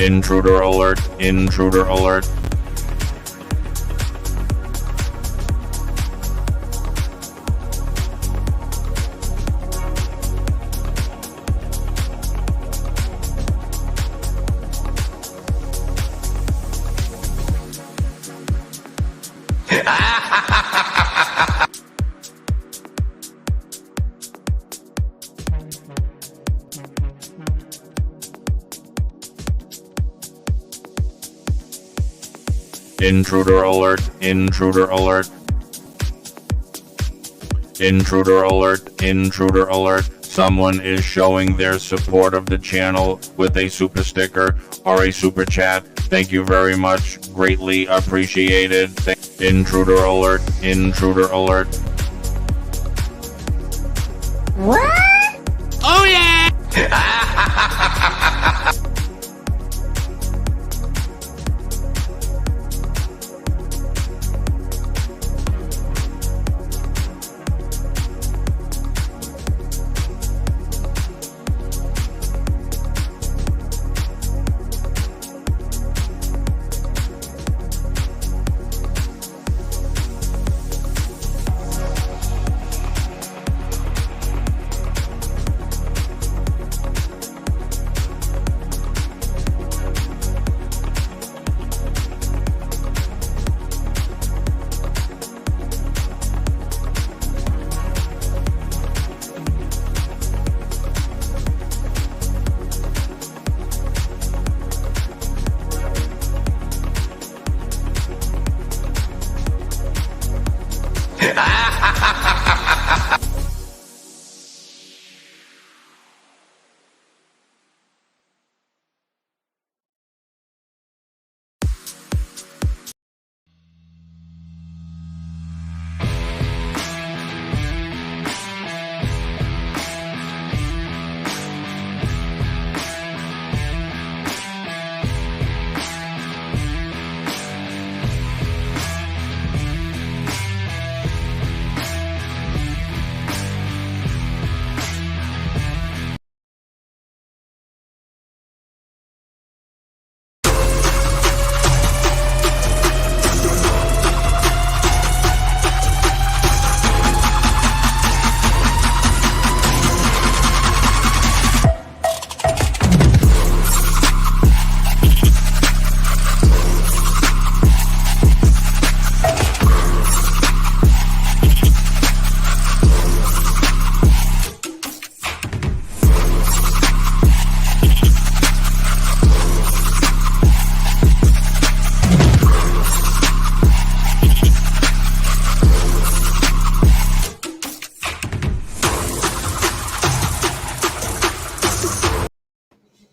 Intruder alert, intruder alert. Intruder alert, intruder alert. Intruder alert, intruder alert. Someone is showing their support of the channel with a super sticker or a super chat. Thank you very much. Greatly appreciated. Intruder alert, intruder alert. What? Oh yeah!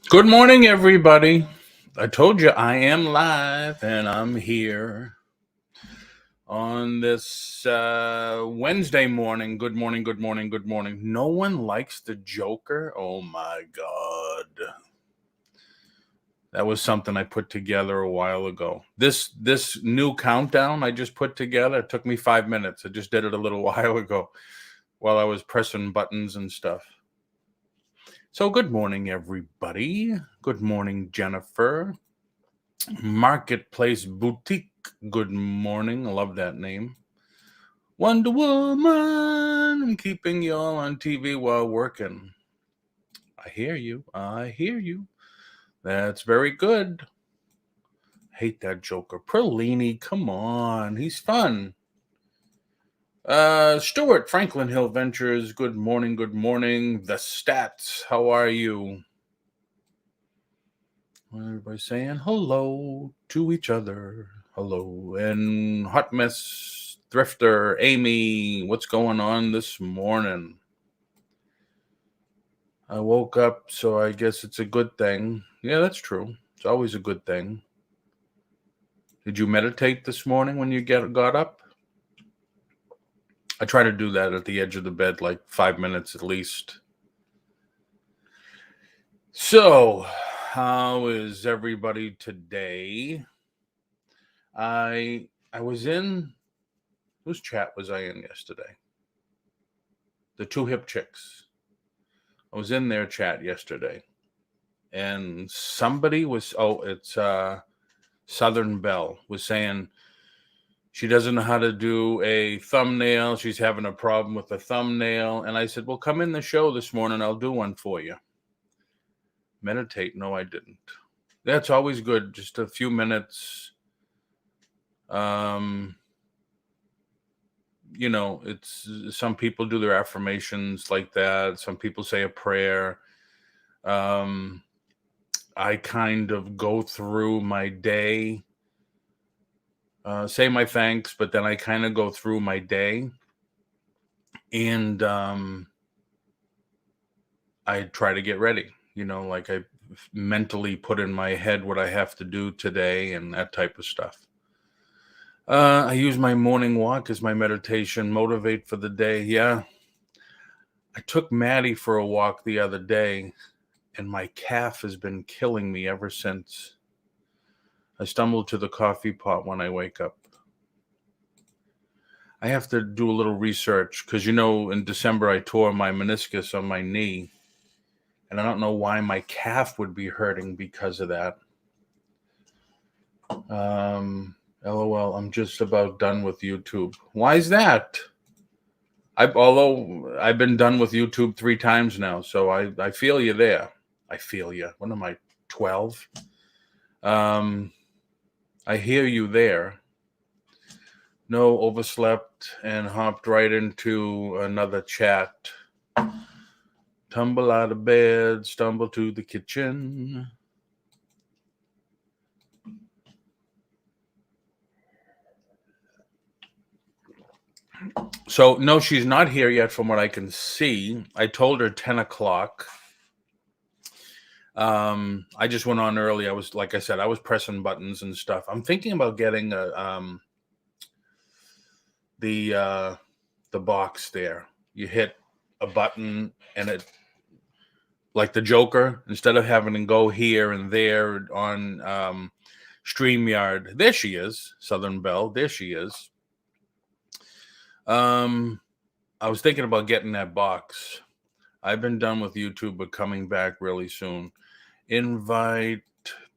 Good morning, everybody. I told you I am live and I'm here on this Wednesday morning. Good morning, good morning, good morning. No one likes the Joker? Oh my God. That was something I put together a while ago. This new countdown I just put together, it took me 5 minutes. I just did it a little while ago while I was pressing buttons and stuff. So good morning, everybody. Good morning, Jennifer. Marketplace Boutique. Good morning. I love that name. Wonder Woman. I'm keeping you all on TV while working. I hear you. I hear you. That's very good. Hate that Joker. Perlini, come on. He's fun. Stuart, Franklin Hill Ventures, good morning, good morning. The Stats, how are you? Everybody saying hello to each other. Hello. And Hot Mess, Thrifter, Amy, what's going on this morning? I woke up, so I guess it's a good thing. Yeah, that's true. It's always a good thing. Did you meditate this morning when you got up? I try to do that at the edge of the bed, like 5 minutes at least. So, how is everybody today? I was in, whose chat was I in yesterday? The Two Hip Chicks. I was in their chat yesterday. and somebody was, it's Southern Belle was saying she doesn't know how to do a thumbnail. She's having a problem with the thumbnail. And I said, well, come in the show this morning. I'll do one for you. Meditate. No, I didn't. That's always good. Just a few minutes. You know, it's some people do their affirmations like that. Some people say a prayer. I kind of go through my day, say my thanks, but then I kind of go through my day, and I try to get ready. You know, like I mentally put in my head what I have to do today and that type of stuff. I use my morning walk as my meditation, motivate for the day. Yeah. I took Maddie for a walk the other day, and my calf has been killing me ever since. I stumble to the coffee pot when I wake up. I have to do a little research because, you know, in December I tore my meniscus on my knee, and I don't know why my calf would be hurting because of that. LOL, I'm just about done with YouTube. Why is that? Although I've been done with YouTube 3 times now, so I feel you there. I feel you. What am I, 12? I hear you there. No, overslept and hopped right into another chat. Tumble out of bed, stumble to the kitchen. So, no, she's not here yet from what I can see. I told her 10 o'clock. I just went on early. I was, like I said, I was pressing buttons and stuff. I'm thinking about getting the box there. You hit a button and it, like the Joker, instead of having to go here and there on StreamYard. There she is, Southern Belle. There she is. I was thinking about getting that box. I've been done with YouTube, but coming back really soon. Invite,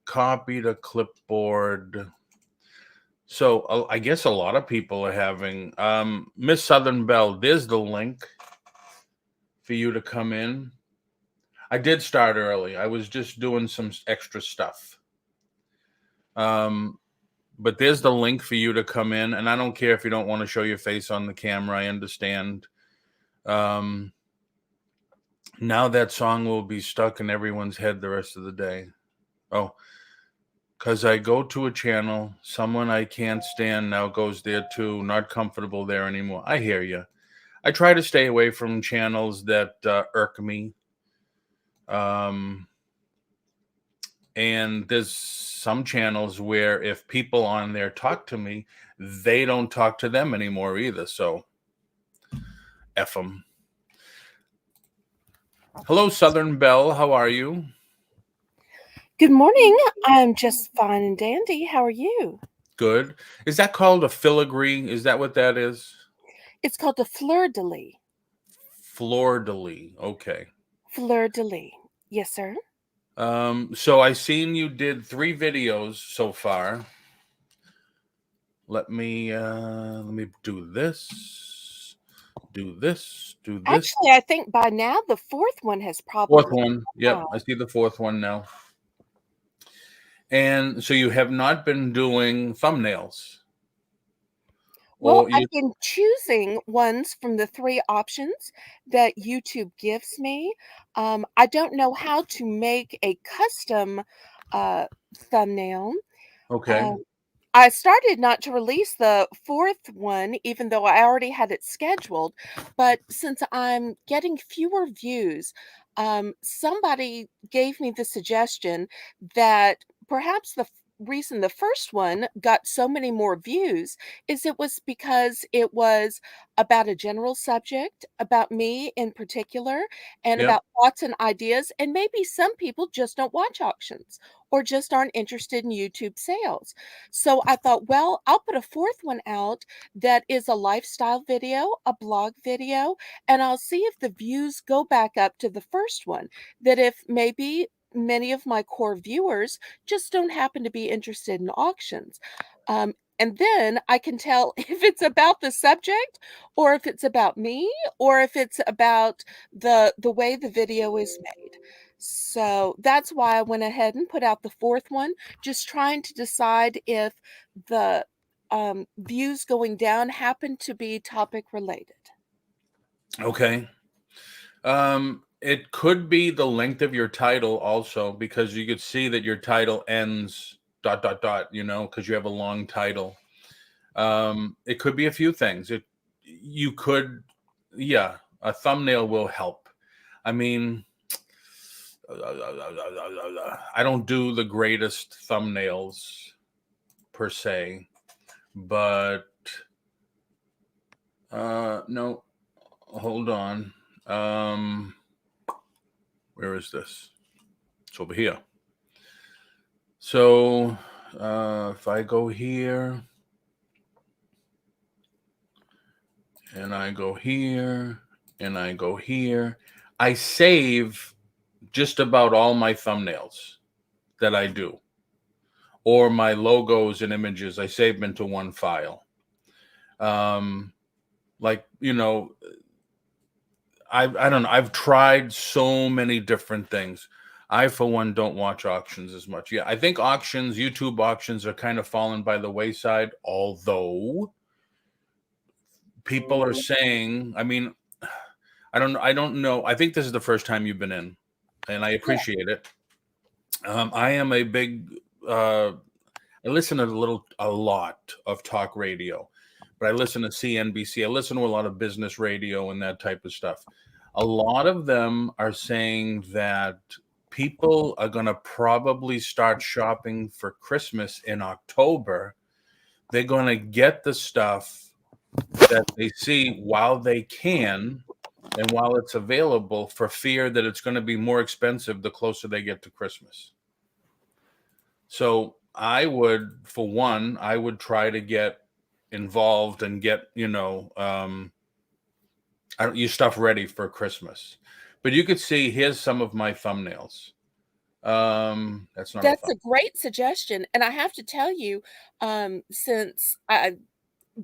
copy to clipboard. So I guess a lot of people are having Miss Southern Belle. There's the link for you to come in. I did start early. I was just doing some extra stuff. But there's the link for you to come in. And I don't care if you don't want to show your face on the camera. I understand. Now that song will be stuck in everyone's head the rest of the day. Oh, because I go to a channel, someone I can't stand now goes there too. Not comfortable there anymore. I hear you. I try to stay away from channels that irk me. And there's some channels where if people on there talk to me, they don't talk to them anymore either. So, F them. Hello, Southern Belle. How are you? Good morning. I'm just fine and dandy. How are you? Good. Is that called a filigree? Is that what that is? It's called a fleur-de-lis. Fleur-de-lis. Okay. Fleur-de-lis. Yes, sir. So I seen you did 3 videos so far. Let me do this. Do this. Do this. Actually, I think by now the 4th one has probably. 4th one. Yep, I see the 4th one now. And so you have not been doing thumbnails. Well, I've been choosing ones from the 3 options that YouTube gives me. I don't know how to make a custom thumbnail. Okay. I started not to release the 4th one, even though I already had it scheduled. But since I'm getting fewer views, somebody gave me the suggestion that perhaps the reason the first one got so many more views is it was because it was about a general subject, about me in particular, and Yep. about thoughts and ideas. And maybe some people just don't watch auctions or just aren't interested in YouTube sales. So I thought, well, I'll put a 4th one out that is a lifestyle video, a blog video, and I'll see if the views go back up to the first one. That if maybe many of my core viewers just don't happen to be interested in auctions. And then I can tell if it's about the subject or if it's about me or if it's about the way the video is made. So that's why I went ahead and put out the fourth one, just trying to decide if the views going down happen to be topic related. Okay. It could be the length of your title also, because you could see that your title ends ... because you have a long title. It could be a few things. You could, yeah, a thumbnail will help. I mean, I don't do the greatest thumbnails per se, but no, hold on. Where is this? It's over here. So if I go here and I go here and I go here, I save just about all my thumbnails that I do, or my logos and images. I save them into one file. Like, I don't know. I've tried so many different things. I, for one, don't watch auctions as much. Yeah, I think auctions, YouTube auctions, are kind of fallen by the wayside, although people are saying, I mean, I don't know. I think this is the first time you've been in, and I appreciate it. I am a big, I listen a lot of talk radio, but I listen to CNBC. I listen to a lot of business radio and that type of stuff. A lot of them are saying that people are going to probably start shopping for Christmas in October. They're going to get the stuff that they see while they can and while it's available, for fear that it's going to be more expensive the closer they get to Christmas. So I would, for one, I would try to get involved and get, your stuff ready for Christmas. But you could see, here's some of my thumbnails. That's not That's a great suggestion. And I have to tell you, since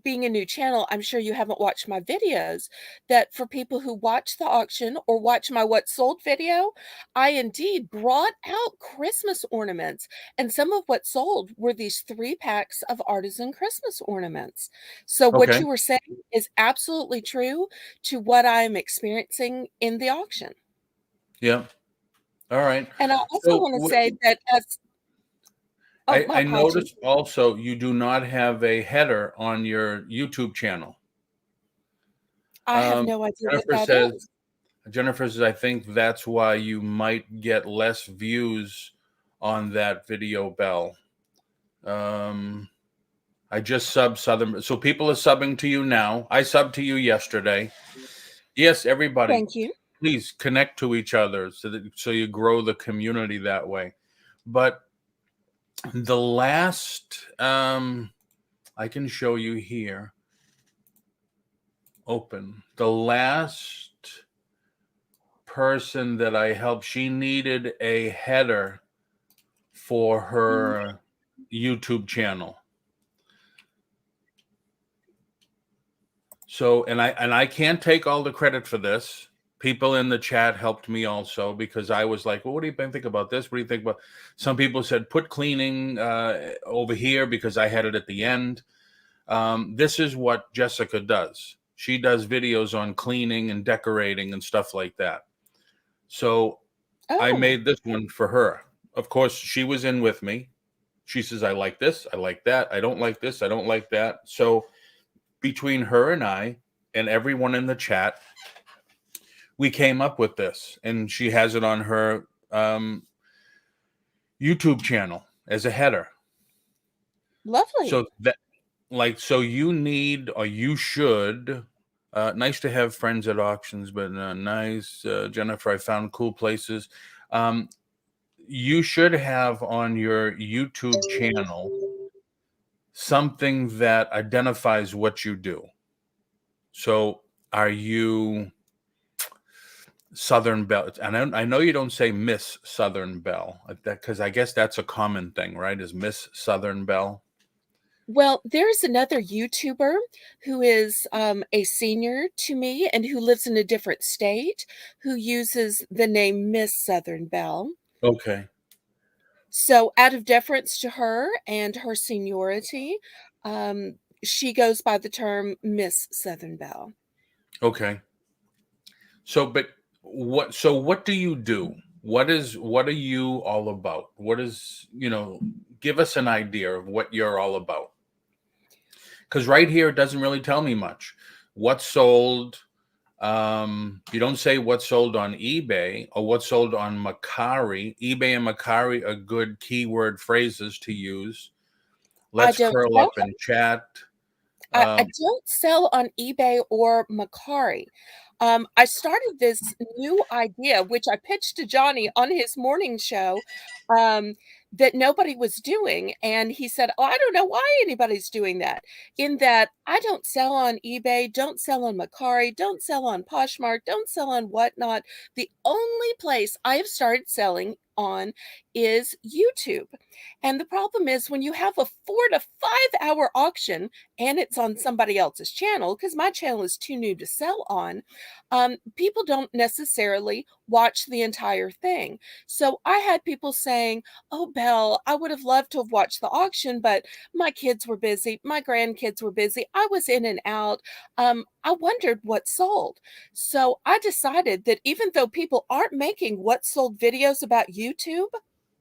being a new channel, I'm sure you haven't watched my videos, that for people who watch the auction or watch my What Sold video, I indeed brought out Christmas ornaments. And some of what sold were these 3 packs of artisan Christmas ornaments. So what Okay. you were saying is absolutely true to what I'm experiencing in the auction. Yeah. All right. And I also want to say that as I noticed also you do not have a header on your YouTube channel. I have no idea what that is. Jennifer says, I think that's why you might get less views on that video, Bell. I just subbed Southern. So people are subbing to you now. I subbed to you yesterday. Yes, everybody. Thank you. Please connect to each other so you grow the community that way. But the last, I can show you here. Open. The last person that I helped, she needed a header for her YouTube channel. So, and I can't take all the credit for this. People in the chat helped me also, because I was like, well, what do you think about this? What do you think about? Some people said, put cleaning over here, because I had it at the end. This is what Jessica does. She does videos on cleaning and decorating and stuff like that. So I made this one for her. Of course, she was in with me. She says, I like this. I like that. I don't like this. I don't like that. So between her and I and everyone in the chat, we came up with this, and she has it on her YouTube channel as a header. Lovely. So that, so you need, or you should, nice to have friends at auctions, but nice, Jennifer, I found cool places. You should have on your YouTube channel something that identifies what you do. So are you Southern Belle, and I know you don't say Miss Southern Belle, because I guess that's a common thing, right? Is Miss Southern Belle? Well, there's another YouTuber who is a senior to me and who lives in a different state who uses the name Miss Southern Belle. Okay. So, out of deference to her and her seniority, she goes by the term Miss Southern Belle. Okay. So, but what do you do? What are you all about? What is, give us an idea of what you're all about. Because right here it doesn't really tell me much. What sold? You don't say what's sold on eBay or what's sold on Mercari. eBay and Mercari are good keyword phrases to use. I Let's don't curl sell up and chat. I don't sell on eBay or Mercari. I started this new idea, which I pitched to Johnny on his morning show, um, that nobody was doing, and he said, "Oh, I don't know why anybody's doing that." In that I don't sell on eBay, don't sell on Mercari, don't sell on Poshmark, don't sell on whatnot. The only place I have started selling on is YouTube. And the problem is when you have a 4 to 5 hour auction and it's on somebody else's channel, because my channel is too new to sell on, people don't necessarily watch the entire thing. So I had people saying, "Oh, Belle, I would have loved to have watched the auction, but my kids were busy, my grandkids were busy, I was in and out. I wondered what sold." So I decided that even though people aren't making what sold videos about YouTube,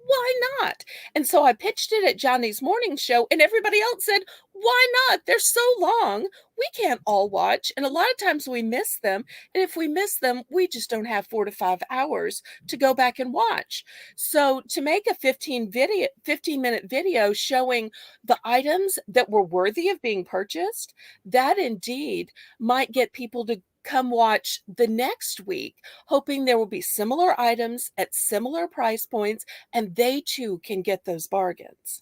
why not? And so I pitched it at Johnny's morning show, and everybody else said, "Why not? They're so long. We can't all watch." And a lot of times we miss them. And if we miss them, we just don't have 4 to 5 hours to go back and watch. So to make a 15-minute video showing the items that were worthy of being purchased, that indeed might get people to come watch the next week, hoping there will be similar items at similar price points and they too can get those bargains.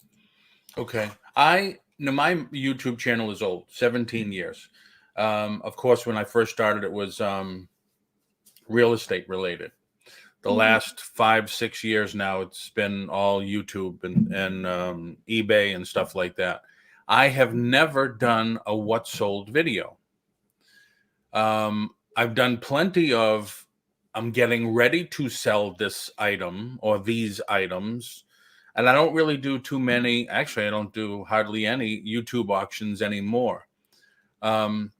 Okay. My YouTube channel is old, 17 years. Of course, when I first started, it was real estate related. The Mhm. last 5, 6 years now, it's been all YouTube and eBay and stuff like that. I have never done a what sold video. I've done plenty of, I'm getting ready to sell this item or these items. And I don't really do too many. Actually, I don't do hardly any YouTube auctions anymore. I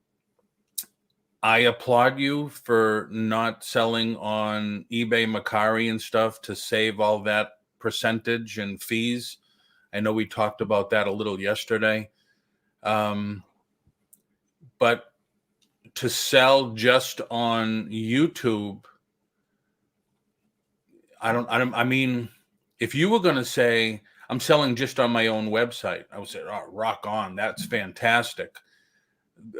applaud you for not selling on eBay, Mercari, and stuff to save all that percentage and fees. I know we talked about that a little yesterday. But to sell just on YouTube, I mean, if you were going to say, I'm selling just on my own website, I would say, oh, rock on. That's fantastic.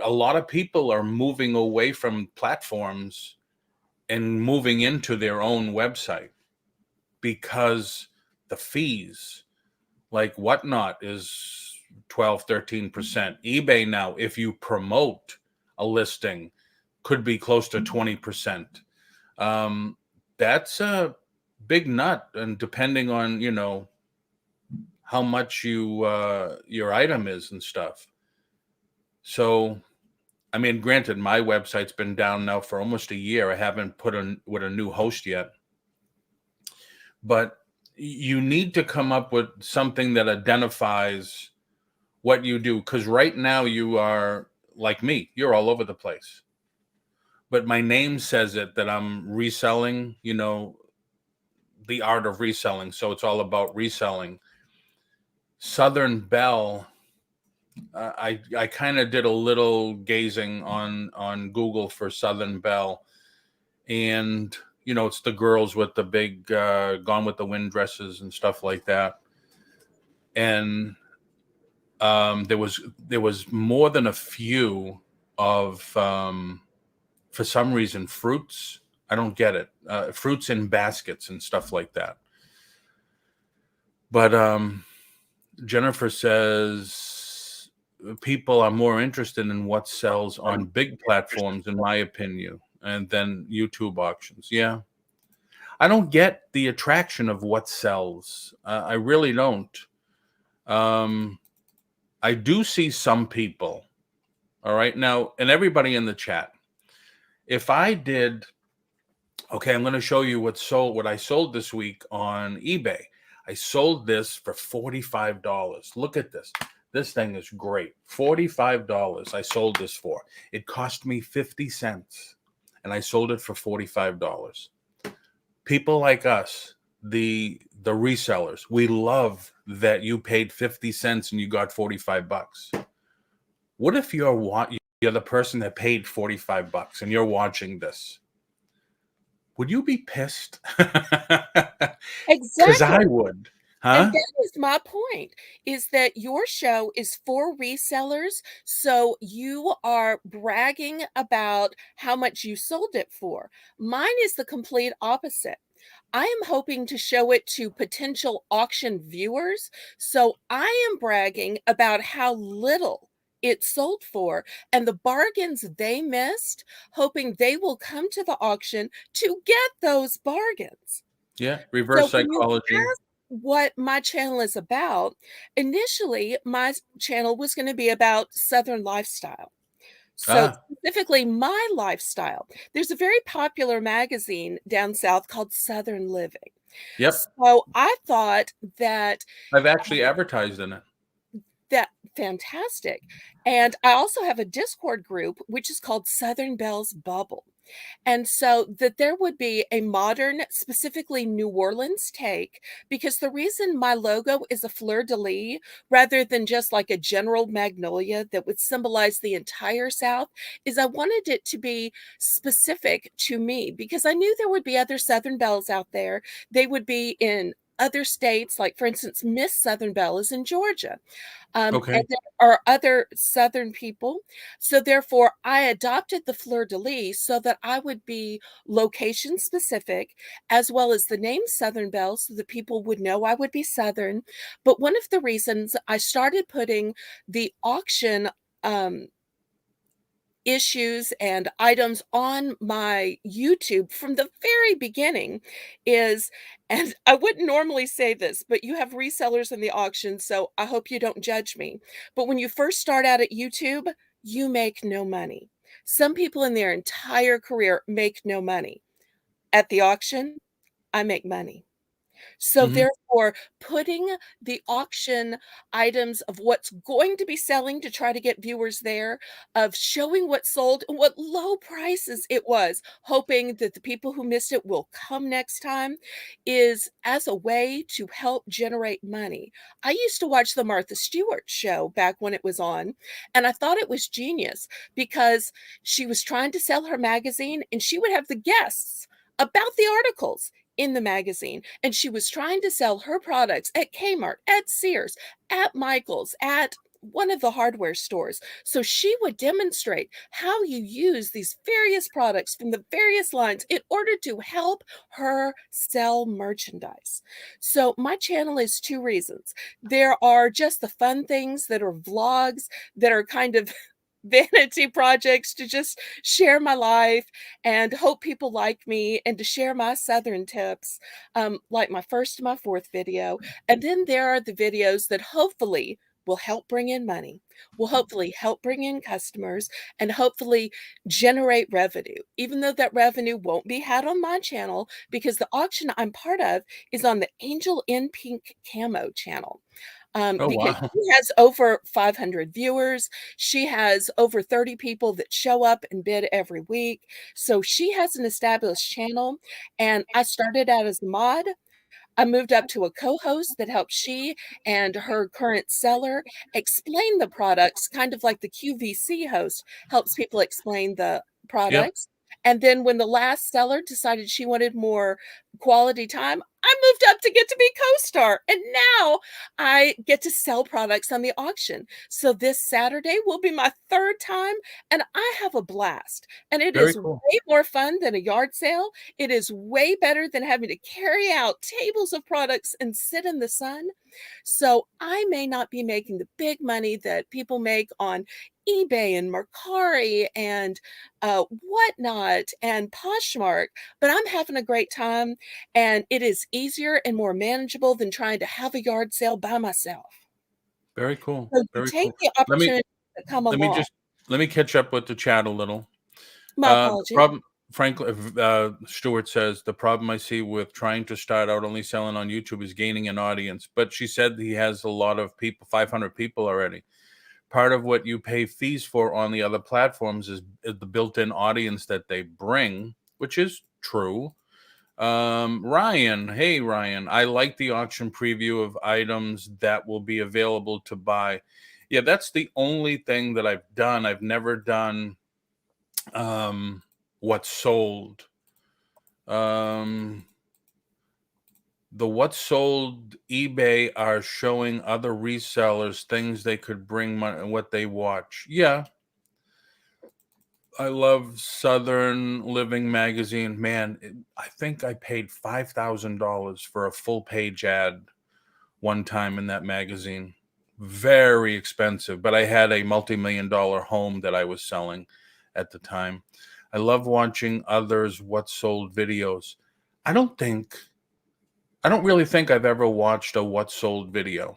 A lot of people are moving away from platforms and moving into their own website because the fees, like Whatnot, is 12, 13%. eBay now, if you promote a listing, could be close to 20%. That's a big nut, and depending on how much your item is and stuff. So, I mean, granted, my website's been down now for almost a year. I haven't put in with a new host yet, but you need to come up with something that identifies what you do, because right now you are like me, you're all over the place. But my name says it, that I'm reselling, the art of reselling. So it's all about reselling. Southern Belle, I kind of did a little gazing on Google for Southern Belle, and it's the girls with the big Gone with the Wind dresses and stuff like that. And there was more than a few of for some reason fruits. I don't get it. Fruits in baskets and stuff like that. But Jennifer says people are more interested in what sells on big platforms, in my opinion. and then YouTube auctions. Yeah. I don't get the attraction of what sells. I really don't. I do see some people. All right. Now, and everybody in the chat, if I did, okay, I'm going to show you what I sold this week on eBay. I sold this for $45. Look at this. This thing is great. $45 I sold this for. It cost me 50 cents and I sold it for $45. People like us, the resellers, we love that you paid 50 cents and you got 45 bucks. What if you're the person that paid 45 bucks and you're watching this? Would you be pissed? Because I Exactly. would. And Huh? that is my point, is that your show is for resellers, so you are bragging about how much you sold it for. Mine is the complete opposite. I am hoping to show it to potential auction viewers, so I am bragging about how little it sold for and the bargains they missed, hoping they will come to the auction to get those bargains. Yeah, So reverse when you psychology. ask what my channel is about, initially my channel was going to be about Southern lifestyle. So specifically my lifestyle. There's a very popular magazine down south called Southern Living. Yep. So I thought that I've actually advertised in it. fantastic. And I also have a Discord group, which is called Southern Bells Bubble. And so that there would be a modern, specifically New Orleans take, because the reason my logo is a fleur-de-lis rather than just like a general magnolia that would symbolize the entire South is I wanted it to be specific to me because I knew there would be other Southern belles out there. They would be in other states, like for instance, Miss Southern Belle is in Georgia. Okay. And there are other Southern people. So therefore, I adopted the fleur-de-lis so that I would be location specific, as well as the name Southern Belle, so that people would know I would be Southern. But one of the reasons I started putting the auction issues and items on my YouTube from the very beginning is, and I wouldn't normally say this, but you have resellers in the auction, so I hope you don't judge me. But when you first start out at YouTube, you make no money. Some people in their entire career make no money. At the auction, I make money. So therefore, putting the auction items of what's going to be selling to try to get viewers there, of showing what sold and what low prices it was, hoping that the people who missed it will come next time, is as a way to help generate money. I used to watch the Martha Stewart show back when it was on, and I thought it was genius because she was trying to sell her magazine and she would have the guests about the articles in the magazine, and she was trying to sell her products at Kmart, at Sears, at Michael's, at one of the hardware stores. So she would demonstrate how you use these various products from the various lines in order to help her sell merchandise. So my channel is two reasons. There are just the fun things that are vlogs that are kind of vanity projects to just share my life and hope people like me and to share my Southern tips, like my first and my fourth video. And then there are the videos that hopefully will help bring in money, will hopefully help bring in customers, and hopefully generate revenue, even though that revenue won't be had on my channel because the auction I'm part of is on the Angel in Pink Camo channel. Oh, Because wow. she has over 500 viewers. She has over 30 people that show up and bid every week. So she has an established channel. And I started out as a mod. I moved up to a co-host that helped she and her current seller explain the products, kind of like the QVC host helps people explain the Yep. products. And then when the last seller decided she wanted more quality time, I moved up to get to be co-star, and now I get to sell products on the auction. So this Saturday will be my 3rd time, and I have a blast. And it Very is cool. way more fun than a yard sale. It is way better than having to carry out tables of products and sit in the sun. So I may not be making the big money that people make on eBay and Mercari and whatnot and Poshmark, but I'm having a great time, and it is easier and more manageable than trying to have a yard sale by myself. Very cool. So you Very take cool. the Let me opportunity to come let me along. just let me catch up with the chat a little. My The apologies. problem, frankly, Stuart says the problem I see with trying to start out only selling on YouTube is gaining an audience. But she said he has a lot of people, 500 people already. Part of what you pay fees for on the other platforms is the built-in audience that they bring, which is true. Ryan, hey Ryan, I like the auction preview of items that will be available to buy. Yeah, that's the only thing that I've done. I've never done what's sold. The what's sold eBay are showing other resellers things they could bring money, what they watch. Yeah, I love Southern Living magazine. Man, I think I paid $5,000 for a full page ad one time in that magazine. Very expensive, but I had a multi-million-dollar home that I was selling at the time. I love watching others what sold videos. I don't really think I've ever watched a what sold video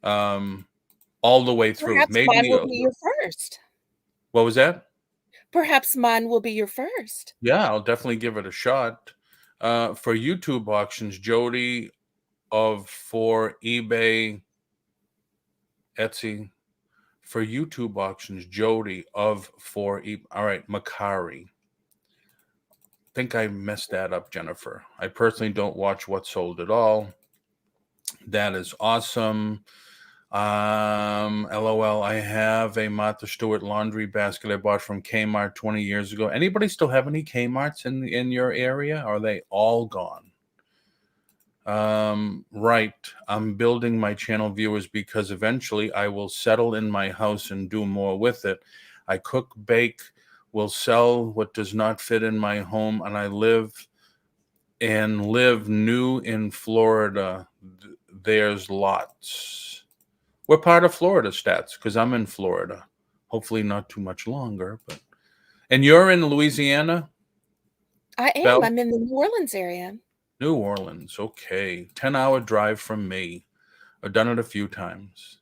all the way through. Perhaps mine Maybe will be your first. what was that? Perhaps mine will be your first. Yeah, I'll definitely give it a shot. For YouTube auctions, Jody for eBay, Etsy. For YouTube auctions, Jody all right, Macari. Think I messed that up, Jennifer. I personally don't watch What Sold at all. That is awesome. LOL. I have a Martha Stewart laundry basket I bought from Kmart 20 years ago. Anybody still have any Kmarts in your area? Or are they all gone? Right. I'm building my channel viewers because eventually I will settle in my house and do more with it. I cook, bake, will sell what does not fit in my home, and I live new in Florida. There's lots. We're part of Florida stats because I'm in Florida. Hopefully not too much longer, but and you're in Louisiana, I am. Belle? I'm in the New Orleans area. New Orleans. Okay. 10-hour drive from me. I've done it a few times.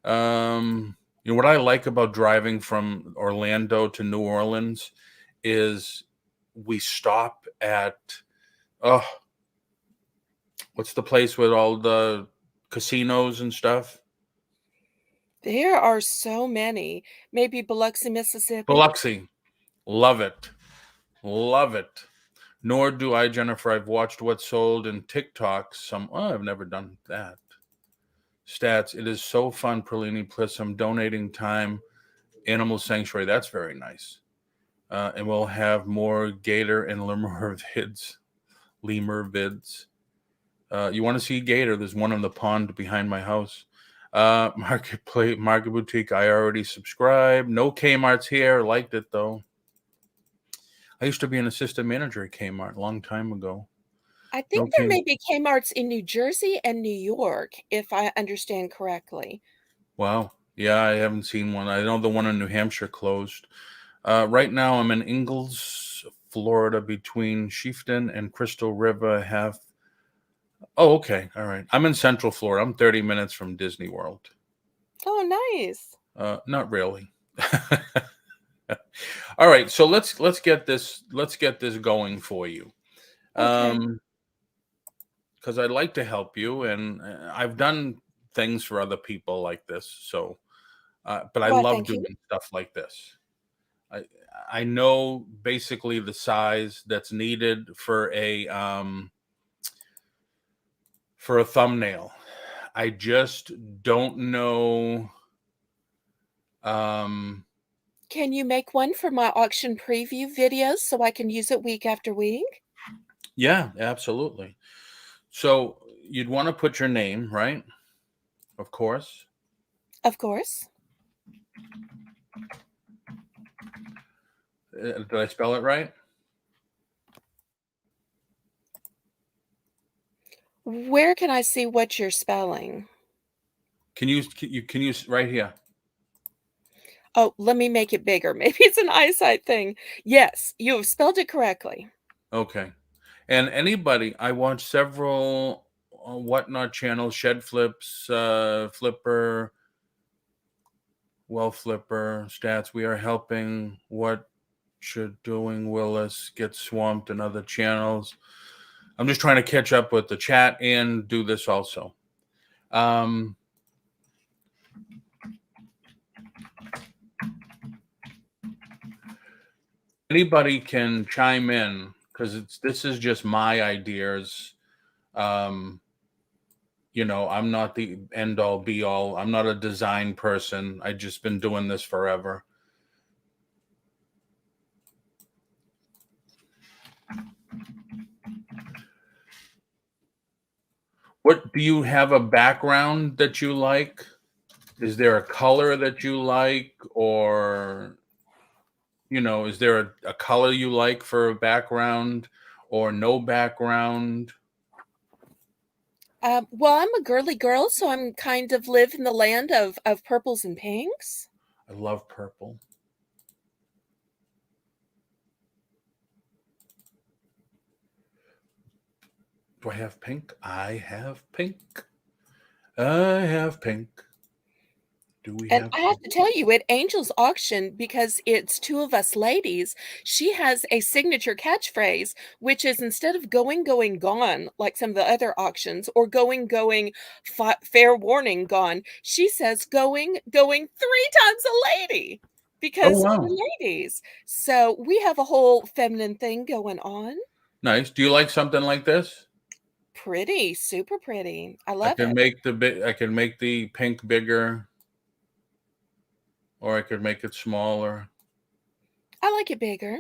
What I like about driving from Orlando to New Orleans is we stop at what's the place with all the casinos and stuff? There are so many. Maybe Biloxi, Mississippi. Biloxi. Love it. Love it. Nor do I, Jennifer. I've watched What's Sold and TikTok. I've never done that. Stats. It is so fun, Perlini. Plus, I'm donating time. Animal Sanctuary. That's very nice. And we'll have more gator and lemur vids. You want to see gator? There's one in the pond behind my house. Market Boutique. I already subscribed. No Kmart's here. Liked it though. I used to be an assistant manager at Kmart a long time ago. I think there may be Kmart's in New Jersey and New York, if I understand correctly. Wow. Yeah, I haven't seen one. I know the one in New Hampshire closed. Right now, I'm in Ingalls, Florida, between Chieftain and Crystal River. Oh, okay. All right. I'm in Central Florida. I'm 30 minutes from Disney World. Oh, nice. Not really. All right. So let's get this going for you. Okay. Because I'd like to help you, and I've done things for other people like this. So, but I Well, love thank you. doing stuff like this. I know basically the size that's needed for a thumbnail. I just don't know. Can you make one for my auction preview videos so I can use it week after week? Yeah, absolutely. So you'd want to put your name, right? Of course. Of course. Did I spell it right? Where can I see what you're spelling? Can you right here? Oh, let me make it bigger. Maybe it's an eyesight thing. Yes, you have spelled it correctly. Okay. And anybody, I watch several whatnot channels, Shed Flips, Flipper, Well Flipper, Stats. We are helping what should doing Willis get swamped in other channels. I'm just trying to catch up with the chat and do this also. Anybody can chime in because this is just my ideas. I'm not the end all be all. I'm not a design person. I've just been doing this forever. What do you have a background that you like? Is there a color that you like, or is there a color you like for a background, or no background? Well, I'm a girly girl, so I'm kind of live in the land of purples and pinks. I love purple. Do I have pink? I have pink. I have pink. Do we And have I have to tell you, at Angel's auction, because it's two of us ladies, she has a signature catchphrase, which is instead of going, going, gone, like some of the other auctions, or going, going, fair warning, gone, she says going, going 3 times a lady Oh, because wow. we're ladies. So we have a whole feminine thing going on. Nice. Do you like something like this? Pretty, super pretty. I I love can it. make the pink bigger, or I could make it smaller. I like it bigger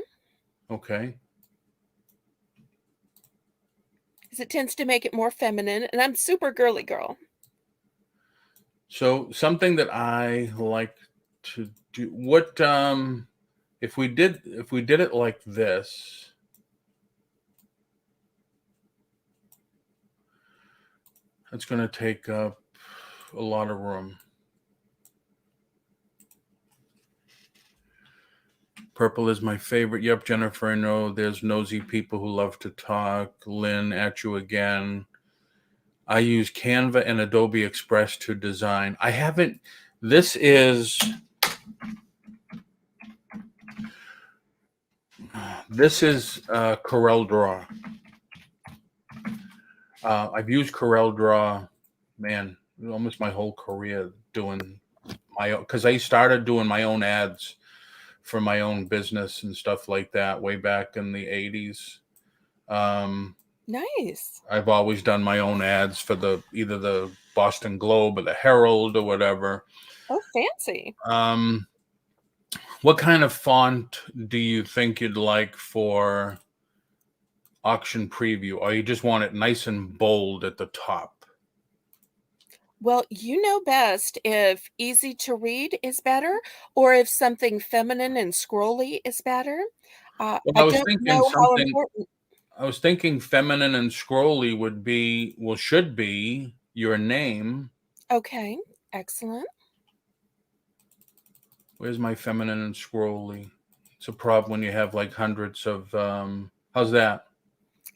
Okay. because it tends to make it more feminine, and I'm super girly girl. So something that I like to do, what if we did it like this, it's going to take up a lot of room. Purple is my favorite. Yep, Jennifer, I know there's nosy people who love to talk. Lynn, at you again. I use Canva and Adobe Express to design. I haven't, this is Corel Draw. I've used Corel Draw, man, almost my whole career doing because I started doing my own ads for my own business and stuff like that way back in the 80s. Nice. I've always done my own ads for either the Boston Globe or the Herald or whatever. Oh, fancy. What kind of font do you think you'd like for auction preview, or you just want it nice and bold at the top? Well, you know best if easy to read is better or if something feminine and scrolly is better. Well, I don't know how important. I was thinking feminine and scrolly should be your name. Okay, excellent. Where's my feminine and scrolly? It's a problem when you have like hundreds of, how's that?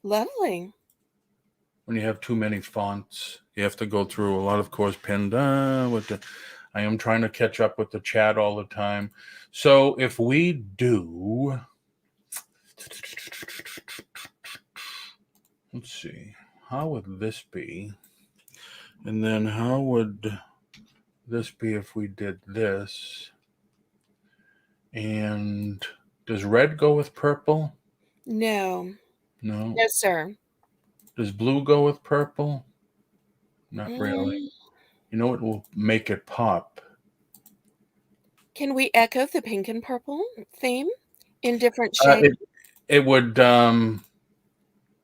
Lovely. When you have too many fonts, you have to go through a lot of course pinned. I am trying to catch up with the chat all the time. So if we do, let's see, how would this be? And then how would this be if we did this? And does red go with purple? No. No. No, sir. Does blue go with purple? Not really. Mm, You know what will make it pop? Can we echo the pink and purple theme in different shades? It would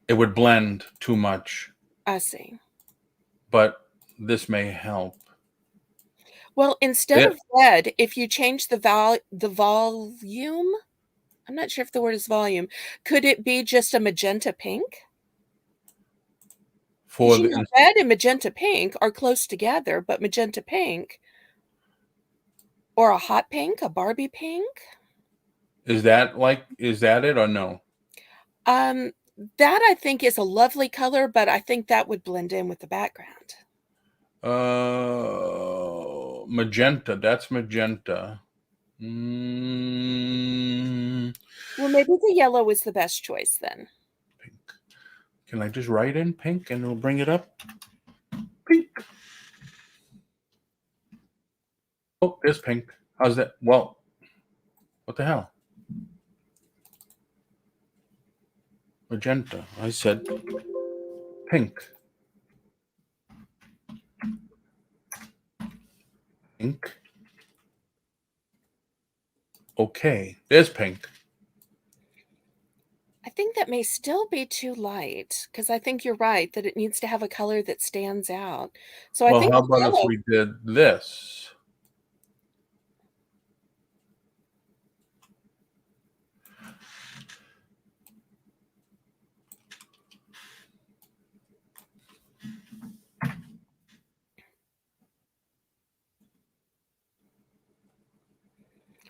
It would blend too much, I see. but this may help. Well, instead Yeah. of red, if you change the volume, I'm not sure if the word is volume, could it be just a magenta pink? For Because the red and magenta pink are close together, but magenta pink or a hot pink, a Barbie pink? is that it or no? Um, that I think is a lovely color, but I think that would blend in with the background. Magenta. That's magenta. Mm, Well, maybe the yellow is the best choice then. pink. Can I just write in pink and it'll bring it up? Pink. Oh, there's pink. How's that? Well, what the hell? Magenta. I said pink. Pink. Okay, there's pink. I think that may still be too light because I think you're right that it needs to have a color that stands out. So I Well, think how the about if yellow. we did this?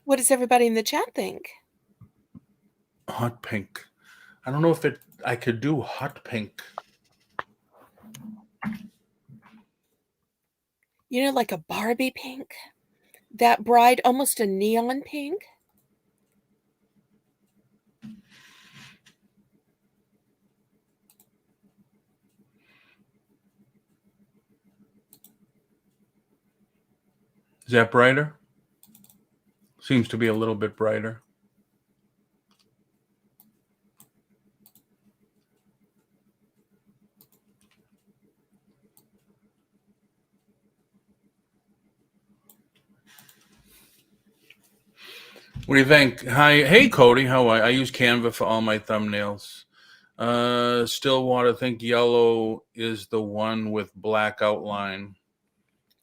What does everybody in the chat think? Hot pink. I don't know if I could do hot pink. You know, like a Barbie pink? That bright, almost a neon pink? Is that brighter? Seems to be a little bit brighter. What do you think? Hi, hey Cody, how are you? I use Canva for all my thumbnails. Stillwater think yellow is the one with black outline.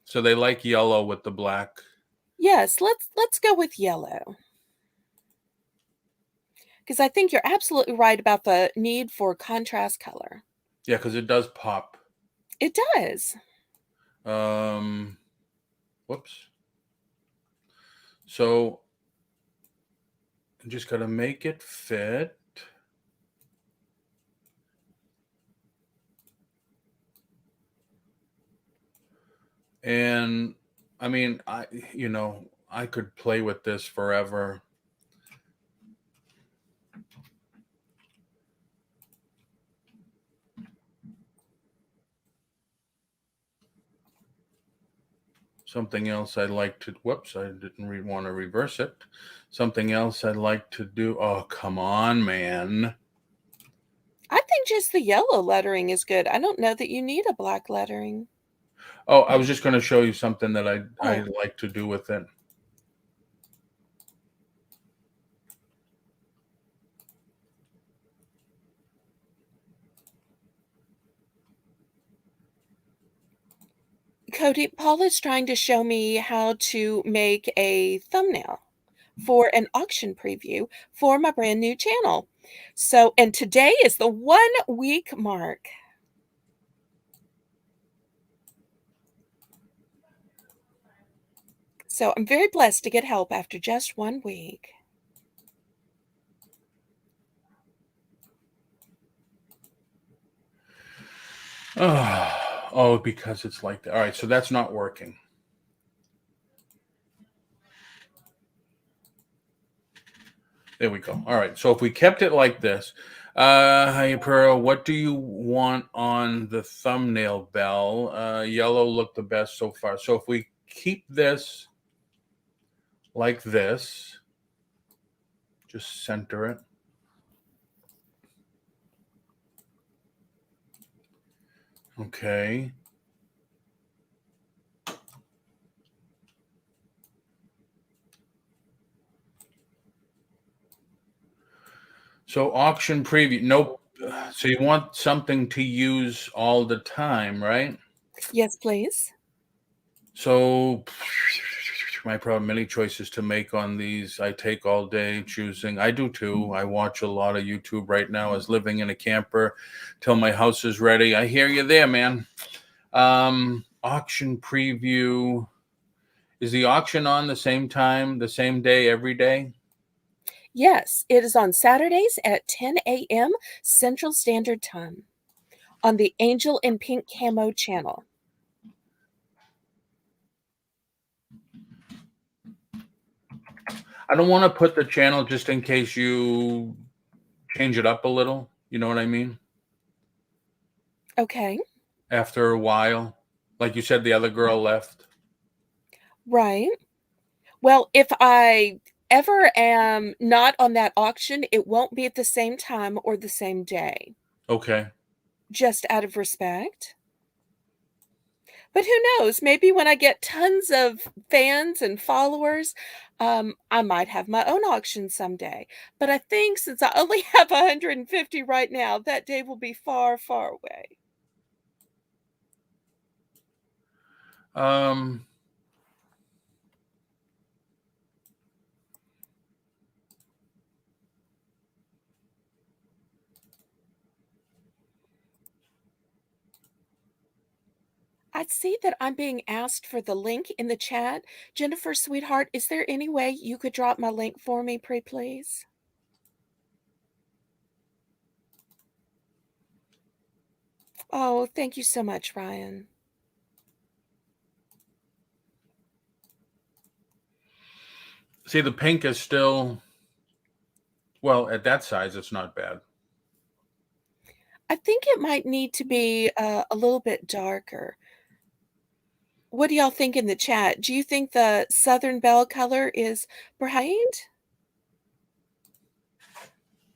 So they like yellow with the black. Yes, let's go with yellow. Because I think you're absolutely right about the need for contrast color. Yeah, because it does pop. It does. Whoops. So I just got to make it fit. And I mean, I could play with this forever. Something else I'd like to, whoops, I didn't want to reverse it. Something else I'd like to do. Oh, come on, man. I think just the yellow lettering is good. I don't know that you need a black lettering. Oh, I was just going to show you something that I Oh. like to do with it. Cody, Paul is trying to show me how to make a thumbnail for an auction preview for my brand new channel. So, and today is the 1 week mark. So I'm very blessed to get help after just 1 week. Oh, because it's like that. All right, so that's not working. There we go. All right, so if we kept it like this, hi Pearl, what do you want on the thumbnail, Bell? Yellow looked the best so far. So if we keep this like this, just center it. Okay. So auction preview. Nope. So you want something to use all the time, right? Yes, please. So my problem, many choices to make on these. I take all day choosing. I do too. I watch a lot of YouTube right now as living in a camper till my house is ready. I hear you there, man. Auction preview. Is the auction on the same time, the same day, every day? Yes, it is on Saturdays at 10 a.m. Central Standard Time on the Angel in Pink Camo channel. I don't want to put the channel just in case you change it up a little. You know what I mean? Okay, After a while. Like you said, the other girl left. right. Well, if I ever am not on that auction, it won't be at the same time or the same day, Okay. just out of respect. But who knows? Maybe when I get tons of fans and followers, I might have my own auction someday. But I think since I only have 150 right now, that day will be far, far away. Um, I see that I'm being asked for the link in the chat. Jennifer, sweetheart, is there any way you could drop my link for me, please? Oh, thank you so much, Ryan. See, the pink is still, well, at that size, it's not bad. I think it might need to be a little bit darker. What do y'all think in the chat? Do you think the Southern Belle color is bright?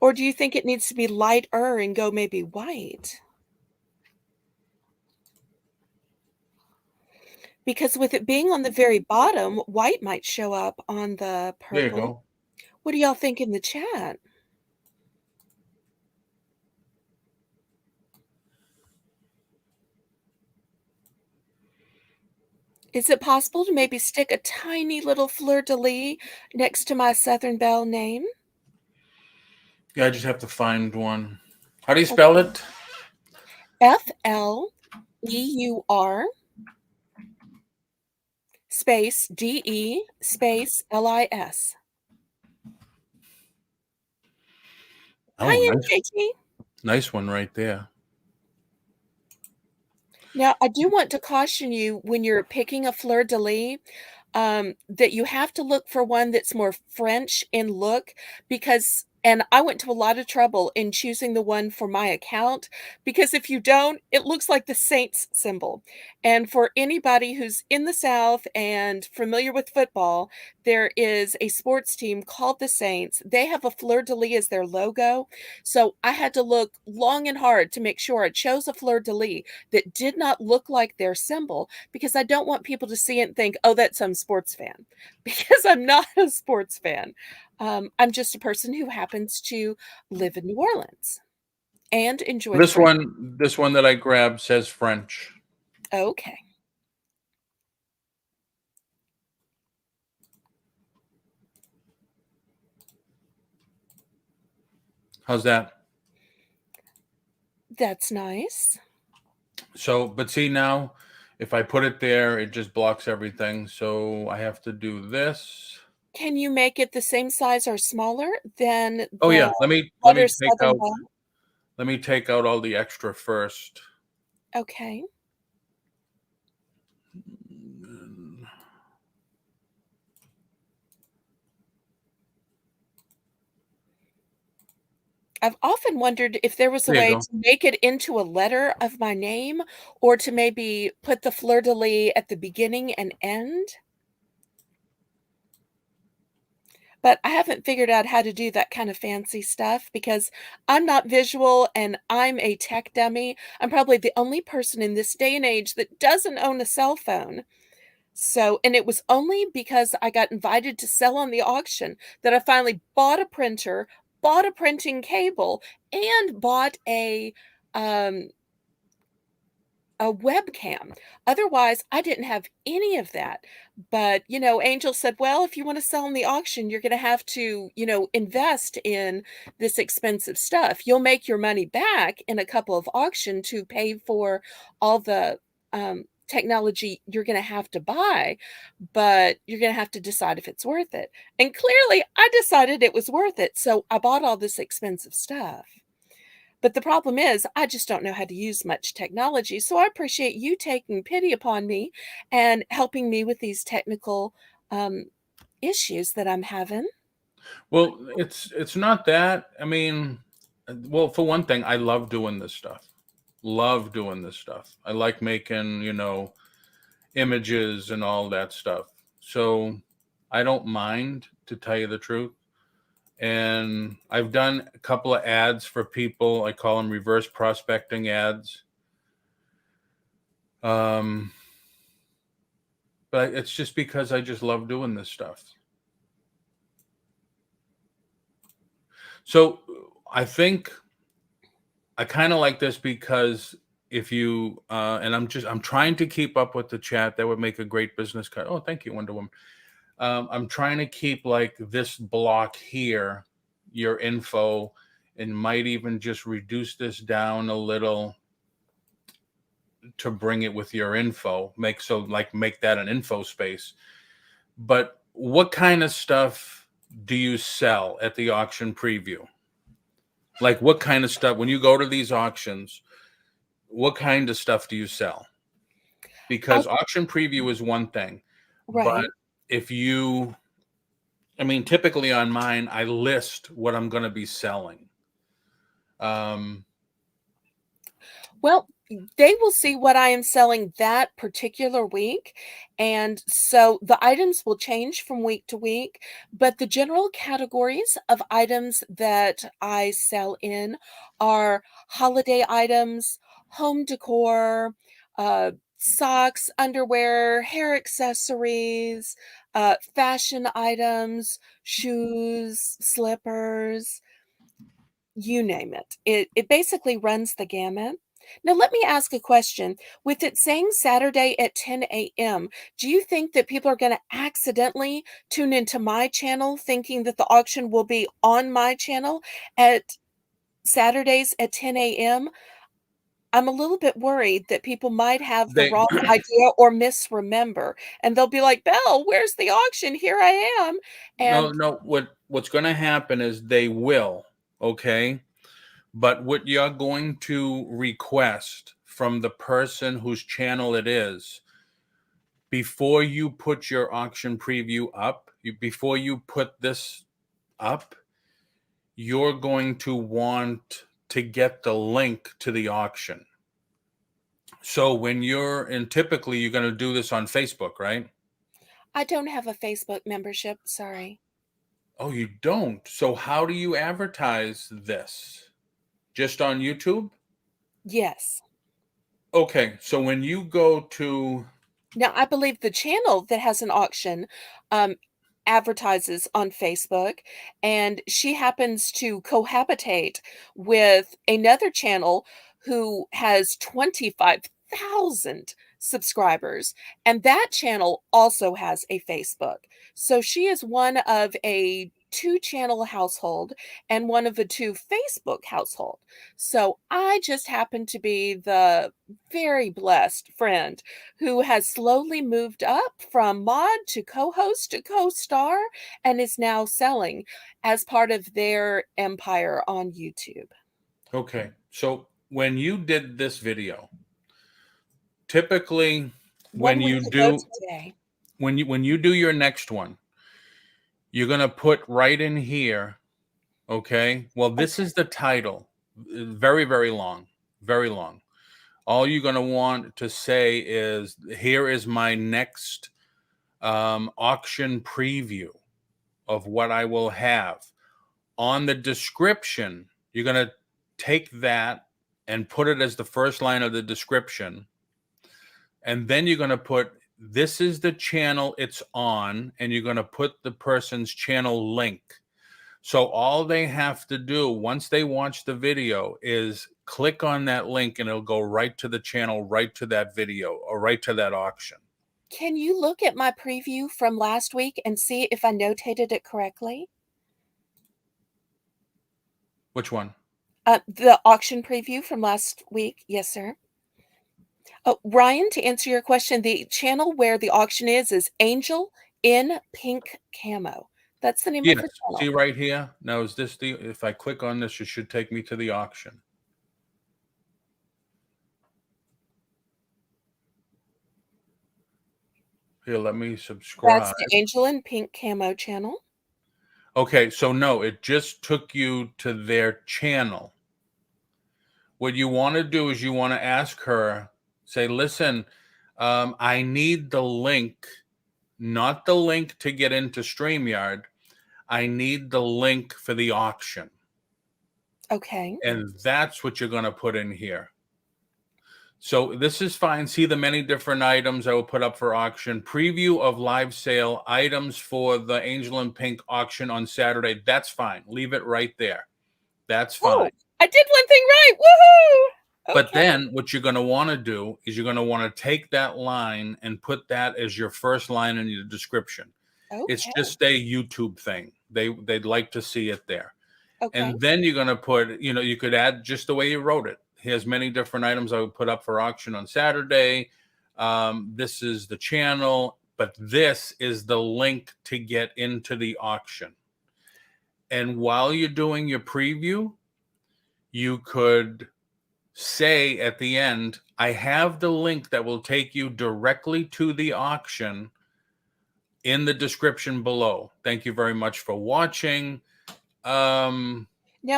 Or do you think it needs to be lighter and go maybe white? Because with it being on the very bottom, white might show up on the There you purple. go. What do y'all think in the chat? Is it possible to maybe stick a tiny little fleur-de-lis next to my Southern Belle name? Yeah, I just have to find one. How do you spell it? F-L-E-U-R space D-E space L-I-S. Oh, Hi, nice. NJT. Nice one right there. Now, I do want to caution you when you're picking a fleur-de-lis, that you have to look for one that's more French in look because and I went to a lot of trouble in choosing the one for my account because if you don't, it looks like the Saints symbol. And for anybody who's in the South and familiar with football, there is a sports team called the Saints. They have a fleur-de-lis as their logo. So I had to look long and hard to make sure I chose a fleur-de-lis that did not look like their symbol because I don't want people to see it and think, oh, that's some sports fan, because I'm not a sports fan. I'm just a person who happens to live in New Orleans and enjoy the This French. one that I grabbed says French. Okay. How's that? That's nice. So, but see now, if I put it there, it just blocks everything. So I have to do this. Can you make it the same size or smaller than Oh yeah, the let me other take Southern out Belle? let me take out all the extra first. Okay. I've often wondered if there was a There you way go. to make it into a letter of my name or to maybe put the fleur-de-lis at the beginning and end. But I haven't figured out how to do that kind of fancy stuff because I'm not visual and I'm a tech dummy. I'm probably the only person in this day and age that doesn't own a cell phone. So, and it was only because I got invited to sell on the auction that I finally bought a printer, bought a printing cable and bought a webcam. Otherwise, I didn't have any of that. But, Angel said, well, if you want to sell in the auction, you're going to have to, invest in this expensive stuff. You'll make your money back in a couple of auctions to pay for all the technology you're going to have to buy, but you're going to have to decide if it's worth it. And clearly, I decided it was worth it. So I bought all this expensive stuff. But the problem is, I just don't know how to use much technology. So I appreciate you taking pity upon me and helping me with these technical issues that I'm having. Well, it's not that. I mean, well, for one thing, I love doing this stuff. Love doing this stuff. I like making, images and all that stuff. So I don't mind, to tell you the truth. And I've done a couple of ads for people. I call them reverse prospecting ads. But it's just because I just love doing this stuff. So I think I kind of like this because if you and I'm trying to keep up with the chat. That would make a great business card. Oh, thank you, Wonder Woman. I'm trying to keep like this block here, your info, and might even just reduce this down a little to bring it with your info. Make that an info space. But what kind of stuff do you sell at the auction preview? Like what kind of stuff, when you go to these auctions, what kind of stuff do you sell? Because auction preview is one thing, Right. but if you, I mean, typically on mine, I list what I'm going to be selling. Well, they will see what I am selling that particular week. And so the items will change from week to week, but the general categories of items that I sell in are holiday items, home decor, socks, underwear, hair accessories, fashion items, shoes, slippers, you name it. It basically runs the gamut. Now, let me ask a question. With it saying Saturday at 10 a.m., do you think that people are going to accidentally tune into my channel thinking that the auction will be on my channel at Saturdays at 10 a.m.? I'm a little bit worried that people might have the They wrong idea or misremember, and they'll be like, Belle, where's the auction? Here I am. And no. What's going to happen is they will, okay? But what you're going to request from the person whose channel it is, before you put your auction preview up, before you put this up, you're going to want to get the link to the auction. So when and typically you're going to do this on Facebook, right? I don't have a Facebook membership, sorry. Oh, you don't? So how do you advertise this? Just on YouTube? Yes. Okay, so when you go to... Now, I believe the channel that has an auction advertises on Facebook, and she happens to cohabitate with another channel who has 25,000 subscribers, and that channel also has a Facebook. So she is one of a two-channel household and one of a two Facebook household. So I just happen to be the very blessed friend who has slowly moved up from mod to co-host to co-star and is now selling as part of their empire on YouTube. Okay, so when you did this video, typically when 1 week you ago do today. when you do your next one, you're going to put right in here, okay? Well, this is the title. Very, very long. Very long. All you're going to want to say is, here is my next auction preview of what I will have. On the description, you're going to take that and put it as the first line of the description. And then you're going to put, this is the channel it's on, and you're going to put the person's channel link. So all they have to do once they watch the video is click on that link and it'll go right to the channel, right to that video, or right to that auction. Can you look at my preview from last week and see if I notated it correctly? Which one? The auction preview from last week. Yes, sir. Oh, Ryan, to answer your question, the channel where the auction is Angel in Pink Camo. That's the name of Yes. the channel. See right here? Now, is this the, if I click on this, it should take me to the auction. Here, let me subscribe. That's the Angel in Pink Camo channel. Okay, so no, it just took you to their channel. What you want to do is you want to ask her, say, listen, I need the link, not the link to get into StreamYard. I need the link for the auction. Okay. And that's what you're going to put in here. So this is fine. See the many different items I will put up for auction. Preview of live sale items for the Angel in Pink auction on Saturday. That's fine. Leave it right there. That's fine. Oh, I did one thing right. Woohoo! But Okay. then what you're going to want to do is you're going to want to take that line and put that as your first line in your description. It's Okay. just a YouTube thing. They'd like to see it there. Okay. And then you're going to put, you could add just the way you wrote it. Here's many different items I would put up for auction on Saturday. This is the channel, but this is the link to get into the auction. And while you're doing your preview, you could say at the end, I have the link that will take you directly to the auction in the description below. Thank you very much for watching. Now,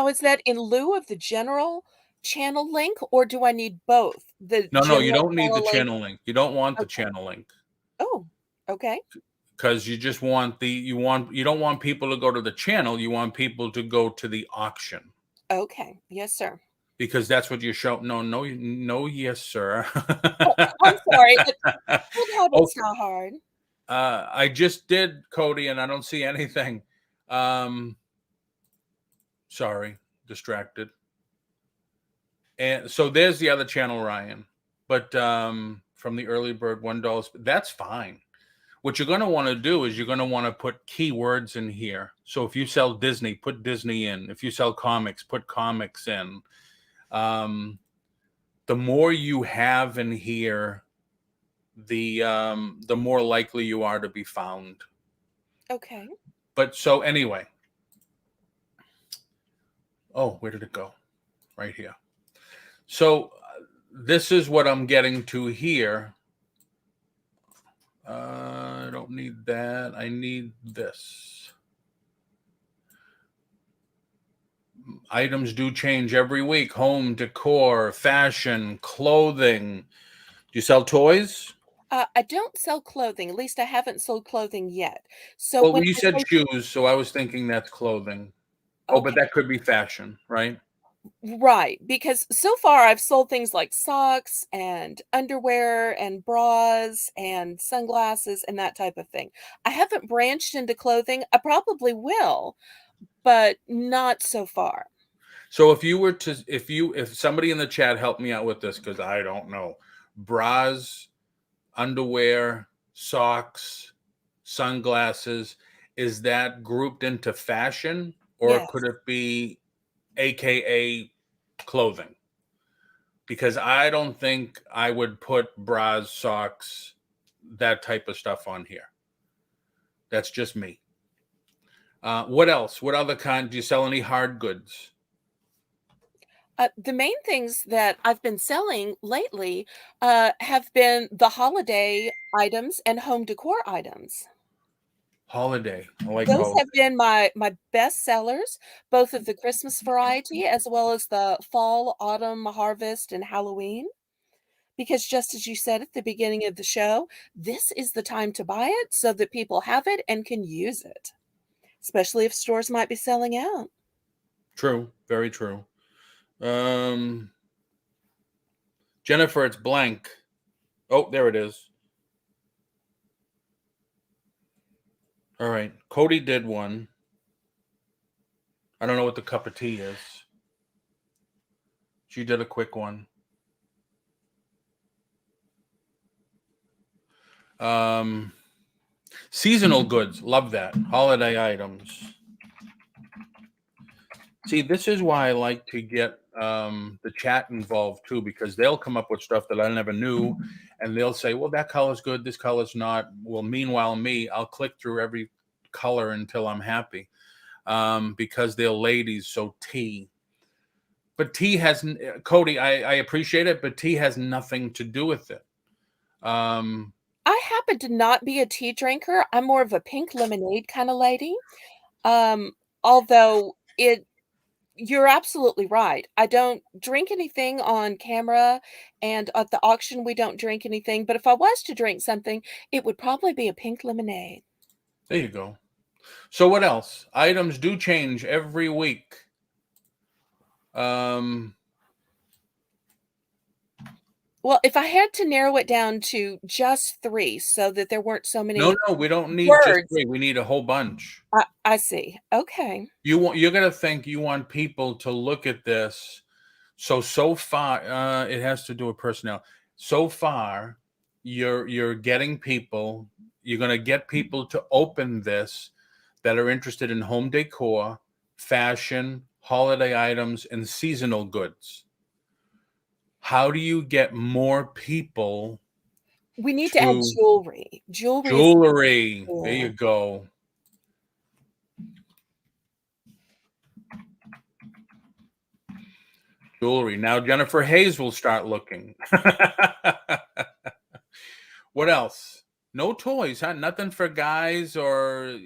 is that in lieu of the general channel link, or do I need both? No, you don't need the link? channel link. You don't want the Okay. channel link. Oh, okay. Because you just want you don't want people to go to the channel. You want people to go to the auction. Okay. Yes, sir. Because that's what you show. No, yes, sir. Oh, I'm sorry. Old habits not hard. I just did, Cody, and I don't see anything. Sorry, distracted. And so there's the other channel, Ryan. But from the early bird $1, that's fine. What you're going to want to do is you're going to want to put keywords in here. So if you sell Disney, put Disney in. If you sell comics, put comics in. The more you have in here, the more likely you are to be found. Okay. But so anyway. Oh, where did it go? Right here. So this is what I'm getting to here. I don't need that. I need this. Items do change every week. Home, decor, fashion, clothing. Do you sell toys? I don't sell clothing. At least I haven't sold clothing yet. So Well, when you I said say- shoes, so I was thinking that's clothing. Oh, but Okay. that could be fashion, right? Right, because so far I've sold things like socks and underwear and bras and sunglasses and that type of thing. I haven't branched into clothing. I probably will, but not so far. So if you were to, if somebody in the chat helped me out with this, because I don't know, bras, underwear, socks, sunglasses, is that grouped into fashion, or Yes. could it be AKA clothing? Because I don't think I would put bras, socks, that type of stuff on here. That's just me. What else? What other kind? Do you sell any hard goods? The main things that I've been selling lately have been the holiday items and home decor items. Holiday. I like Those holiday. have been my best sellers, both of the Christmas variety as well as the fall, autumn, harvest, and Halloween. Because just as you said at the beginning of the show, this is the time to buy it so that people have it and can use it, especially if stores might be selling out. True. Very true. Jennifer, it's blank. Oh, there it is. All right. Cody did one. I don't know what the cup of tea is. She did a quick one. Seasonal goods. Love that. Holiday items. See, this is why I like to get the chat involved too, because they'll come up with stuff that I never knew, and they'll say, well, that color's good, this color's not. Well, meanwhile, I'll click through every color until I'm happy, because they're ladies, so tea. But tea has, Cody, I appreciate it, but tea has nothing to do with it. I happen to not be a tea drinker. I'm more of a pink lemonade kind of lady. Although you're absolutely right. I don't drink anything on camera, and at the auction, we don't drink anything. But if I was to drink something, it would probably be a pink lemonade. There you go. So what else? Items do change every week. Well, if I had to narrow it down to just 3 so that there weren't so many No, we don't need just words. 3. We need a whole bunch. I see. Okay. You're gonna think you want people to look at this. So far, it has to do with personnel. So far, you're getting people. You're gonna get people to open this that are interested in home decor, fashion, holiday items, and seasonal goods. How do you get more people? We need to add jewelry. Jewelry. There you go. Jewelry. Now Jennifer Hayes will start looking. What else? No toys, huh? Nothing for guys or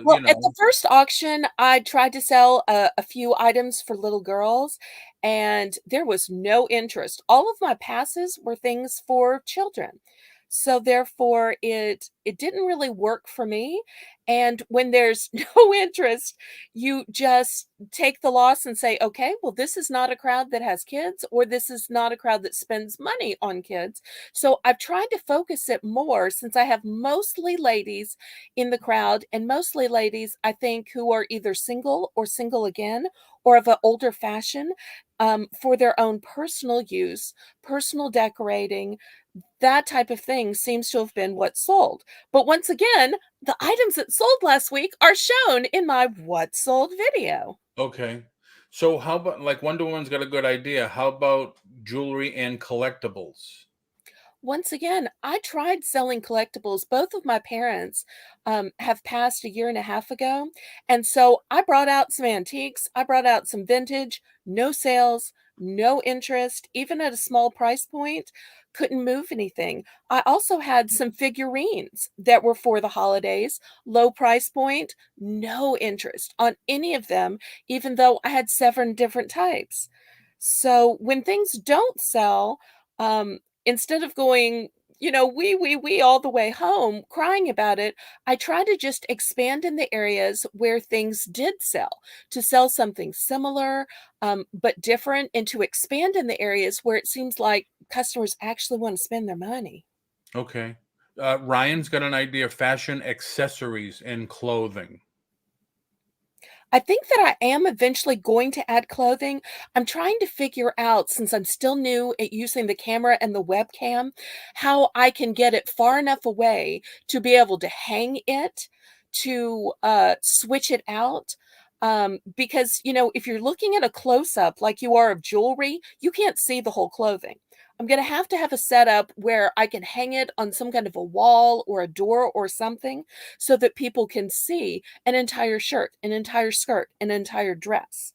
Well, at the first auction, I tried to sell a few items for little girls, and there was no interest. All of my passes were things for children. So therefore, it didn't really work for me. And when there's no interest, you just take the loss and say, okay, well, this is not a crowd that has kids, or this is not a crowd that spends money on kids. So I've tried to focus it more, since I have mostly ladies in the crowd, and mostly ladies, I think, who are either single or single again, or of an older fashion, for their own personal use, personal decorating. That type of thing seems to have been what sold. But once again, the items that sold last week are shown in my What Sold video. Okay. So how about, like, Wonder Woman's got a good idea. How about jewelry and collectibles? Once again, I tried selling collectibles. Both of my parents have passed a year and a half ago. And so I brought out some antiques. I brought out some vintage, no sales, no interest, even at a small price point, couldn't move anything. I also had some figurines that were for the holidays, low price point, no interest on any of them, even though I had 7 different types. So when things don't sell, instead of going, we all the way home crying about it, I try to just expand in the areas where things did sell, to sell something similar, but different, and to expand in the areas where it seems like customers actually want to spend their money. Okay. Ryan's got an idea: fashion accessories and clothing. I think that I am eventually going to add clothing. I'm trying to figure out, since I'm still new at using the camera and the webcam, how I can get it far enough away to be able to hang it, to switch it out. Because, if you're looking at a close-up like you are of jewelry, you can't see the whole clothing. I'm going to have a setup where I can hang it on some kind of a wall or a door or something, so that people can see an entire shirt, an entire skirt, an entire dress.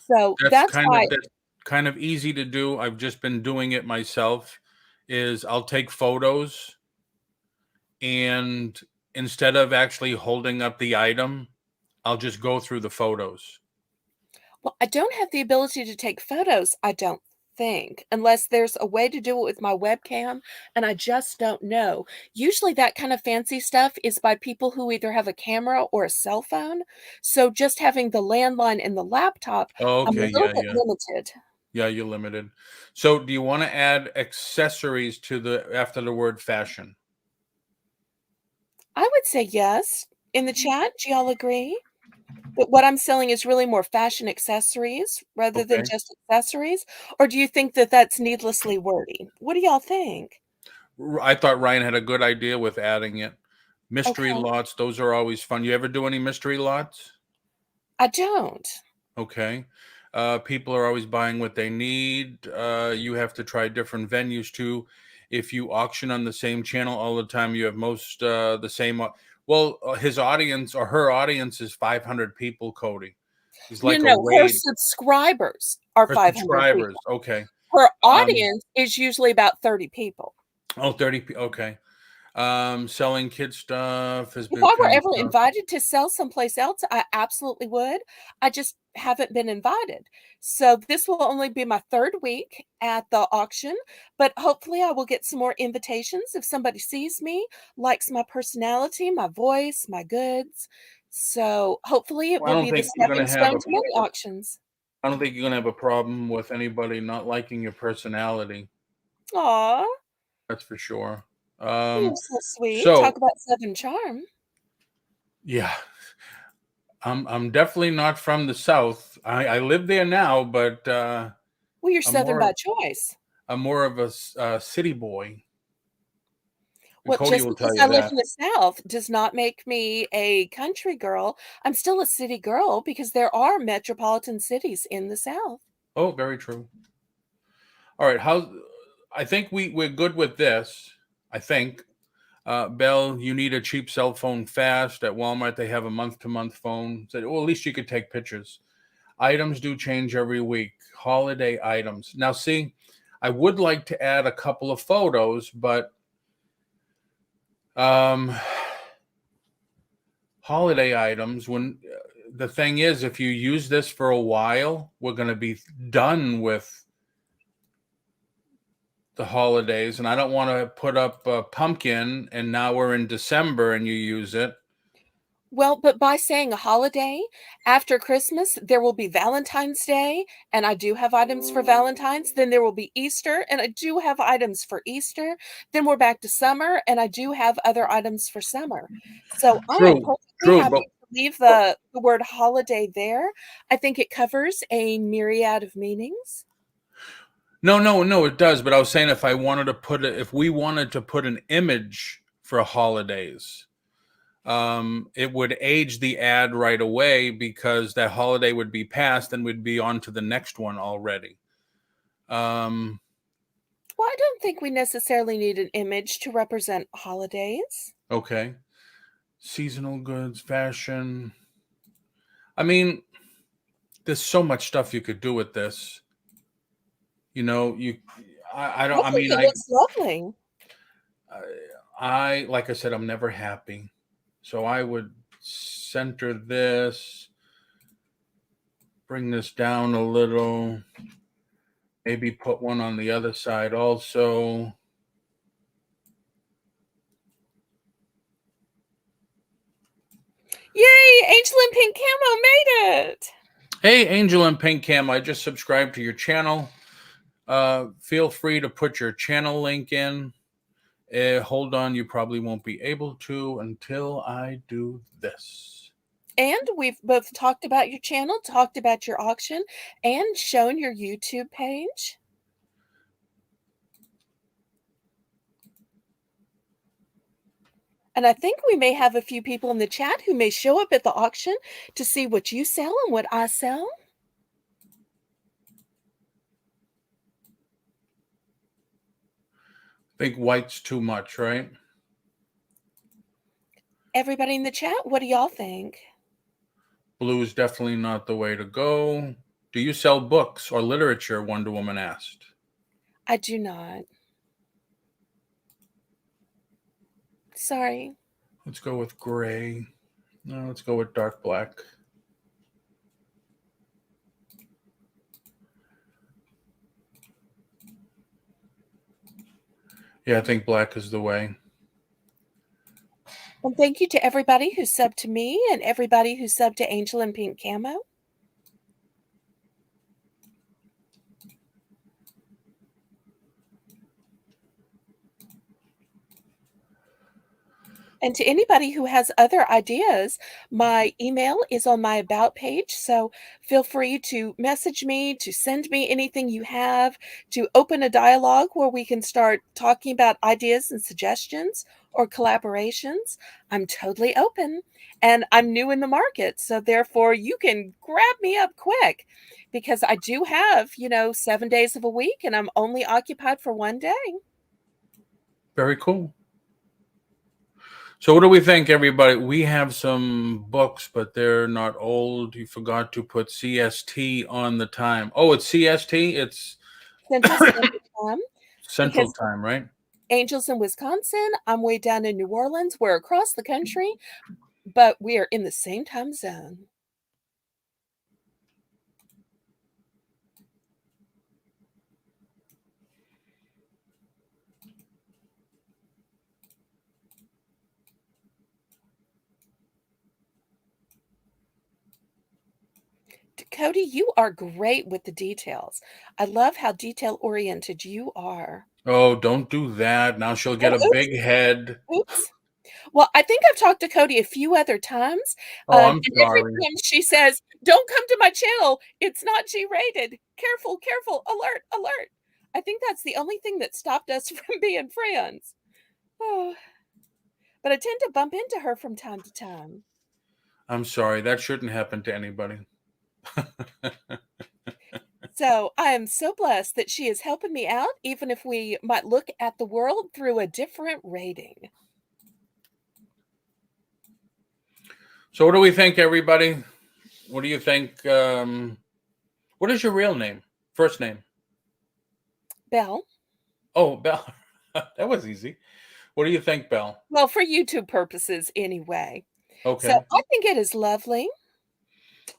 So that's why. That's kind of easy to do. I've just been doing it myself. Is I'll take photos, and instead of actually holding up the item, I'll just go through the photos. Well, I don't have the ability to take photos, I don't think, unless there's a way to do it with my webcam, and I just don't know. Usually that kind of fancy stuff is by people who either have a camera or a cell phone. So just having the landline and the laptop, Oh, I'm a okay. little Yeah, bit yeah. limited. Yeah, you're limited. So do you want to add accessories to after the word fashion? I would say yes. In the chat, do y'all agree? But what I'm selling is really more fashion accessories rather than Okay. just accessories? Or do you think that that's needlessly wordy? What do y'all think? I thought Ryan had a good idea with adding it. Mystery Okay. lots, those are always fun. You ever do any mystery lots? I don't. Okay. People are always buying what they need. You have to try different venues too. If you auction on the same channel all the time, you have most the same. Well, his audience or her audience is 500 people, Cody. He's No, like a no, her raid. subscribers are Her 500 subscribers. people. Okay. Her Um, audience is usually about 30 people. oh, 30. Okay. Selling kid stuff has If been I were kind of ever tough. invited to sell someplace else, I absolutely would. I just haven't been invited. So this will only be my 3rd week at the auction, but hopefully I will get some more invitations if somebody sees me, likes my personality, my voice, my goods. So hopefully it Well, I will don't be the think you're stepping gonna have stone a. to many auctions. I don't think you're gonna have a problem with anybody not liking your personality. Aw, That's for sure. you're so sweet. Talk So about Southern charm. yeah, I'm definitely not from the South. I live there now, but Well, you're I'm Southern more by choice. I'm more of a city boy. And Well, Cody just will because tell you I live that. in the South does not make me a country girl. I'm still a city girl because there are metropolitan cities in the South. Oh, very true. All right, how? I think we're good with this. I think. Bell, you need a cheap cell phone fast. At Walmart, they have a month-to-month phone. Said, well, at least you could take pictures. Items do change every week. Holiday items. Now, see, I would like to add a couple of photos, but um, holiday items. When the thing is, if you use this for a while, we're going to be done with the holidays, and I don't want to put up a pumpkin, and now we're in December, and you use it. Well, but by saying a holiday, after Christmas, there will be Valentine's Day, and I do have items for Valentine's. Then there will be Easter, and I do have items for Easter. Then we're back to summer, and I do have other items for summer. So I am True, perfectly true, but happy to leave the word holiday there. I think it covers a myriad of meanings. no, it does. But I was saying if we wanted to put an image for holidays, it would age the ad right away because that holiday would be passed and we'd be on to the next one already. Um, Well, I don't think we necessarily need an image to represent holidays. okay. Seasonal goods, fashion. I mean, there's so much stuff you could do with this. You know, I I don't, I think mean, it looks lovely. like I said, I'm never happy. So I would center this, bring this down a little, maybe put one on the other side also. Yay! Angel and Pink Camo made it! Hey, Angel and Pink Cam, I just subscribed to your channel. Feel free to put your channel link in. Hold on, you probably won't be able to until I do this. And we've both talked about your channel, talked about your auction, and shown your YouTube page. And I think we may have a few people in the chat who may show up at the auction to see what you sell and what I sell. Think white's too much, right? Everybody in the chat, what do y'all think? Blue is definitely not the way to go. Do you sell books or literature? Wonder Woman asked. I do not. Sorry. Let's go with gray. No, let's go with dark black. Yeah, I think black is the way. And thank you to everybody who subbed to me and everybody who subbed to Angel and Pink Camo. And to anybody who has other ideas, my email is on my About page, so feel free to message me, to send me anything you have, to open a dialogue where we can start talking about ideas and suggestions or collaborations. I'm totally open, and I'm new in the market, so therefore you can grab me up quick because I do have, 7 days of a week, and I'm only occupied for one day. Very cool. So what do we think, everybody? We have some books, but they're not old. You forgot to put CST on the time. Oh, it's CST? It's Central Standard Time. Central Because Time, right? Angel's in Wisconsin, I'm way down in New Orleans. We're across the country, but we are in the same time zone. Cody, you are great with the details. I love how detail-oriented you are. Oh, don't do that. Now she'll get Oh, a big head. oops. Well, I think I've talked to Cody a few other times, Oh, I'm and every sorry. time she says, "Don't come to my channel, it's not G-rated. Careful, careful, alert, alert." I think that's the only thing that stopped us from being friends. Oh, but I tend to bump into her from time to time. I'm sorry. That shouldn't happen to anybody. So I am so blessed that she is helping me out, even if we might look at the world through a different rating. So what do we think, everybody? What do you think? What is your real name? First name? Belle? Oh, Belle. That was easy. What do you think, Belle? Well, for YouTube purposes anyway. So Okay. I think it is lovely.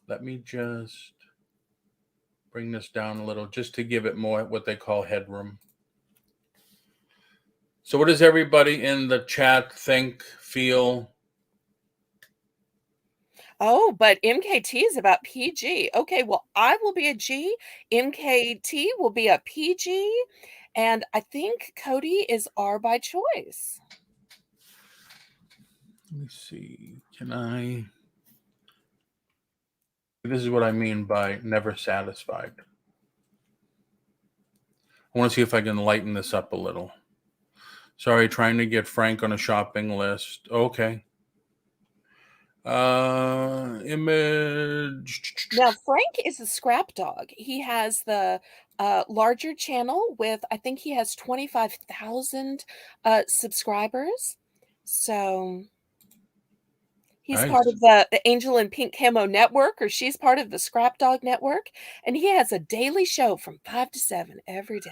Let me just bring this down a little just to give it more what they call headroom. So what does everybody in the chat think, feel? Oh, but MKT is about PG. Okay, well, I will be a G. MKT will be a PG. And I think Cody is R by choice. Let me see. This is what I mean by never satisfied. I want to see if I can lighten this up a little. Sorry, trying to get Frank on a shopping list. Okay. Image. Now, Frank is a scrap dog. He has the larger channel with, I think he has 25,000 subscribers. So he's part Nice. of the Angel and Pink Camo Network, or she's part of the Scrap Dog Network. And he has a daily show from 5 to 7 every day.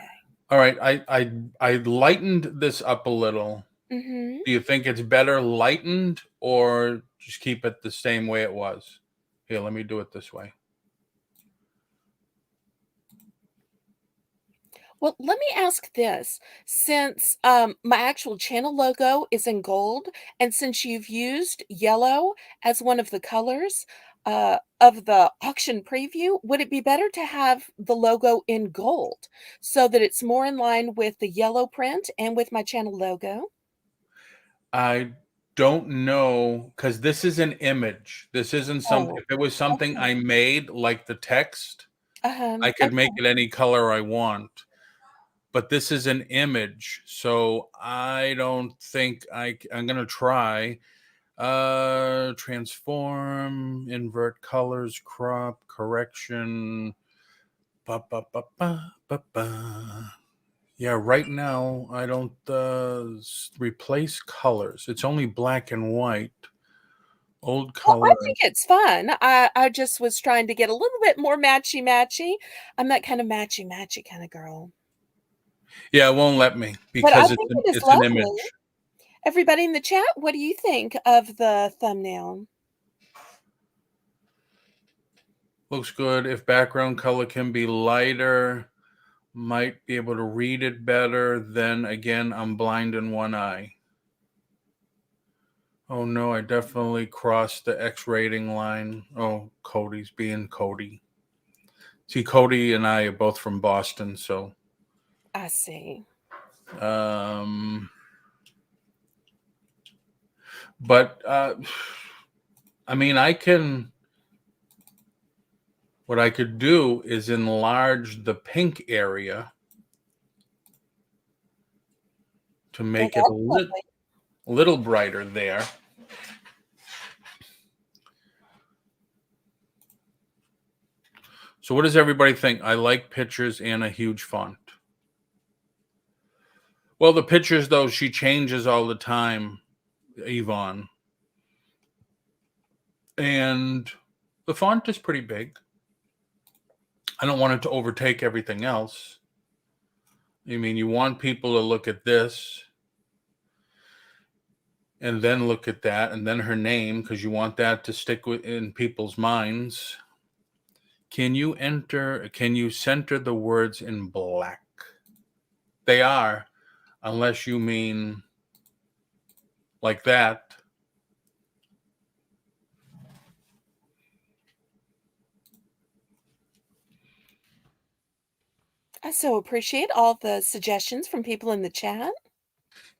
All right. I lightened this up a little. Mm-hmm. Do you think it's better lightened or just keep it the same way it was? Here, let me do it this way. Well, let me ask this. Since my actual channel logo is in gold, and since you've used yellow as one of the colors of the auction preview, would it be better to have the logo in gold so that it's more in line with the yellow print and with my channel logo? I don't know because this is an image. This isn't something. Oh, If it was something okay. I made, like the text, I could make Okay. it any color I want. But this is an image, so I don't think I'm gonna try. Transform, invert colors, crop, correction. Ba, ba, ba, ba, ba, ba. Yeah, right now I don't replace colors. It's only black and white. Old Well, I color. think it's fun. I just was trying to get a little bit more matchy-matchy. I'm that kind of matchy-matchy kind of girl. Yeah, it won't let me But I because think it is it's an lovely. image. Everybody in the chat, what do you think of the thumbnail? Looks good. If background color can be lighter, might be able to read it better. Then again, I'm blind in one eye. Oh no, I definitely crossed the X rating line. Oh, Cody's being Cody. See, Cody and I are both from Boston, so I see. But I mean, what I could do is enlarge the pink area to Oh, make it that's lovely. a little brighter there. So what does everybody think? I like pictures and a huge font. Well, the pictures, though, she changes all the time, Yvonne. And the font is pretty big. I don't want it to overtake everything else. I mean, you want people to look at this and then look at that and then her name, because you want that to stick in people's minds. Can you center the words in black? They are, unless you mean like that. I so appreciate all the suggestions from people in the chat.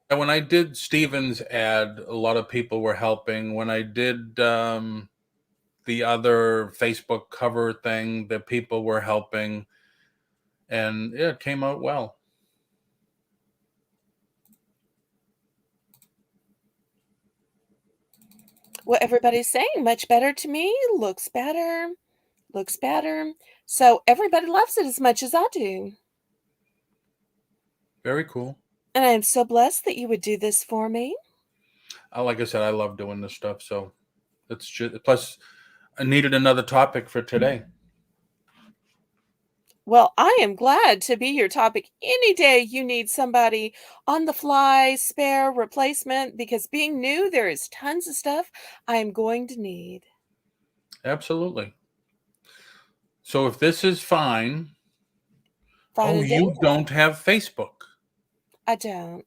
And when I did Steven's ad, a lot of people were helping. When I did the other Facebook cover thing, the people were helping. And yeah, it came out well. What everybody's saying, much better to me, looks better, looks better. So everybody loves it as much as I do. Very cool. And I am so blessed that you would do this for me. Like I said, I love doing this stuff. So it's just, plus I needed another topic for today. Well, I am glad to be your topic any day you need somebody on the fly, spare, replacement, because being new, there is tons of stuff I am going to need. Absolutely. So if this is fine. Fine and you dandy. don't have Facebook. I don't.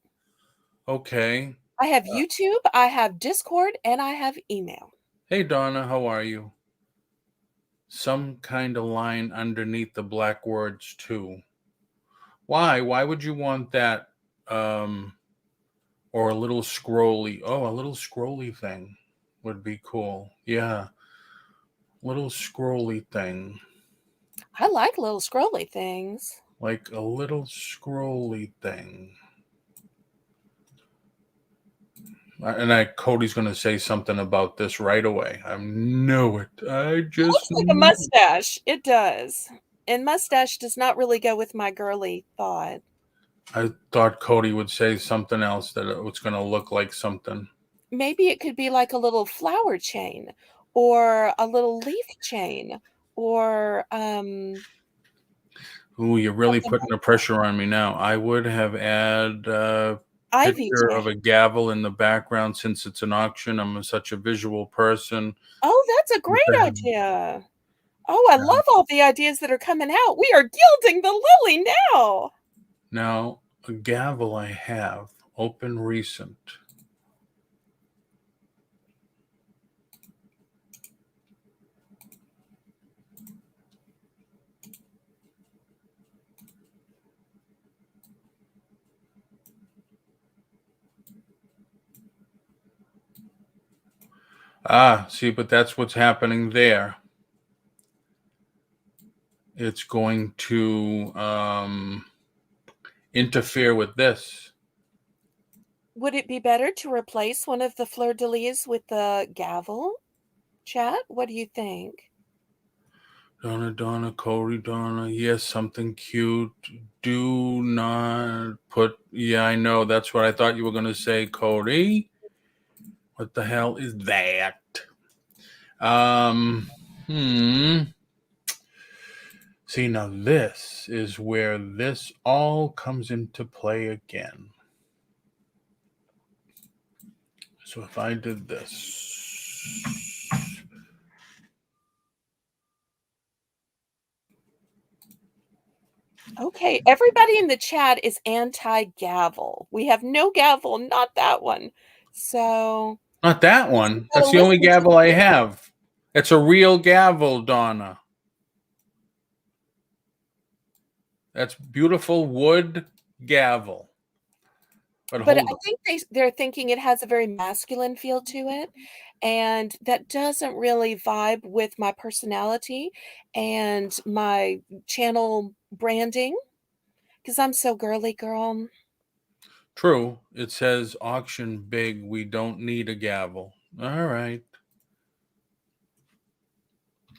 Okay. I have YouTube, I have Discord, and I have email. Hey, Donna, how are you? Some kind of line underneath the black words, too. Why? Why would you want that? Or a little scrolly. Oh, a little scrolly thing would be cool. Yeah. Little scrolly thing. I like little scrolly things. Like a little scrolly thing. And Cody's going to say something about this right away. I know it. It looks like a mustache. It does. And mustache does not really go with my girly thought. I thought Cody would say something else, that it was going to look like something. Maybe it could be like a little flower chain or a little leaf chain or Ooh, you're really putting the pressure on me now. I would have add ivy picture chain. of a gavel in the background, since it's an auction. I'm such a visual person. Oh, that's a great idea. Oh, I love all the ideas that are coming out. We are gilding the lily now. Now, a gavel I have, open recent. See, but that's what's happening there. It's going to interfere with this. Would it be better to replace one of the fleur-de-lis with the gavel? Chat, what do you think? Donna, Cody, Donna. Yes, something cute. Do not put. Yeah, I know. That's what I thought you were going to say, Cody. What the hell is that? See, now this is where this all comes into play again. So if I did this. Okay, everybody in the chat is anti-gavel. We have no gavel, not that one. So Not that one. That's the only gavel I have. It's a real gavel, Donna. That's beautiful wood gavel. But But I hold on. think they're thinking it has a very masculine feel to it, and that doesn't really vibe with my personality and my channel branding, because 'cause I'm so girly girl. True. It says auction big. We don't need a gavel. All right.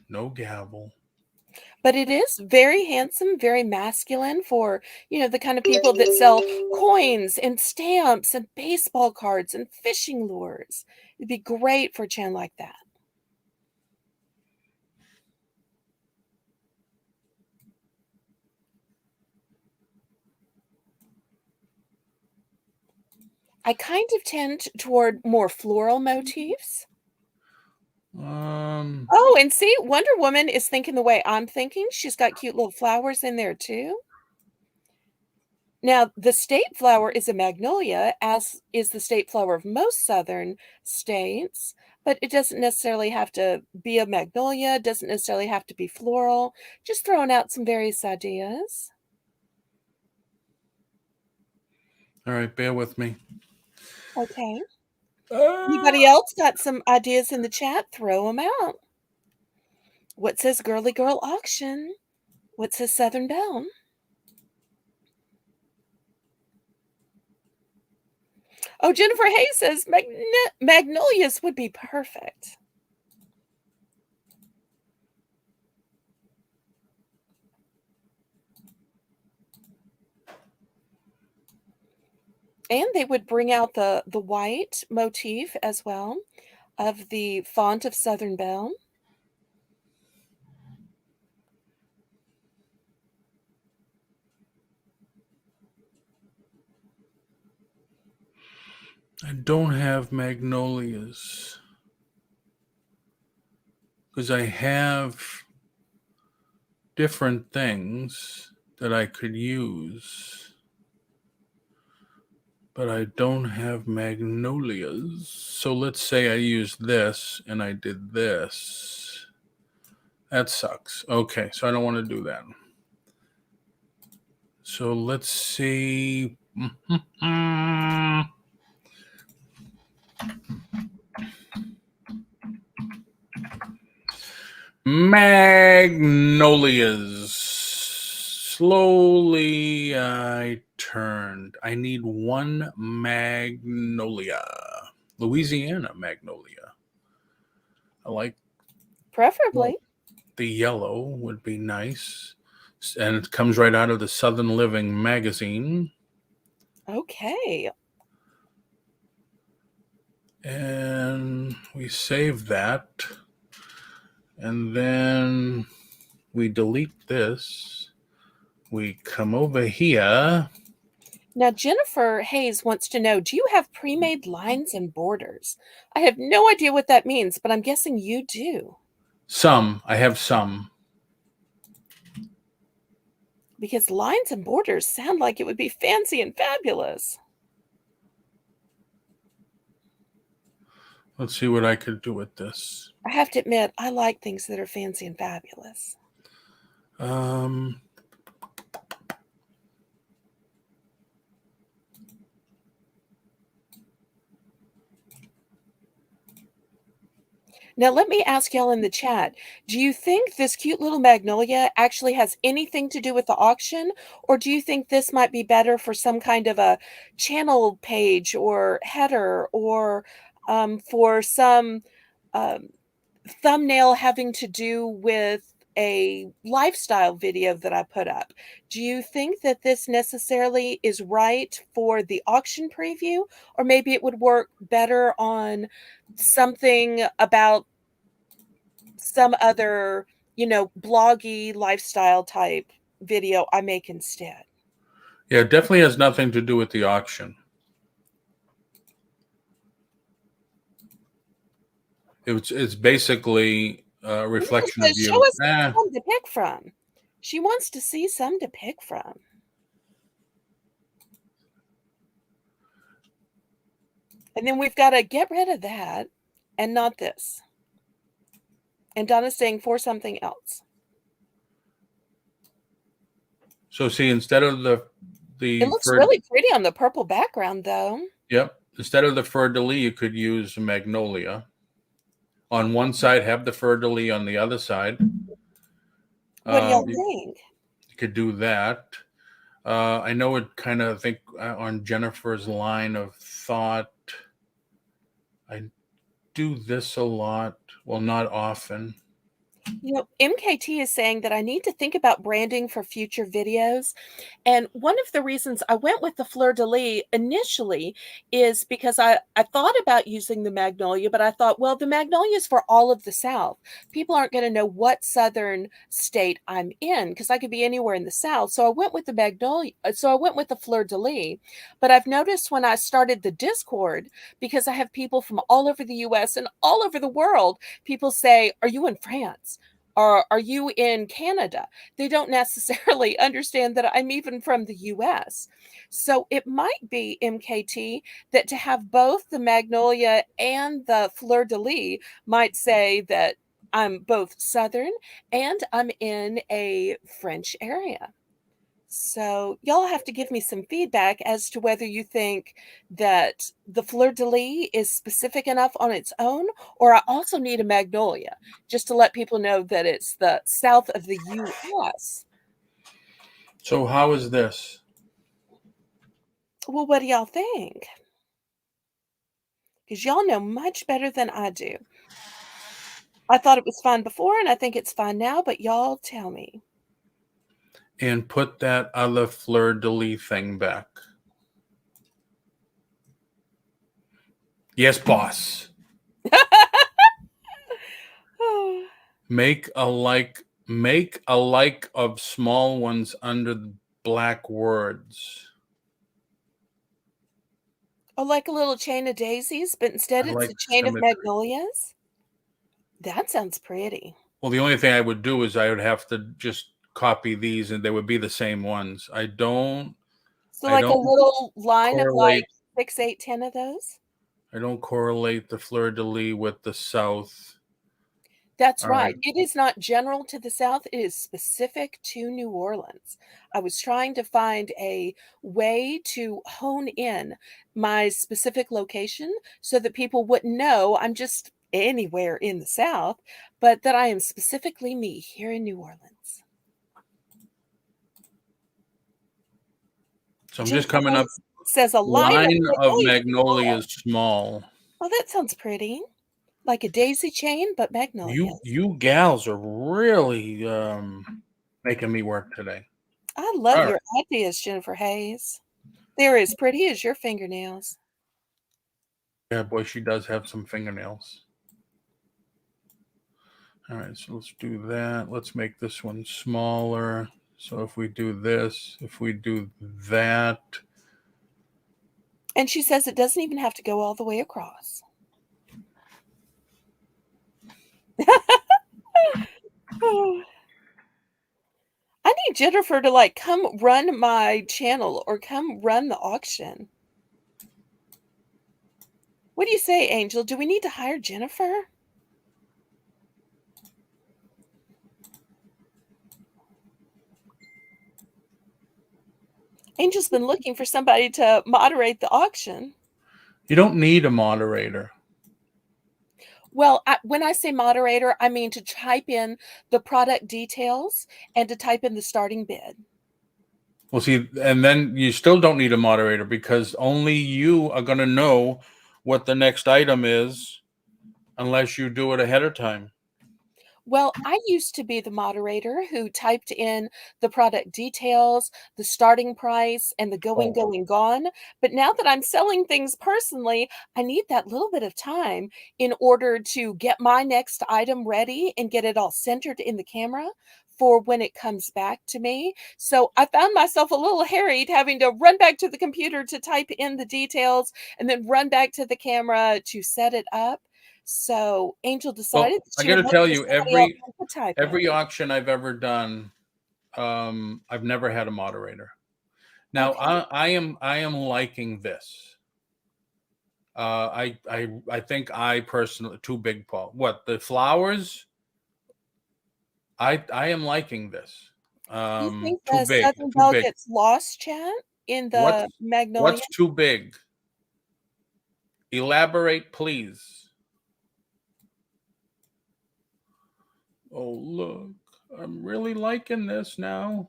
No gavel. But it is very handsome, very masculine for, the kind of people that sell coins and stamps and baseball cards and fishing lures. It'd be great for a channel like that. I kind of tend toward more floral motifs. Oh, and see, Wonder Woman is thinking the way I'm thinking. She's got cute little flowers in there too. Now, the state flower is a magnolia, as is the state flower of most southern states, but it doesn't necessarily have to be a magnolia, doesn't necessarily have to be floral. Just throwing out some various ideas. All right, bear with me. Okay. Anybody else got some ideas in the chat? Throw them out. What says Girly Girl Auction? What says Southern Belle? Oh, Jennifer Hayes says magnolias would be perfect. And they would bring out the white motif as well of the font of Southern Belle. I don't have magnolias because I have different things that I could use, but I don't have magnolias. So let's say I used this and I did this. That sucks. Okay, so I don't want to do that. So let's see. Magnolias. Slowly I turned. I need one magnolia. Louisiana magnolia. I like Preferably. the yellow would be nice. And it comes right out of the Southern Living magazine. Okay. And we save that. And then we delete this. We come over here. Now, Jennifer Hayes wants to know, do you have pre-made lines and borders? I have no idea what that means, but I'm guessing you do. Some. I have some. Because lines and borders sound like it would be fancy and fabulous. Let's see what I could do with this. I have to admit, I like things that are fancy and fabulous. Now, let me ask y'all in the chat, do you think this cute little magnolia actually has anything to do with the auction? Or do you think this might be better for some kind of a channel page or header, or for some thumbnail having to do with a lifestyle video that I put up? Do you think that this necessarily is right for the auction preview, or maybe it would work better on something about some other, bloggy lifestyle type video I make instead? Yeah, it definitely has nothing to do with the auction. It's basically a reflection of you. Show us some to pick from. She wants to see some to pick from. And then we've got to get rid of that and not this. And Donna's saying for something else. So see, instead of the It looks really pretty on the purple background, though. Yep. Instead of the fleur-de-lis, you could use magnolia. On one side, have the fleur-de-lis on the other side. What do y'all think? You could do that. I know it kind of think on Jennifer's line of thought. I do this a lot. Well, not often. You know, MKT is saying that I need to think about branding for future videos. And one of the reasons I went with the fleur-de-lis initially is because I thought about using the magnolia, but I thought, well, the magnolia is for all of the South. People aren't going to know what southern state I'm in because I could be anywhere in the South. So I went with the magnolia. So I went with the fleur-de-lis. But I've noticed when I started the Discord, because I have people from all over the US and all over the world, people say, are you in France? Or are you in Canada? They don't necessarily understand that I'm even from the US. So it might be, MKT, that to have both the magnolia and the fleur-de-lis might say that I'm both Southern and I'm in a French area. So y'all have to give me some feedback as to whether you think that the fleur-de-lis is specific enough on its own, or I also need a magnolia, just to let people know that it's the south of the US. So how is this? Well, what do y'all think? Because y'all know much better than I do. I thought it was fine before, and I think it's fine now, but y'all tell me. And put that other fleur-de-lis thing back. Yes, boss. Make a like of small ones under the black words. Oh, like a little chain of daisies, but instead it's a chain of magnolias? That sounds pretty. Well, the only thing I would do is I would have to just copy these and they would be the same ones. So like a little line of like 6, 8, 10 of those? I don't correlate the fleur-de-lis with the South. That's right. It is not general to the South. It is specific to New Orleans. I was trying to find a way to hone in my specific location so that people wouldn't know I'm just anywhere in the South, but that I am specifically me here in New Orleans. So I'm just coming up. Says a line of magnolias small. Oh, that sounds pretty. Like a daisy chain, but magnolias. You gals are really making me work today. I love your ideas, Jennifer Hayes. They're as pretty as your fingernails. Yeah, boy, she does have some fingernails. All right, so let's do that. Let's make this one smaller. So if we do this, if we do that. And she says it doesn't even have to go all the way across. I need Jennifer to like come run my channel or come run the auction. What do you say, Angel? Do we need to hire Jennifer? Angel's been looking for somebody to moderate the auction. You don't need a moderator. Well, when I say moderator, I mean to type in the product details and to type in the starting bid. Well, see, and then you still don't need a moderator because only you are going to know what the next item is unless you do it ahead of time. Well, I used to be the moderator who typed in the product details, the starting price, and the going, gone. But now that I'm selling things personally, I need that little bit of time in order to get my next item ready and get it all centered in the camera for when it comes back to me. So I found myself a little harried having to run back to the computer to type in the details and then run back to the camera to set it up. So Angel decided. Well, I got to tell you, every auction I've ever done, I've never had a moderator. Now I am liking this. I think I personally too big, Paul. What the flowers? I am liking this. You think too the big. Southern Belle gets lost, chat? in the magnolia? What's too big? Elaborate, please. Oh, look. I'm really liking this now.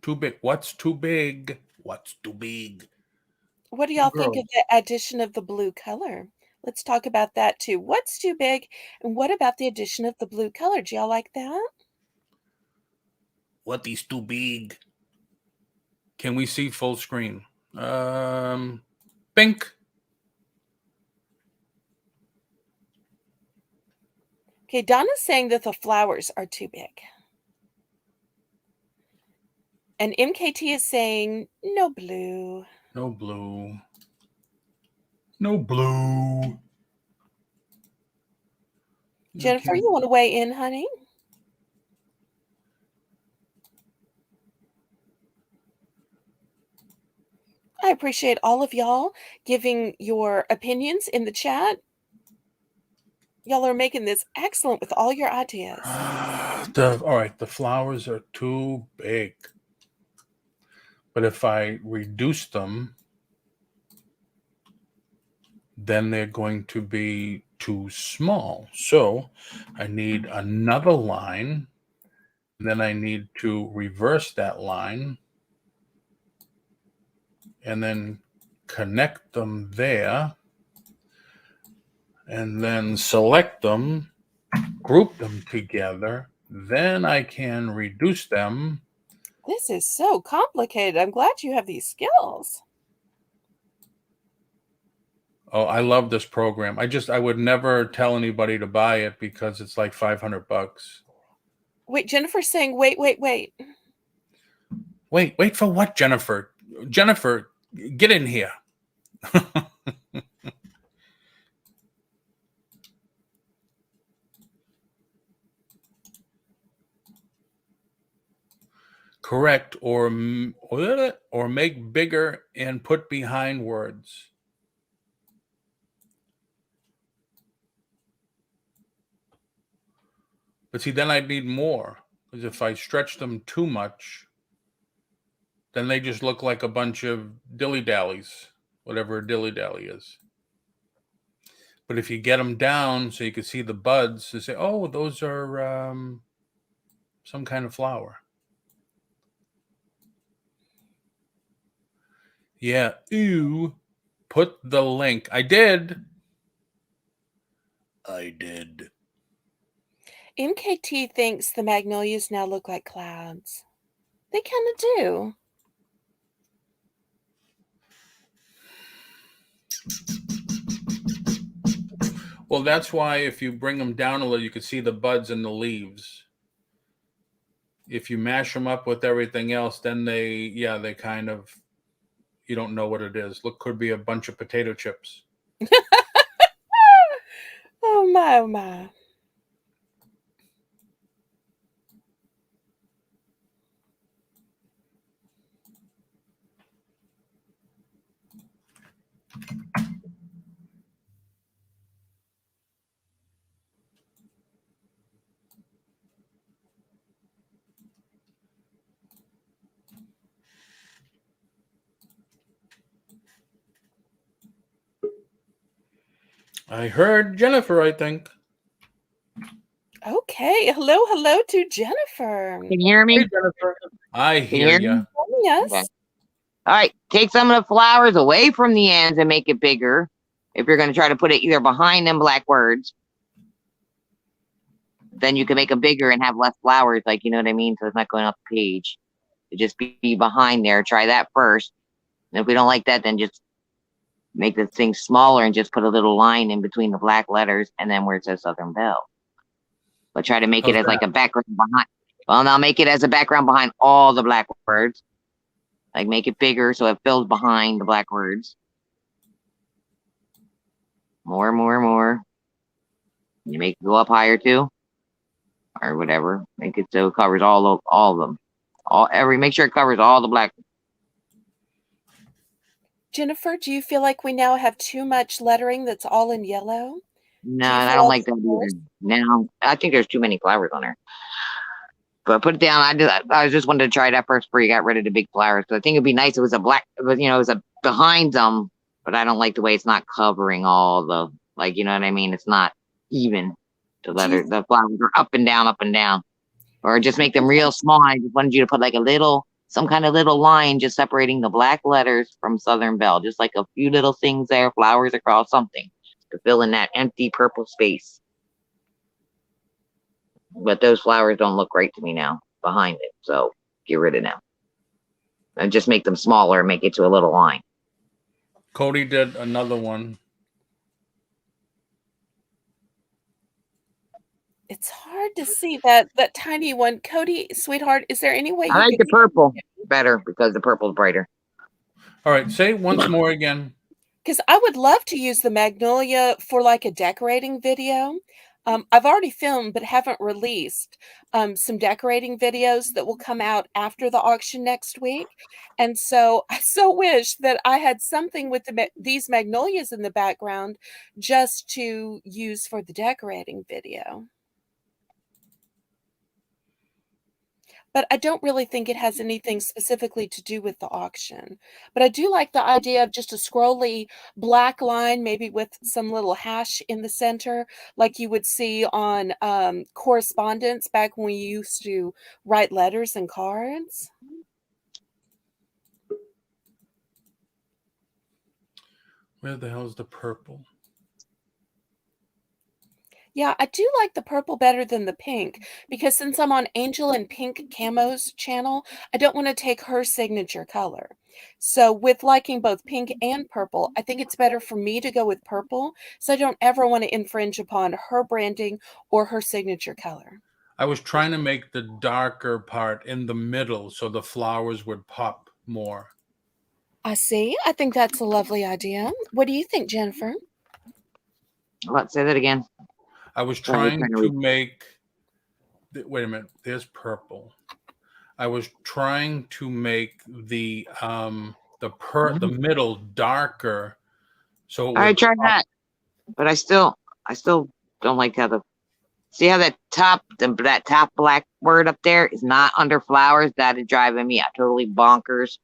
Too big. What's too big? What's too big? What do y'all think Girls. of the addition of the blue color? Let's talk about that too. What's too big? And what about the addition of the blue color? Do y'all like that? What is too big? Can we see full screen? Pink. Okay, Donna's saying that the flowers are too big. And MKT is saying no blue. No blue. No blue. Jennifer, Okay. you want to weigh in, honey? I appreciate all of y'all giving your opinions in the chat. Y'all are making this excellent with all your ideas. All right, the flowers are too big. But if I reduce them, then they're going to be too small. So I need another line. Then I need to reverse that line and then connect them there. And then select them, group them together. Then I can reduce them. This is so complicated. I'm glad you have these skills. Oh, I love this program. I would never tell anybody to buy it because it's like $500. Wait, Jennifer's saying, wait. Wait for what, Jennifer? Jennifer, get in here. Correct, or make bigger and put behind words. But see, then I'd need more, because if I stretch them too much, then they just look like a bunch of dilly-dallies, whatever a dilly-dally is. But if you get them down so you can see the buds, you say, oh, those are some kind of flower. Yeah, ew. Put the link. I did. MKT thinks the magnolias now look like clouds. They kind of do. Well, that's why if you bring them down a little, you can see the buds and the leaves. If you mash them up with everything else, then they kind of, you don't know what it is. Look, could be a bunch of potato chips. Oh my, oh my. I heard Jennifer, I think. Okay, hello to Jennifer. Can you hear me? Hey, Jennifer. I hear hear you. me? Yes. Okay. All right, take some of the flowers away from the ends and make it bigger. If you're going to try to put it either behind them black words, then you can make them bigger and have less flowers, like, you know what I mean? So it's not going off the page. It just be behind there. Try that first. And if we don't like that, then just make the thing smaller and just put a little line in between the black letters and then where it says Southern Belle. But try to make it as like a background behind. Well, now make it as a background behind all the black words. Like make it bigger so it fills behind the black words. More. You make it go up higher too, or whatever. Make it so it covers all of them. Make sure it covers all the black. Jennifer, do you feel like we now have too much lettering that's all in yellow? No, Do you and I fill don't out like the that flowers? either. No, I think there's too many flowers on there. But put it down. I was just wanted to try that first before you got rid of the big flowers. So I think it'd be nice if it was a black, but it was a behind them. But I don't like the way it's not covering all the, like, you know what I mean? It's not even. The Do you the flowers are up and down, up and down. Or just make them real small. I just wanted you to put like some kind of little line just separating the black letters from Southern Belle. Just like a few little things there, flowers across something to fill in that empty purple space. But those flowers don't look right to me now behind it. So get rid of them. And just make them smaller and make it to a little line. Cody did another one. It's hard to see that tiny one. Cody, sweetheart, is there any way I you like could the purple better because the purple's brighter. All right, say it once more again. because I would love to use the magnolia for like a decorating video. I've already filmed but haven't released some decorating videos that will come out after the auction next week. And so I so wish that I had something with these magnolias in the background just to use for the decorating video. But I don't really think it has anything specifically to do with the auction. But I do like the idea of just a scrolly black line, maybe with some little hash in the center, like you would see on correspondence back when we used to write letters and cards. Where the hell's the purple? Yeah, I do like the purple better than the pink because since I'm on Angel and Pink Camo's channel, I don't want to take her signature color. So with liking both pink and purple, I think it's better for me to go with purple so I don't ever want to infringe upon her branding or her signature color. I was trying to make the darker part in the middle so the flowers would pop more. I see. I think that's a lovely idea. What do you think, Jennifer? Let's say that again. I was Sorry, trying trying to to read. make, wait a minute, there's purple. I was trying to make the middle darker. So it I would tried pop. that, but I still don't like how see how that top black word up there is not under flowers. That is driving me totally bonkers.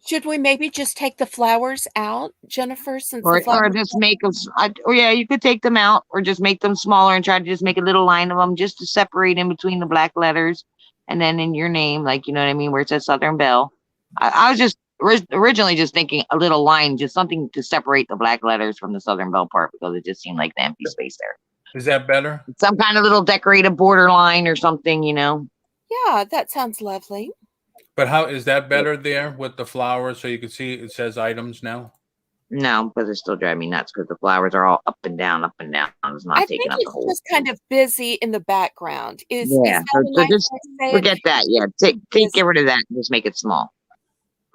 Should we maybe just take the flowers out, Jennifer, since Or the flowers... just make them, or yeah, you could take them out or just make them smaller and try to just make a little line of them just to separate in between the black letters. And then in your name, like, you know what I mean, where it says Southern Belle. I was just originally just thinking a little line, just something to separate the black letters from the Southern Belle part because it just seemed like the empty space there. Is that better? Some kind of little decorative border line or something, Yeah, that sounds lovely. But how is that better there with the flowers so you can see it says items now? No, because it still drives me nuts because the flowers are all up and down, up and down. It's not I taking think up the it's whole. just kind of busy in the background. Is Yeah, that so a nice just way to say it? forget that. Yeah, get rid of that and just make it small.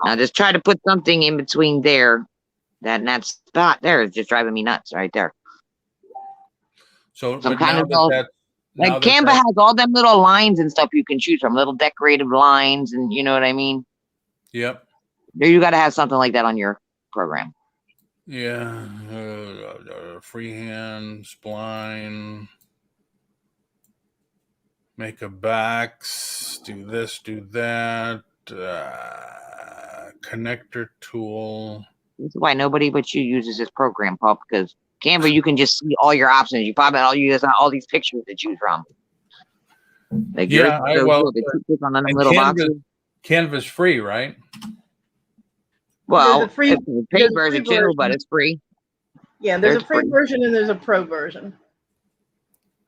Now just try to put something in between there. That spot there is just driving me nuts right there. So Some but kind now of that little, that's like now that Canva that's- has all them little lines and stuff you can choose from, little decorative lines, and you know what I mean. Yep. You got to have something like that on your program. Yeah. Freehand, spline. Make a backs. Do this, do that. Connector tool. This is why nobody but you uses this program, Paul, because Canva, you can just see all your options. You probably all these pictures to choose from. Like Yeah, good. They click on the and little boxes. Canva's free, right? Well, There's a free- it's a paid there's a version free too, but version. it's free. Yeah, there's a There's free free. version and there's a pro version.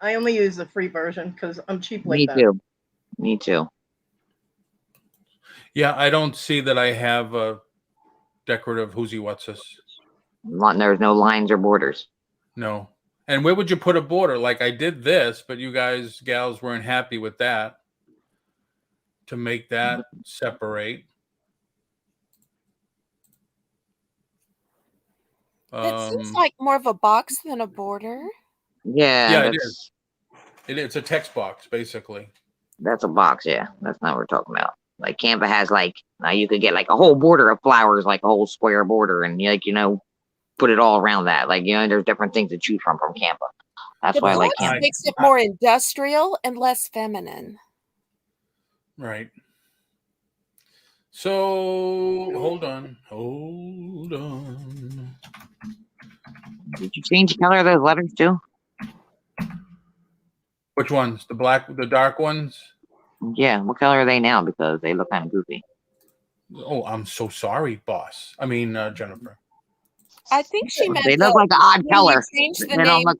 I only use the free version because I'm cheap like Me that. too. Me too. Yeah, I don't see that I have a decorative who's he what's this. There's no lines or borders. No. And where would you put a border? Like I did this, but you gals weren't happy with that. To make that separate. That seems like more of a box than a border. Yeah, it is. It's a text box, basically. That's a box, yeah. That's not what we're talking about. Like Canva has now you could get like a whole border of flowers, like a whole square border, and put it all around that. Like, you know, there's different things to choose from Canva. That's The why I like plus Canva. makes it more industrial and less feminine. Right. So hold on. Did you change the color of those letters too? Which ones? The dark ones? Yeah, what color are they now? Because they look kind of goofy. Oh, I'm so sorry, boss. I mean, Jennifer. I think she meant They look like an odd when color. you changed the They don't name, look.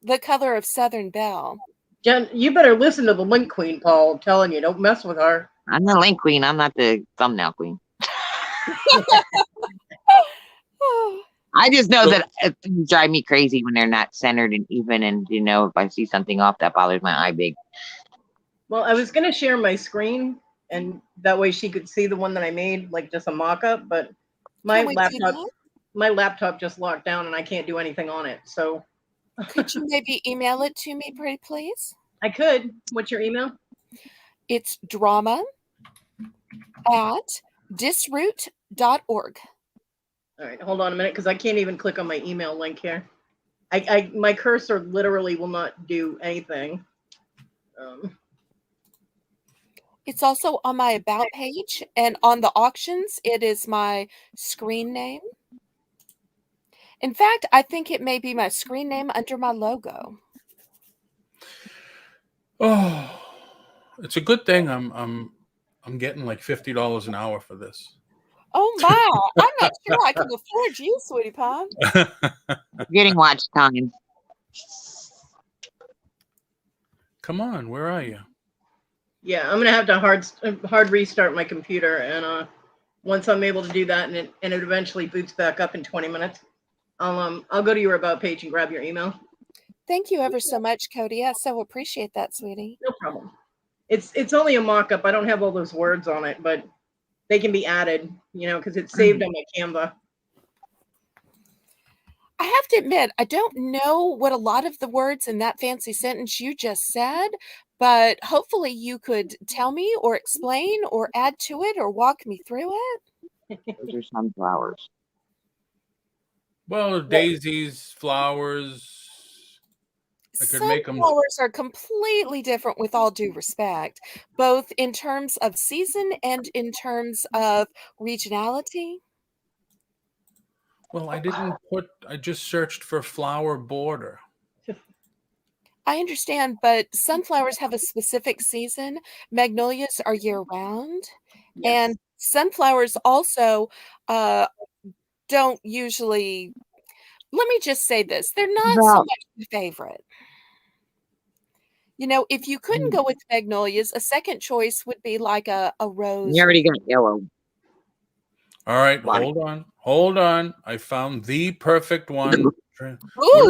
the color of Southern Belle. Jen, you better listen to the link queen, Paul. I'm telling you, don't mess with her. I'm the link queen. I'm not the thumbnail queen. I just know that things drive me crazy when they're not centered and even. And, you know, if I see something off, that bothers my eye big. Well, I was going to share my screen, and that way she could see the one that I made, like just a mock-up, but my Can we do that? laptop just locked down, and I can't do anything on it. So Could you maybe email it to me, pretty please? I could. What's your email? It's drama@disroot.org. All right, hold on a minute, because I can't even click on my email link here. My cursor literally will not do anything. It's also on my About page, and on the auctions, it is my screen name. In fact, I think it may be my screen name under my logo. Oh, it's a good thing I'm getting like $50 an hour for this. Oh my! I'm not sure I can afford you, sweetie pie. Getting watch time. Come on, where are you? Yeah, I'm gonna have to hard restart my computer, and once I'm able to do that, and it eventually boots back up in 20 minutes, I'll go to your About page and grab your email. Thank you ever so much, Cody. I so appreciate that, sweetie. No problem. It's only a mock-up. I don't have all those words on it, but they can be added, you know, because it's saved on my Canva. I have to admit, I don't know what a lot of the words in that fancy sentence you just said, but hopefully you could tell me or explain or add to it or walk me through it. Those are sunflowers. Well, daisies, flowers. I could make them. Sunflowers are completely different, with all due respect, both in terms of season and in terms of regionality. Well, I just searched for flower border. I understand, but sunflowers have a specific season. Magnolias are year-round. Yes. And sunflowers also don't usually, let me just say this, they're not so Well, much my favorite. You know, if you couldn't go with magnolias, a second choice would be like a rose. you already got yellow. All right, Why? hold on. I found the perfect one. Ooh, What a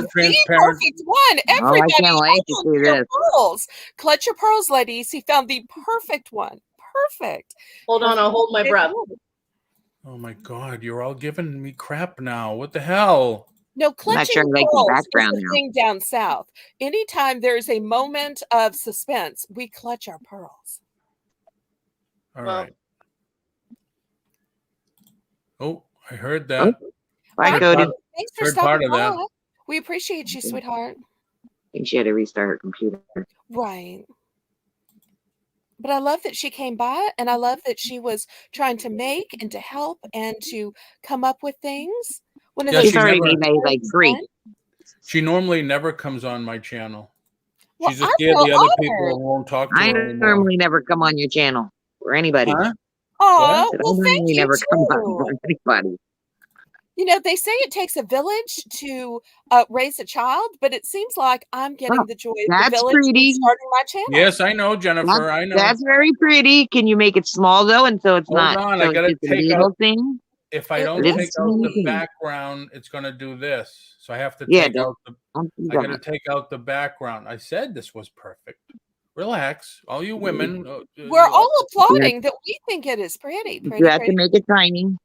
the transparent. perfect one. Oh, I Everybody, can't wait to hold see your this. pearls. Clutch your pearls, ladies. He found the perfect one. Perfect. Hold on, I'll hold my breath. Oh my God, you're all giving me crap now. What the hell? No, I'm not clutching sure I like the pearls background is the now. thing down south. Anytime there's a moment of suspense, we clutch our pearls. All Well- right. Oh, I heard that. Bye, Bye, Cody. Cody. Thanks for Heard part stopping of that. by. We appreciate you, sweetheart. I think she had to restart her computer. Right. But I love that she came by, and I love that she was trying to make and to help and to come up with things. One of Yeah, those She's she already never- made like free. fun. She normally never comes on my channel. Well, She's just I scared feel the other honored. people won't talk to I her anymore. normally never come on your channel or anybody. Huh? Aw, I well, thank normally you never come on too. for anybody. You know, they say it takes a village to raise a child, but it seems like I'm getting Well, the joy of the that's village from pretty. starting my channel. Yes, I know, Jennifer. I know. That's very pretty. Can you make it small though, and so it's Hold not on, so I gotta it's just a take little out. thing? If I It don't is take out the sneaky. background, it's gonna do this. So I have to Yeah, take out the. Don't do I gotta that. take out the background. I said this was perfect. Relax, all you women. We're all applauding that we think it is pretty, You have to pretty. make it tiny.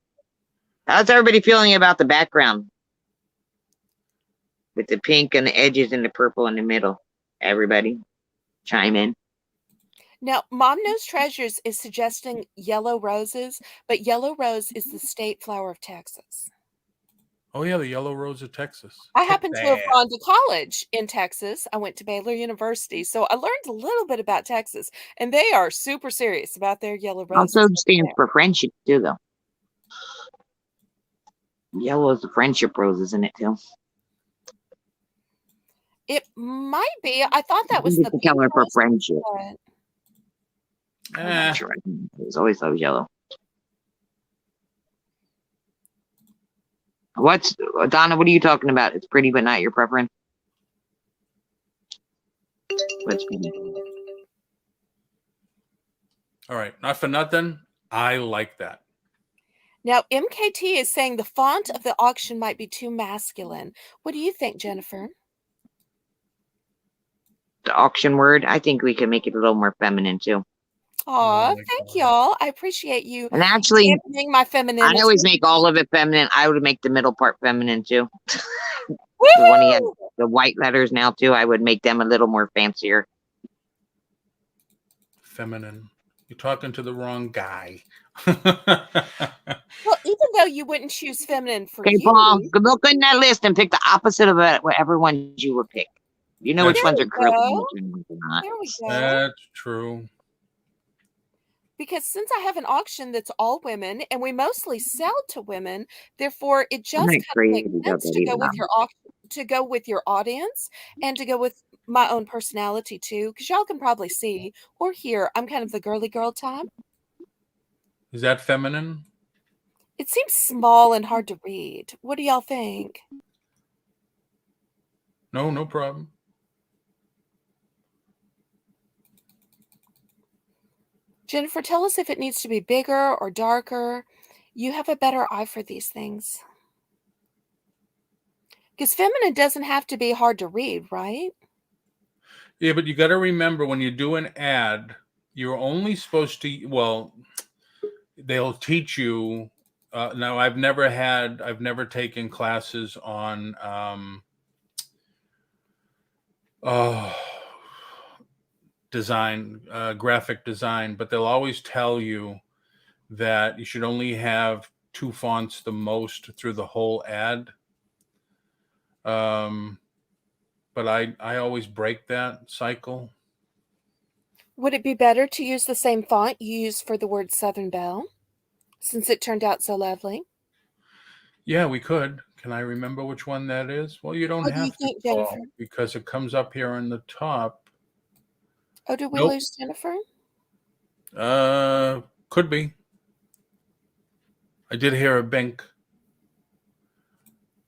How's everybody feeling about the background? With the pink and the edges and the purple in the middle. Everybody chime in. Now, Mom Knows Treasures is suggesting yellow roses, but yellow rose is the state flower of Texas. Oh yeah, the Yellow Rose of Texas. I Kick happen to have that. gone to college in Texas. I went to Baylor University, so I learned a little bit about Texas, and they are super serious about their yellow roses. Also stands for friendship too, though. Yellow is the friendship roses in it too. It might be. I thought I that was think the it's the pink color for roses, friendship. but I'm not sure. It was always those yellow. What's Donna? What are you talking about? It's pretty, but not your preference. What's pretty? All right, not for nothing. I like that. now MKT is saying the font of the auction might be too masculine. What do you think, Jennifer? The auction word. I think we can make it a little more feminine too. Aw, like thank that. y'all. I appreciate you And actually, championing my I femininity. always make all of it feminine. I would make the middle part feminine too. The one he had Woo! the white letters now too. I would make them a little more fancier. Feminine. You're talking to the wrong guy. Well, even though you wouldn't choose feminine for Okay, you, Paul, look in that list and pick the opposite of it, whatever ones you would pick. You know which there ones we are girly and go. which ones are not. There we go. That's true. Because since I have an auction that's all women and we mostly sell to women, therefore it just I'm not kind of crazy makes about sense that to go either. with your to go with your audience and to go with my own personality too. Because y'all can probably see or hear I'm kind of the girly girl type. Is that feminine? It seems small and hard to read. What do y'all think? No, no problem. Jennifer, tell us if it needs to be bigger or darker. You have a better eye for these things. Because feminine doesn't have to be hard to read, right? Yeah, but you got to remember when you do an ad, you're only supposed to, well, they'll teach you. Now, I've never taken classes on design, graphic design, but they'll always tell you that you should only have 2 fonts the most through the whole ad. But I always break that cycle. Would it be better to use the same font you used for the word Southern Belle, since it turned out so lovely? Yeah, we could. Can I remember which one that is? Well, you don't What do you have to, think, Paul, Jennifer? because it comes up here on the top. Oh, did we Nope. lose Jennifer? Could be. I did hear a bink.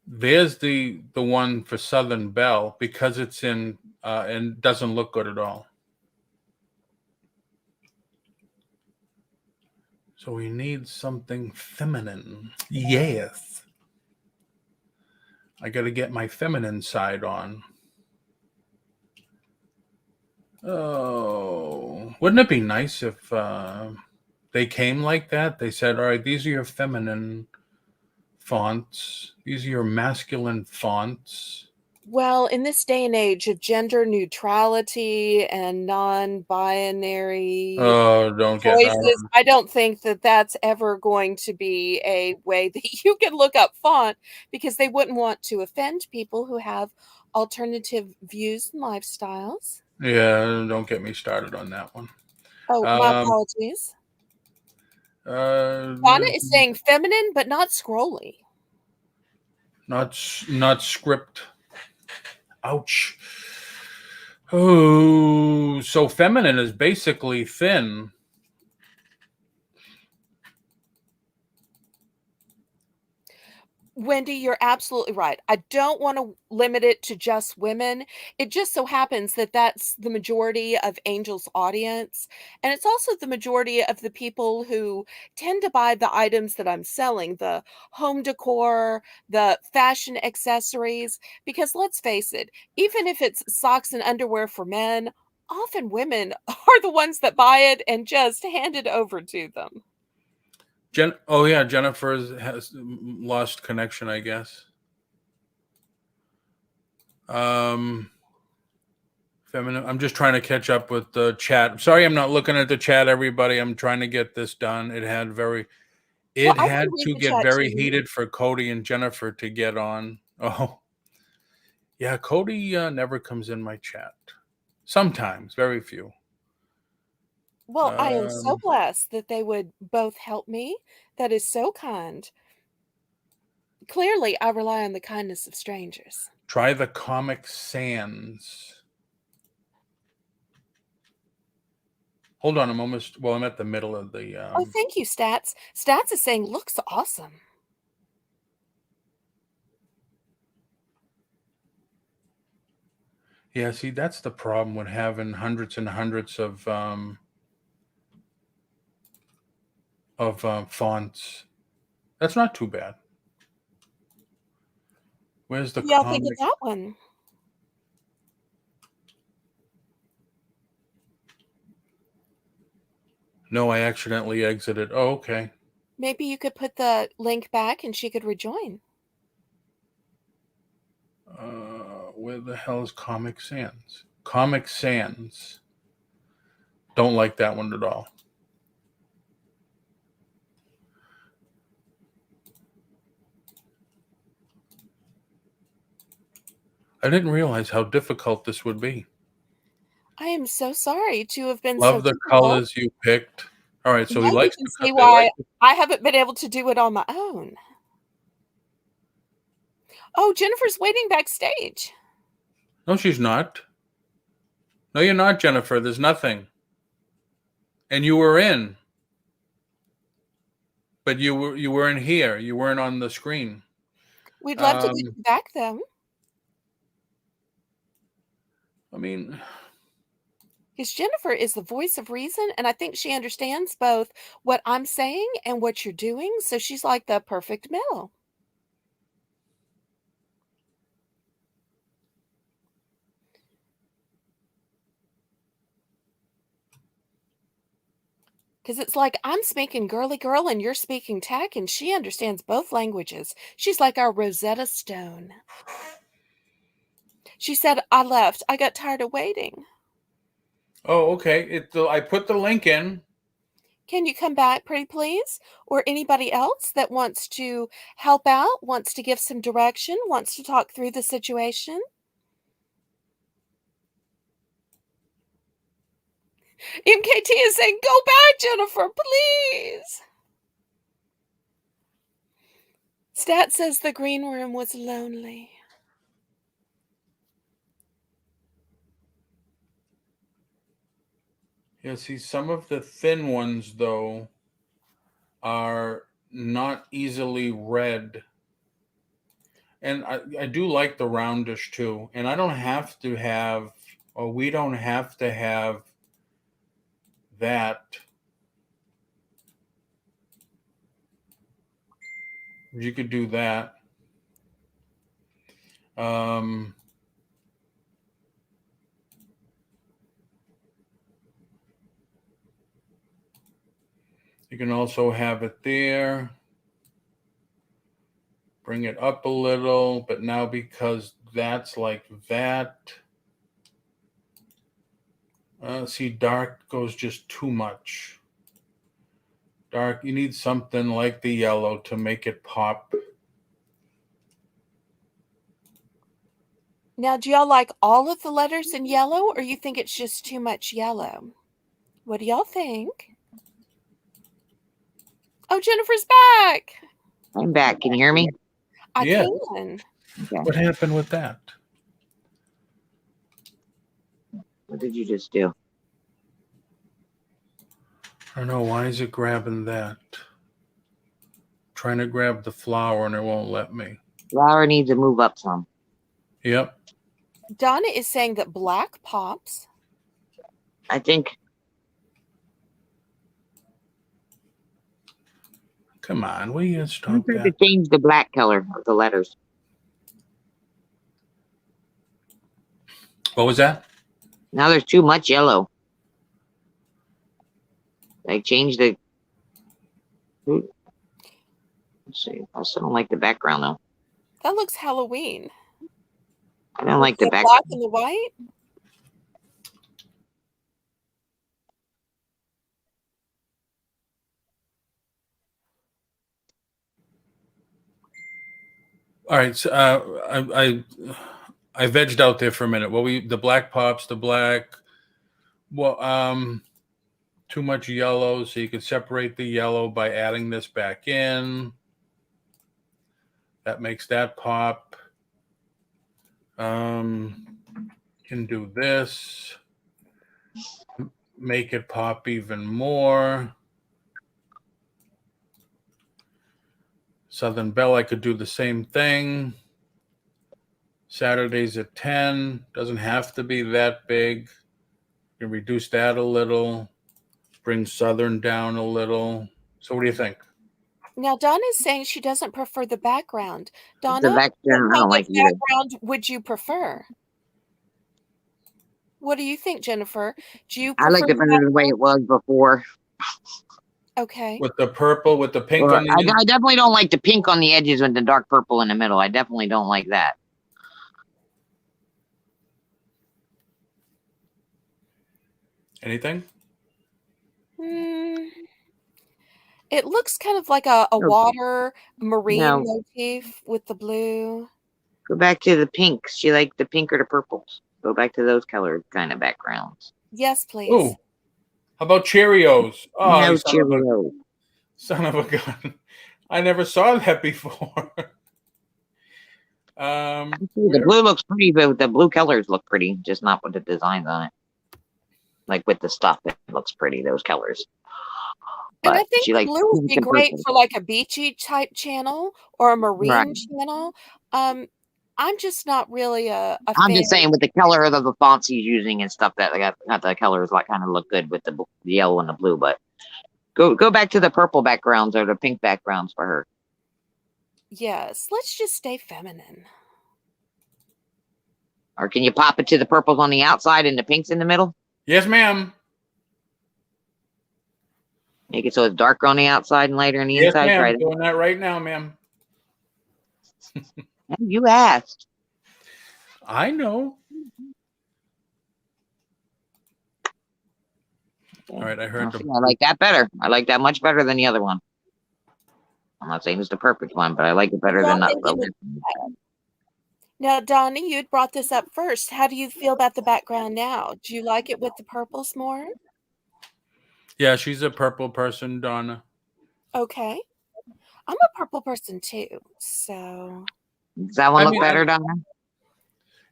There's the one for Southern Belle because it's in and doesn't look good at all. So we need something feminine. Yes. I got to get my feminine side on. Oh, wouldn't it be nice if they came like that? They said, all right, these are your feminine fonts. These are your masculine fonts. Well, in this day and age of gender neutrality and non-binary Oh, don't get choices, I don't think that that's ever going to be a way that you can look up font, because they wouldn't want to offend people who have alternative views and lifestyles. yeah, don't get me started on that one. Oh, my apologies. Donna is saying feminine, but not scrolly. Not script. Ouch. Oh, so feminine is basically thin. Wendy, you're absolutely right. I don't want to limit it to just women. It just so happens that that's the majority of Angel's audience. And it's also the majority of the people who tend to buy the items that I'm selling, the home decor, the fashion accessories. Because let's face it, even if it's socks and underwear for men, often women are the ones that buy it and just hand it over to them. Oh yeah, Jennifer has lost connection, I guess. Feminine. I'm just trying to catch up with the chat. Sorry, I'm not looking at the chat, everybody. I'm trying to get this done. It I can had read to the get chat to very you. heated for Cody and Jennifer to get on. Oh, yeah. Cody never comes in my chat. Sometimes, very few. Well, I am so Um, blessed that they would both help me. That is so kind. Clearly, I rely on the kindness of strangers. Try the Comic Sans. Hold on, I'm almost. Well, I'm at the middle of the. Oh, thank you, Stats. Stats is saying, looks awesome. Yeah, see, that's the problem with having hundreds and hundreds of fonts. That's not too bad. Where's the What do y'all think of comic? that one? No, I accidentally exited. Oh, okay. Maybe you could put the link back and she could rejoin. Where the hell is Comic Sans? Comic Sans. Don't like that one at all. I didn't realize how difficult this would be. I am so sorry to have been so Love the difficult. colors you picked. All right, so Now he you likes can to see cut. why I haven't been able to do it on my own. Oh, Jennifer's waiting backstage. No, she's not. No, you're not, Jennifer. There's nothing. And you were in. But you weren't here. You weren't on the screen. We'd love to get you back, though. I mean, Because Jennifer is the voice of reason, and I think she understands both what I'm saying and what you're doing. So she's like the perfect middle. Because it's like I'm speaking girly girl and you're speaking tech, and she understands both languages. She's like our Rosetta Stone. She said, I left. I got tired of waiting. oh, okay. I put the link in. Can you come back, pretty please? Or anybody else that wants to help out, wants to give some direction, wants to talk through the situation? MKT is saying, go back, Jennifer, please. Stat says the green room was lonely. Yeah, see, some of the thin ones, though, are not easily read. And I do like the roundish, too. And I don't have to have, or we don't have to have that. You could do that. You can also have it there. Bring it up a little, but now because that's like that. See, dark goes just too much. Dark, you need something like the yellow to make it pop. Now, do y'all like all of the letters in yellow, or you think it's just too much yellow? What do y'all think? Oh, Jennifer's back. I'm back. Can you hear me? I Yeah. can. Okay. What happened with that? What did you just do? I don't know. Why is it grabbing that? Trying to grab the flower and it won't let me. Flower needs to move up some. Yep. Donna is saying that black pops. I think. Come on, will you I'm stop trying to that? change the black color of the letters. What was that? Now there's too much yellow. Like change the. Let's see. I still don't like the background though. That looks Halloween. I don't like the The background. black and the white. All right. So I vegged out there for a minute. Well, the black pops, the black. Well, too much yellow, so you could separate the yellow by adding this back in. That makes that pop. Can do this. Make it pop even more. Southern Belle, I could do the same thing. Saturdays at 10. Doesn't have to be that big. You can reduce that a little. Bring Southern down a little. So what do you think? Now, Donna is saying she doesn't prefer the background. The Donna, what background, I kind don't of like either. background would you prefer? What do you think, Jennifer? Do you I prefer like it better the way it was before. Okay. With the purple, with the pink Or, on the I end? definitely don't like the pink on the edges with the dark purple in the middle. I definitely don't like that. Anything? It looks kind of like a No, water marine no, motif with the blue. go back to the pinks. You like the pink or the purples? Go back to those colored kind of backgrounds. Yes, please. Oh, how about Cheerios? Oh, No you Cheerio. son of a gun. I never saw that before. The blue looks pretty, but the blue colors look pretty, just not with the designs on it. Like with the stuff, it looks pretty, those colors. And I But think she the likes blue would pink be and great purple. for like a beachy type channel or a Right. marine channel. I'm just not really a I'm fan. just saying with the color of the fonts he's using and stuff that got the colors like kind of look good with the yellow and the blue. But go back to the purple backgrounds or the pink backgrounds for her. Yes, let's just stay feminine. Or can you pop it to the purples on the outside and the pinks in the middle? Yes, ma'am. Make it so it's darker on the outside and lighter on the Yes, inside. ma'am. Right. Doing that right now, ma'am. You asked. I know. All right, I heard I like that better. I like that much better than the other one. I'm not saying it's the perfect one, but I like it better than that. Now, Donnie, you'd brought this up first. How do you feel about the background now? Do you like it with the purples more? Yeah, she's a purple person, Donna. Okay. I'm a purple person too, so. Does that one look better, Donna?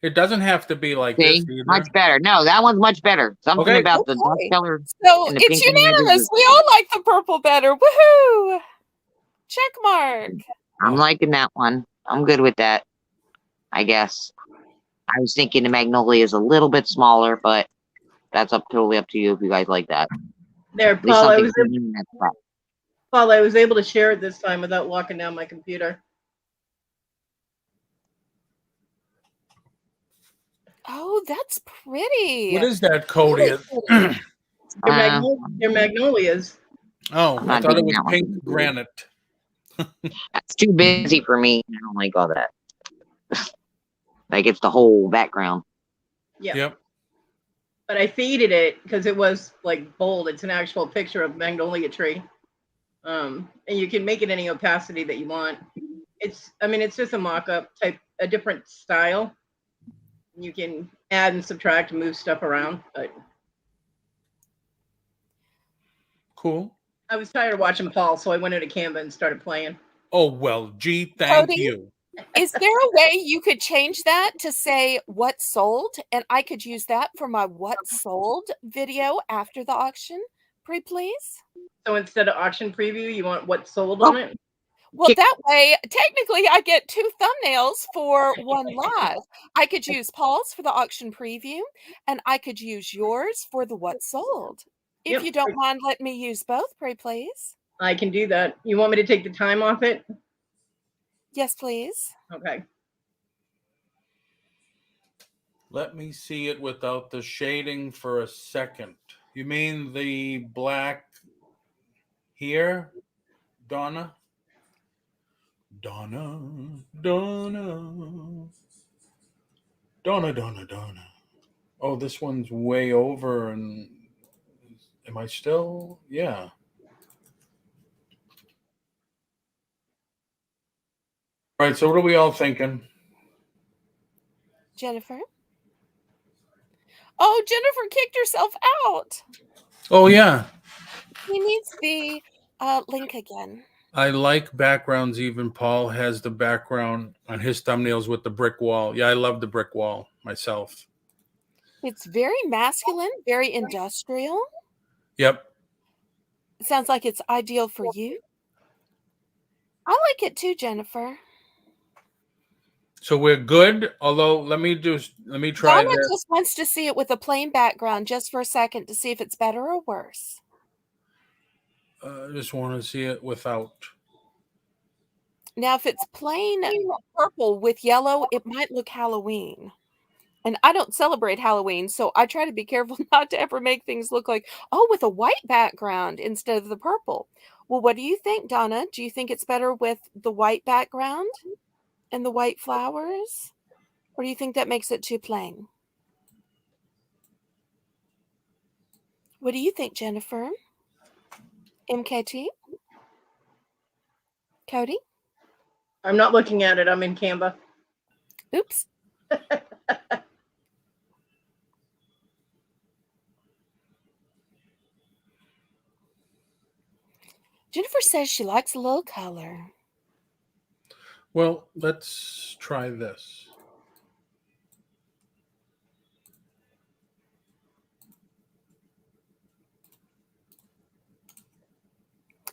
It doesn't have to be like See? this either. Much better. No, that one's much better. Something Okay. about the dark color. So and the it's pink on the edges unanimous. is- We all like the purple better. Woohoo! Check mark. I'm liking that one. I'm good with that, I guess. I was thinking the magnolia is a little bit smaller, but that's totally up to you if you guys like that. There, At least Paul, something clean in that spot. Paul, I was able to share it this time without locking down my computer. Oh, that's pretty. What is that, Cody? They're magnolias. Oh, I'm I not thought it digging was that one. pink granite. That's too busy for me. I don't like all that. Like it's the whole background. Yeah. Yep. But I faded it because it was like bold. It's an actual picture of magnolia tree. And you can make it any opacity that you want. It's just a mock-up type, a different style. You can add and subtract and move stuff around. But Cool. I was tired of watching Paul, so I went into Canva and started playing. Oh, well, gee, thank Cody? you. Is there a way you could change that to say what sold? And I could use that for my what sold video after the auction? Please? So instead of auction preview, you want what sold on it? Well, that way, technically, I get 2 thumbnails for one live. I could use Paul's for the auction preview, and I could use yours for the what sold. If Yep. you don't mind letting me use both, please. I can do that. You want me to take the time off it? Yes, please. Okay. Let me see it without the shading for a second. You mean the black here, Donna? Donna. Oh, this one's way over, and am I still? Yeah. All right, so what are we all thinking? Jennifer? Oh, Jennifer kicked herself out. Oh, yeah. He needs the link again. I like backgrounds even. Paul has the background on his thumbnails with the brick wall. Yeah, I love the brick wall myself. It's very masculine, very industrial. Yep. It sounds like it's ideal for you. I like it too, Jennifer. So we're good. Although let me try Donna this. just wants to see it with a plain background just for a second to see if it's better or worse. I just want to see it without. Now, if it's plain purple with yellow, it might look Halloween. And I don't celebrate Halloween, so I try to be careful not to ever make things look like, oh, with a white background instead of the purple. Well, what do you think, Donna? Do you think it's better with the white background and the white flowers? Or do you think that makes it too plain? What do you think, Jennifer? MKT? Cody? I'm not looking at it. I'm in Canva. Oops. Jennifer says she likes a little color. Well, let's try this.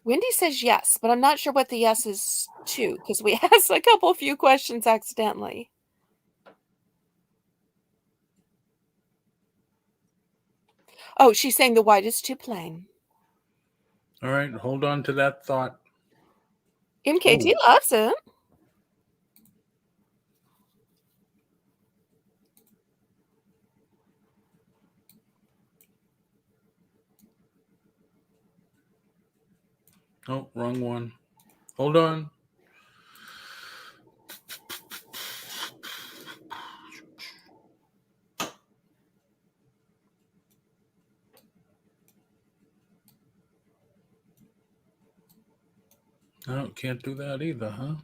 Wendy says yes, but I'm not sure what the yes is to because we asked a few questions accidentally. Oh, she's saying the white is too plain. All right, hold on to that thought. MKT loves it. Oh, wrong one. Hold on. Oh, can't do that either, huh?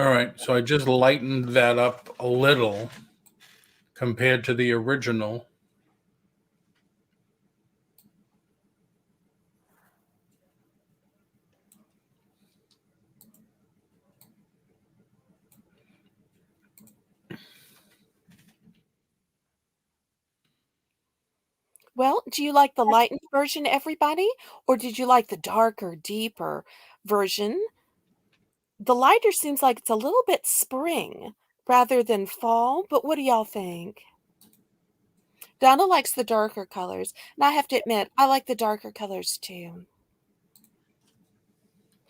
All right, so I just lightened that up a little compared to the original. Well, do you like the lightened version, everybody? Or did you like the darker, deeper version? The lighter seems like it's a little bit spring rather than fall, but what do y'all think? Donna likes the darker colors, and I have to admit, I like the darker colors too.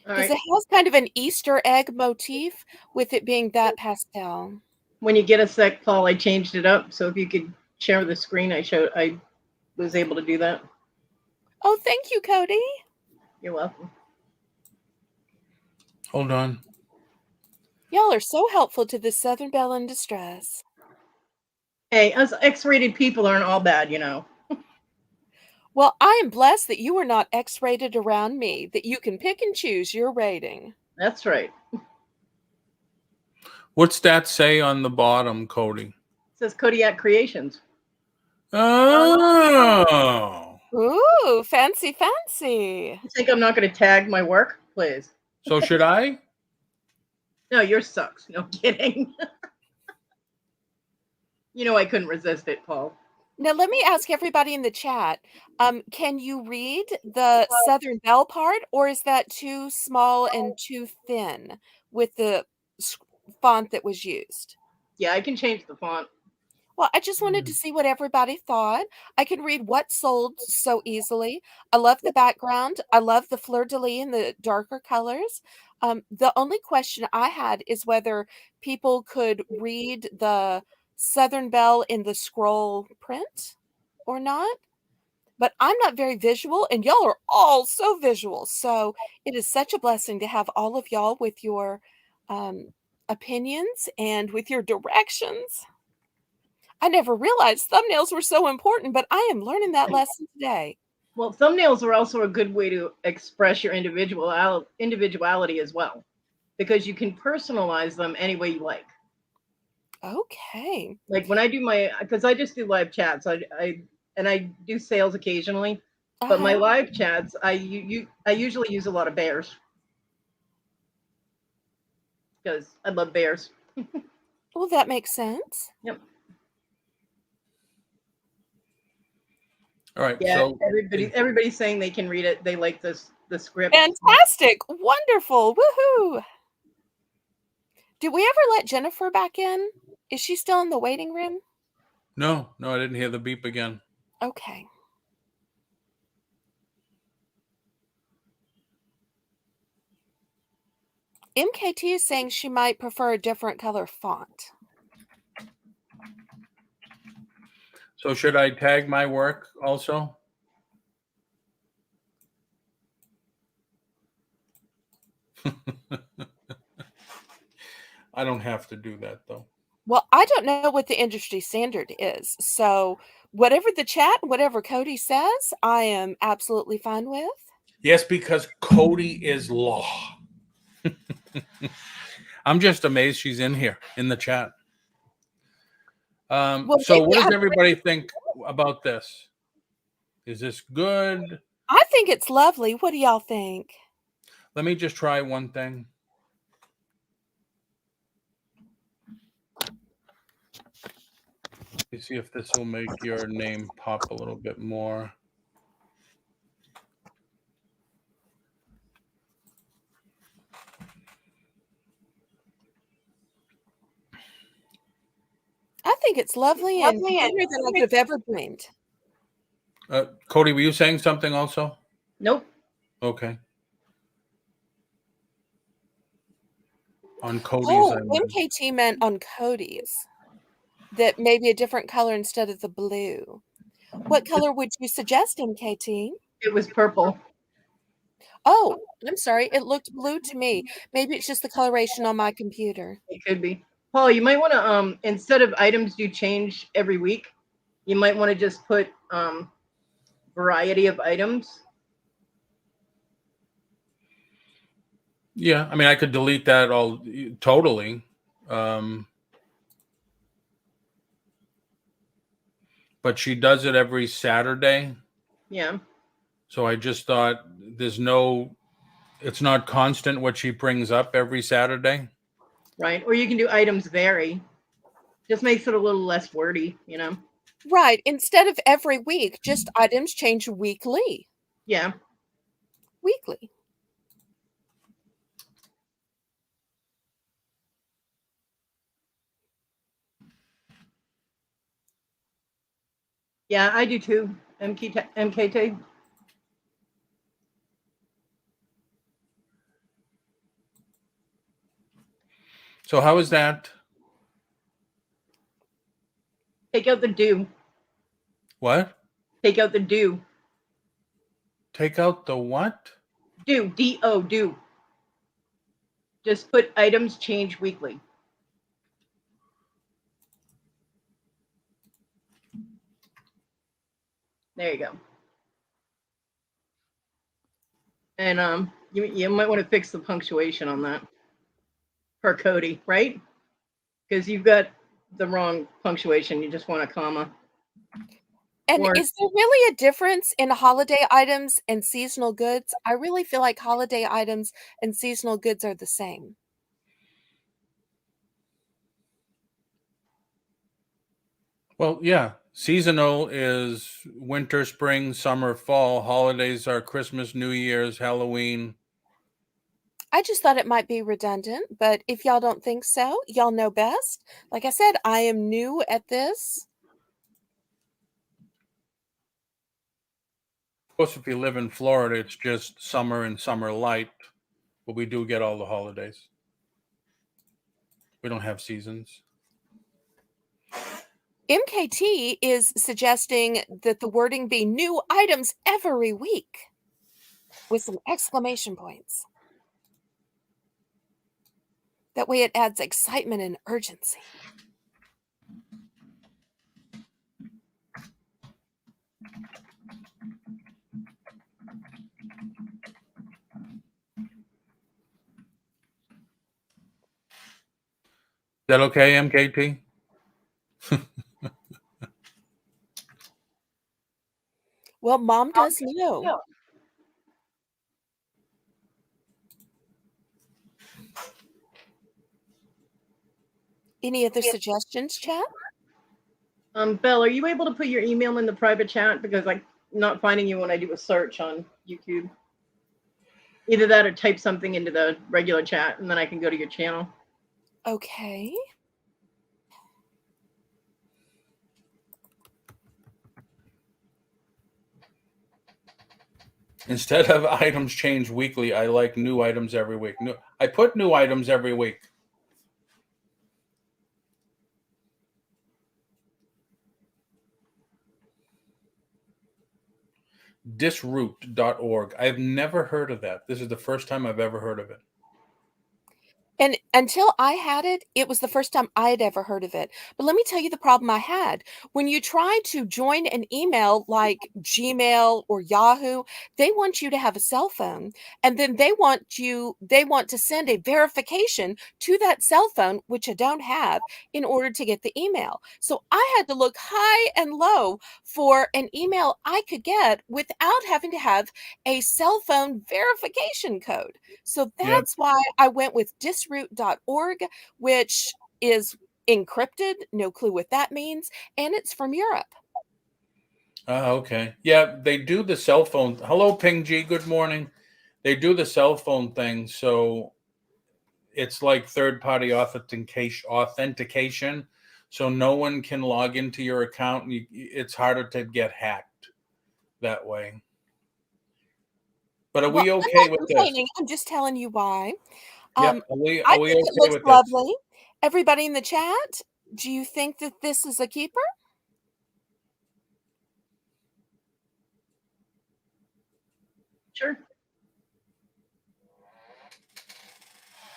All Because right. it has kind of an Easter egg motif with it being that pastel. When you get a sec, Paul, I changed it up. So if you could share the screen, I was able to do that. Oh, thank you, Cody. You're welcome. Hold on. Y'all are so helpful to the Southern Belle in distress. Hey, us X-rated people aren't all bad, you know. Well, I am blessed that you are not X-rated around me, that you can pick and choose your rating. That's right. What's that say on the bottom, Cody? It says Kodiak Creations. Oh. Ooh, fancy, fancy. You think I'm not going to tag my work? Please. So should I? No, yours sucks. No kidding. You know I couldn't resist it, Paul. Now, let me ask everybody in the chat, can you read the Southern Belle part, or is that too small and too thin with the font that was used? Yeah, I can change the font. Well, I just wanted to see what everybody thought. I can read what sold so easily. I love the background. I love the fleur-de-lis and the darker colors. The only question I had is whether people could read the Southern Belle in the scroll print or not. but I'm not very visual, and y'all are all so visual. So it is such a blessing to have all of y'all with your opinions and with your directions. I never realized thumbnails were so important, but I am learning that lesson today. Well, thumbnails are also a good way to express your individuality as well, because you can personalize them any way you like. Okay. Like when I do because I just do live chats, I do sales occasionally, but my live chats, I usually use a lot of bears because I love bears. Well, that makes sense. Yep. All right. Yeah. So Everybody's saying they can read it. They like the script. Fantastic. Wonderful. Woohoo. Did we ever let Jennifer back in? Is she still in the waiting room? no, I didn't hear the beep again. Okay. MKT is saying she might prefer a different color font. So should I tag my work also? I don't have to do that though. Well, I don't know what the industry standard is. So whatever the chat, whatever Cody says, I am absolutely fine with. Yes, because Cody is law. I'm just amazed she's in here in the chat. So what does everybody think about this? Is this good? I think it's lovely. What do y'all think? Let me just try one thing. Let me see if this will make your name pop a little bit more. I think it's lovely and better than I could have ever dreamed. Cody, were you saying something also? Nope. Okay. On Cody's. Oh, MKT meant on Cody's. That maybe a different color instead of the blue. What color would you suggest, MKT? It was purple. Oh, I'm sorry. It looked blue to me. Maybe it's just the coloration on my computer. It could be. Paul, you might want to instead of items you change every week, you might want to just put variety of items. Yeah, I mean, I could delete that all totally. But she does it every Saturday. Yeah. So I just thought it's not constant what she brings up every Saturday. Right. Or you can do items vary. Just makes it a little less wordy, you know? Right. Instead of every week, just items change weekly. Yeah. Weekly. Yeah, I do too. MKT. So how is that? Take out the do. What? Take out the do. Take out the what? Do. D-O. Do. Just put items change weekly. There you go. And you might want to fix the punctuation on that for Cody, right? Because you've got the wrong punctuation. You just want a comma. And is there really a difference in holiday items and seasonal goods? I really feel like holiday items and seasonal goods are the same. Well, yeah. Seasonal is winter, spring, summer, fall. Holidays are Christmas, New Year's, Halloween. I just thought it might be redundant, but if y'all don't think so, y'all know best. Like I said, I am new at this. Of course, if you live in Florida, it's just summer and summer light, but we do get all the holidays. We don't have seasons. MKT is suggesting that the wording be new items every week with some exclamation points. That way it adds excitement and urgency. Is that okay, MKT? Well, Mom does know. Any other suggestions, chat? Belle, are you able to put your email in the private chat? Because I'm not finding you when I do a search on YouTube. Either that or type something into the regular chat, and then I can go to your channel. Okay. Instead of items change weekly, I like new items every week. I put new items every week. Disroot.org. I've never heard of that. This is the first time I've ever heard of it. And until I had it, it was the first time I had ever heard of it. But let me tell you the problem I had. When you try to join an email like Gmail or Yahoo, they want you to have a cell phone, and then they want to send a verification to that cell phone, which I don't have, in order to get the email. So I had to look high and low for an email I could get without having to have a cell phone verification code. So that's why I went with disroot.org, which is encrypted. No clue what that means. And it's from Europe. Okay. Yeah, they do the cell phone. Hello, Ping G. Good morning. They do the cell phone thing. So it's like third-party authentication. So no one can log into your account. And it's harder to get hacked that way. But are we okay with this? I'm just telling you why. Yep. Are we I okay think it looks with lovely. this? Everybody in the chat, do you think that this is a keeper? Sure.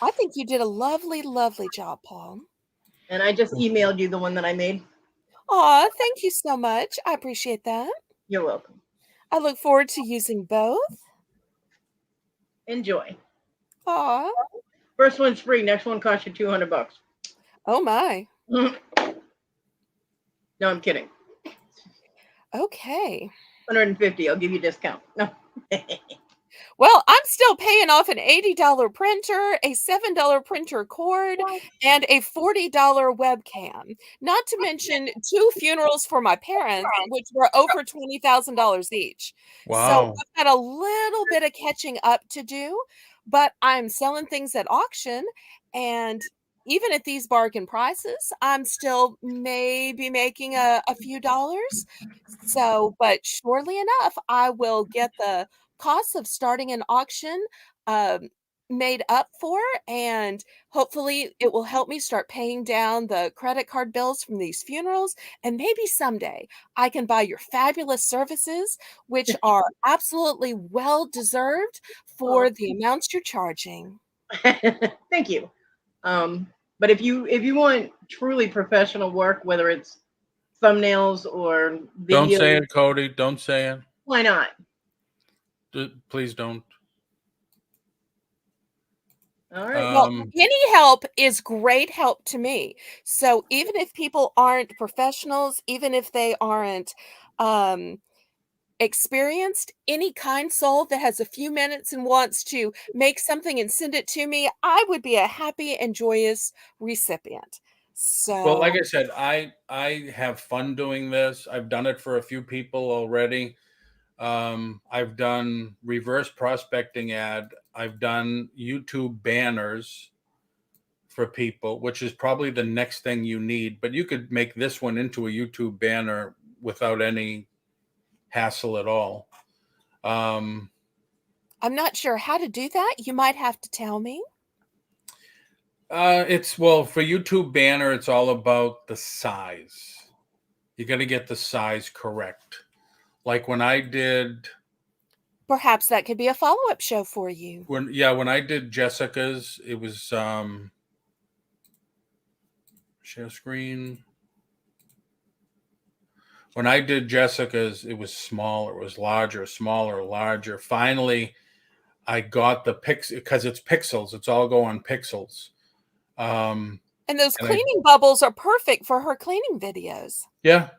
I think you did a lovely, lovely job, Paul. And I just emailed you the one that I made. Aw, thank you so much. I appreciate that. You're welcome. I look forward to using both. Enjoy. Aw. First one's free. Next one costs you $200. Oh my. No, I'm kidding. Okay. 150. I'll give you a discount. No. Well, I'm still paying off an $80 printer, a $7 printer cord, and a $40 webcam. Not to mention 2 funerals for my parents, which were over $20,000 each. Wow. So I've got a little bit of catching up to do, but I'm selling things at auction, and even at these bargain prices, I'm still maybe making a few dollars. So, but surely enough, I will get the costs of starting an auction made up for, and hopefully it will help me start paying down the credit card bills from these funerals, and maybe someday I can buy your fabulous services, which are absolutely well deserved for the amounts you're charging. Thank you. But if you want truly professional work, whether it's thumbnails or video, Don't say it, Cody. Don't say it. Why not? Please don't. All right. Well, any help is great help to me. So even if people aren't professionals, even if they aren't experienced, any kind soul that has a few minutes and wants to make something and send it to me, I would be a happy and joyous recipient. So, well, like I said, I have fun doing this. I've done it for a few people already. I've done reverse prospecting ad. I've done YouTube banners for people, which is probably the next thing you need. But you could make this one into a YouTube banner without any hassle at all. I'm not sure how to do that. You might have to tell me. For YouTube banner, it's all about the size. You got to get the size correct. Like when I did, Perhaps that could be a follow-up show for you. when I did Jessica's, it was share screen. When I did Jessica's, it was smaller, it was larger, smaller, larger. Finally, I got the because it's pixels. It's all go on pixels. And those And cleaning bubbles are perfect for her cleaning videos. Yeah.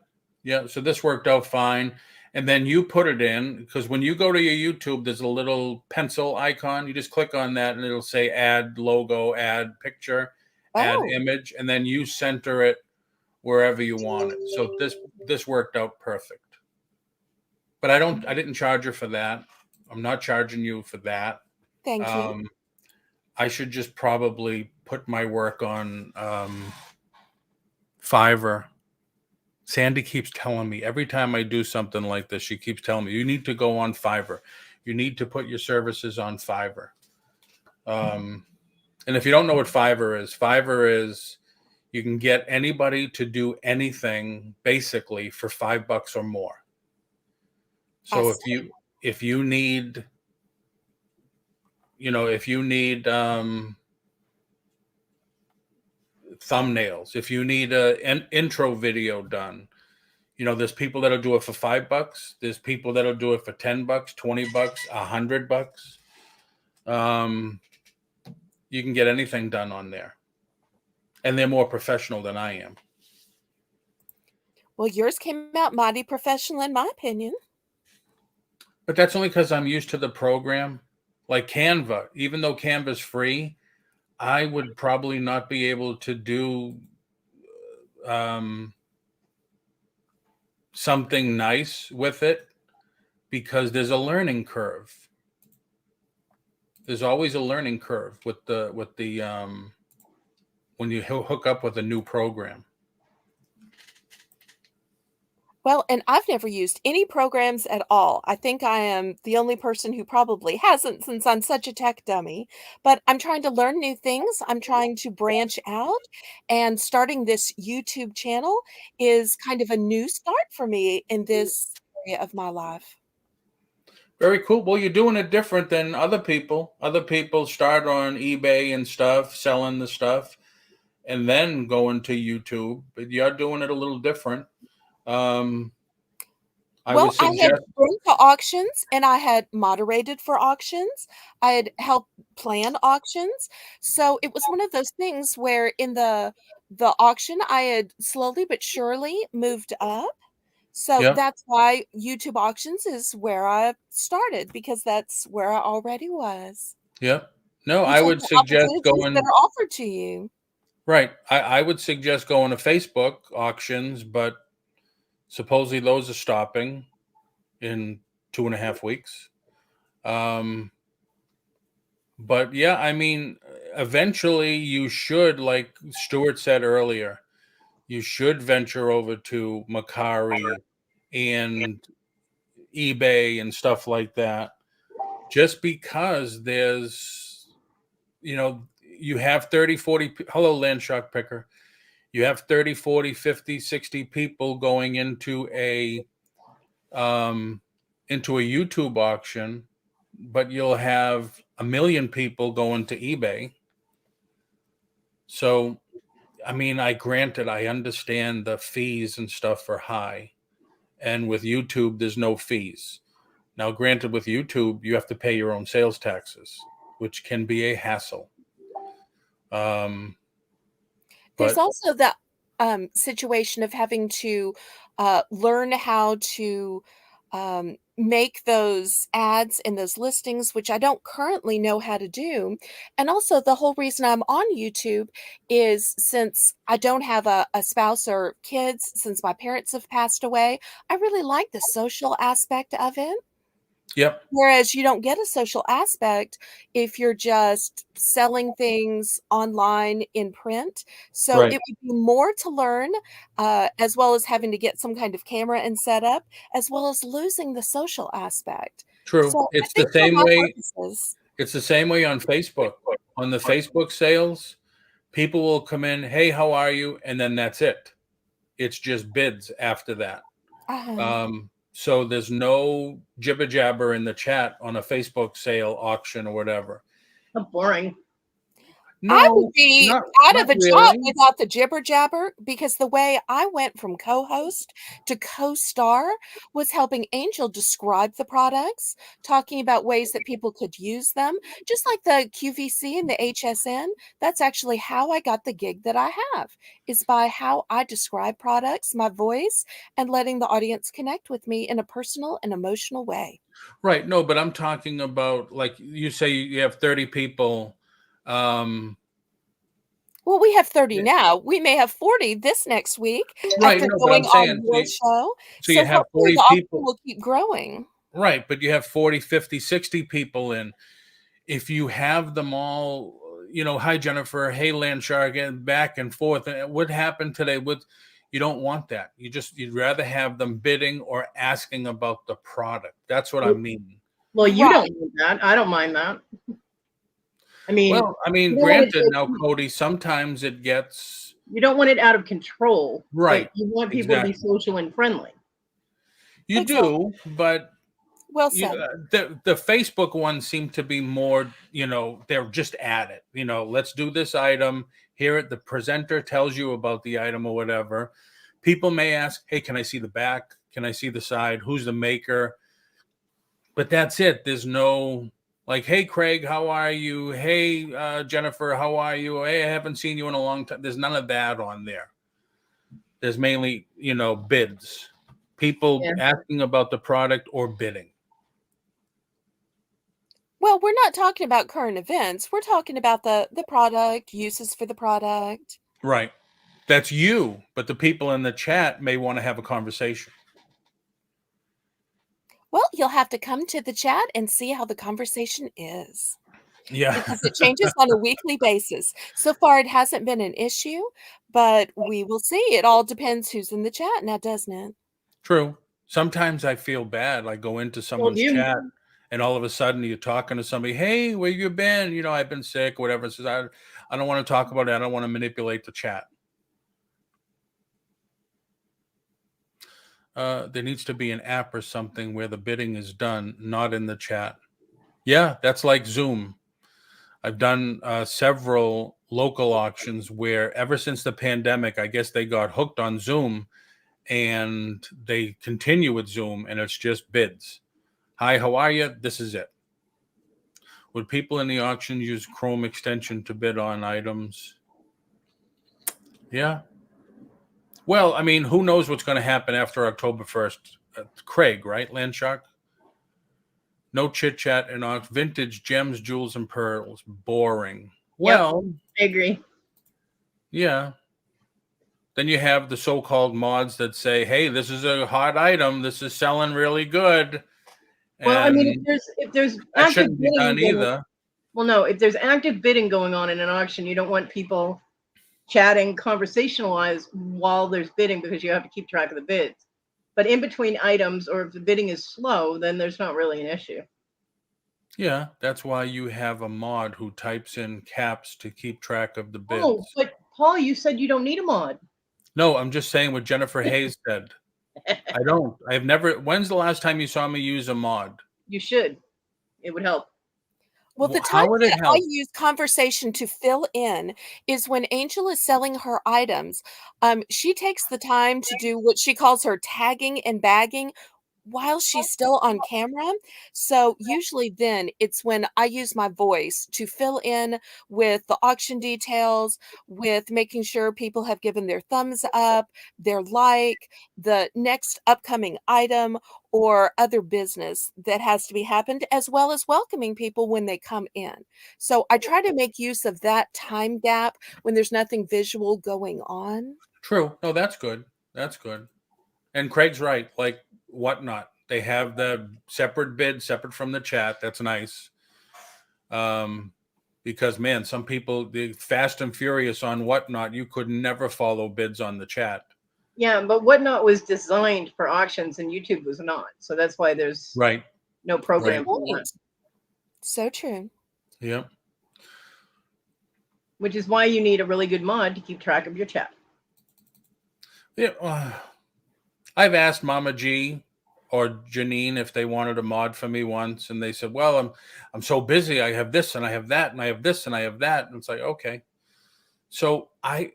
So this worked out fine. And then you put it in, because when you go to your YouTube, there's a little pencil icon. You just click on that and it'll say add logo, add picture, add image, and then you center it wherever you want it. So this worked out perfect. But I didn't charge her for that. I'm not charging you for that. Thank you. I should just probably put my work on Fiverr. Sandy keeps telling me every time I do something like this, she keeps telling me, you need to go on Fiverr. You need to put your services on Fiverr. And if you don't know what Fiverr is you can get anybody to do anything basically for $5 or more. So if you need thumbnails, if you need an intro video done, there's people that'll do it for $5. There's people that'll do it for $10, $20, $100. You can get anything done on there, and they're more professional than I am. Well, yours came out mighty professional in my opinion. But that's only because I'm used to the program. Like Canva, even though Canva's free, I would probably not be able to do something nice with it because there's a learning curve. There's always a learning curve with the when you hook up with a new program. Well, and I've never used any programs at all. I think I am the only person who probably hasn't, since I'm such a tech dummy. But I'm trying to learn new things. I'm trying to branch out, and starting this YouTube channel is kind of a new start for me in this area of my life. Very cool. Well, you're doing it different than other people. Other people start on eBay and stuff, selling the stuff, and then going to YouTube. But you're doing it a little different. I had been to auctions, and I had moderated for auctions. I had helped plan auctions. So it was one of those things where in the auction, I had slowly but surely moved up. So that's why YouTube auctions is where I started, because that's where I already was. Yeah. No, I would suggest going that are offered to you. Right. I would suggest going to Facebook auctions, but supposedly those are stopping in 2.5 weeks. But yeah, I mean, eventually you should, like Stuart said earlier, you should venture over to Mercari and eBay and stuff like that, just because there's, you have 30, 40, hello, Landshark Picker. You have 30, 40, 50, 60 people going into a YouTube auction, but you'll have 1 million people going to eBay. So, I mean, I understand the fees and stuff are high. And with YouTube, there's no fees. Now, granted, with YouTube, you have to pay your own sales taxes, which can be a hassle. There's also that situation of having to learn how to make those ads and those listings, which I don't currently know how to do. And also the whole reason I'm on YouTube is since I don't have a spouse or kids, since my parents have passed away, I really like the social aspect of it. Yep. Whereas you don't get a social aspect if you're just selling things online in print. So it would be more to learn, as well as having to get some kind of camera and setup, as well as losing the social aspect. True. So It's the same way. It's the same way on Facebook. On the Facebook sales, people will come in, hey, how are you? And then that's it. It's just bids after that. Uh-huh. So there's no jibber jabber in the chat on a Facebook sale, auction, or whatever. How boring. I would No, be not out of a job really. without the jibber jabber, because the way I went from co-host to co-star was helping Angel describe the products, talking about ways that people could use them, just like the QVC and the HSN. That's actually how I got the gig that I have, is by how I describe products, my voice, and letting the audience connect with me in a personal and emotional way. Right. No, but I'm talking about, like you say, you have 30 people. Well, we have 30 Yeah. now. We may have 40 this next week Right. after No, but going I'm on saying, your show. so you So have hopefully 40 the auction people. will keep growing. Right. But you have 40, 50, 60 people in. If you have them all, hi, Jennifer. Hey, Landshark, and back and forth. And what happened today? You don't want that. You'd rather have them bidding or asking about the product. That's what I mean. Well, you Right. don't mind that. I don't mind that. Well, you don't want granted, it now, Cody, sometimes it gets you don't want it out of control, right. but you want people to be social and friendly. You Exactly. do, but Well said. the Facebook ones seem to be more, they're just at it. Let's do this item. Here, the presenter tells you about the item or whatever. People may ask, hey, can I see the back? Can I see the side? Who's the maker? But that's it. There's no like, hey, Craig, how are you? Hey, Jennifer, how are you? Hey, I haven't seen you in a long time. There's none of that on there. There's mainly, bids. People asking about the product or bidding. Well, we're not talking about current events. We're talking about the product, uses for the product. Right. That's you, but the people in the chat may want to have a conversation. Well, you'll have to come to the chat and see how the conversation is. Yeah. Because it changes on a weekly basis. So far, it hasn't been an issue, but we will see. It all depends who's in the chat now, doesn't it? True. Sometimes I feel bad. I go into someone's chat and all of a sudden you're talking to somebody, hey, where you been? I've been sick, whatever. It says, I don't want to talk about it. I don't want to manipulate the chat. There needs to be an app or something where the bidding is done, not in the chat. Yeah, that's like Zoom. I've done several local auctions where ever since the pandemic, I guess they got hooked on Zoom and they continue with Zoom and it's just bids. Hi, how are you? This is it. Would people in the auction use Chrome extension to bid on items? Yeah. Well, who knows what's going to happen after October 1st? Craig, right? Landshark? No chit chat and vintage gems, jewels, and pearls. Boring. Well, I agree. Yeah. Then you have the so-called mods that say, hey, this is a hot item. This is selling really good. Well, if there's that active shouldn't be done bidding either. Well, no, if there's active bidding going on in an auction, you don't want people chatting conversational-wise while there's bidding, because you have to keep track of the bids. But in between items, or if the bidding is slow, then there's not really an issue. Yeah, that's why you have a mod who types in caps to keep track of the bids. Oh, but Paul, you said you don't need a mod. No, I'm just saying what Jennifer Hayes said. I don't. I've never. When's the last time you saw me use a mod? You should. It would help. Well, the time that I use conversation to fill in is when Angel is selling her items. She takes the time to do what she calls her tagging and bagging while she's still on camera. So usually then it's when I use my voice to fill in with the auction details, with making sure people have given their thumbs up, their like, the next upcoming item, or other business that has to be happened, as well as welcoming people when they come in. So I try to make use of that time gap when there's nothing visual going on. True. No, that's good. That's good. And Craig's right. Like Whatnot, they have the separate bid, separate from the chat. That's nice. Because man, some people, the fast and furious on Whatnot, you could never follow bids on the chat. Yeah, but Whatnot was designed for auctions and YouTube was not. So that's why there's no program for that. So true. Yep. Which is why you need a really good mod to keep track of your chat. Yeah, I've asked Mama G or Janine if they wanted a mod for me once, and they said, "Well, I'm so busy. I have this and I have that and I have this and I have that." And it's like, okay. So I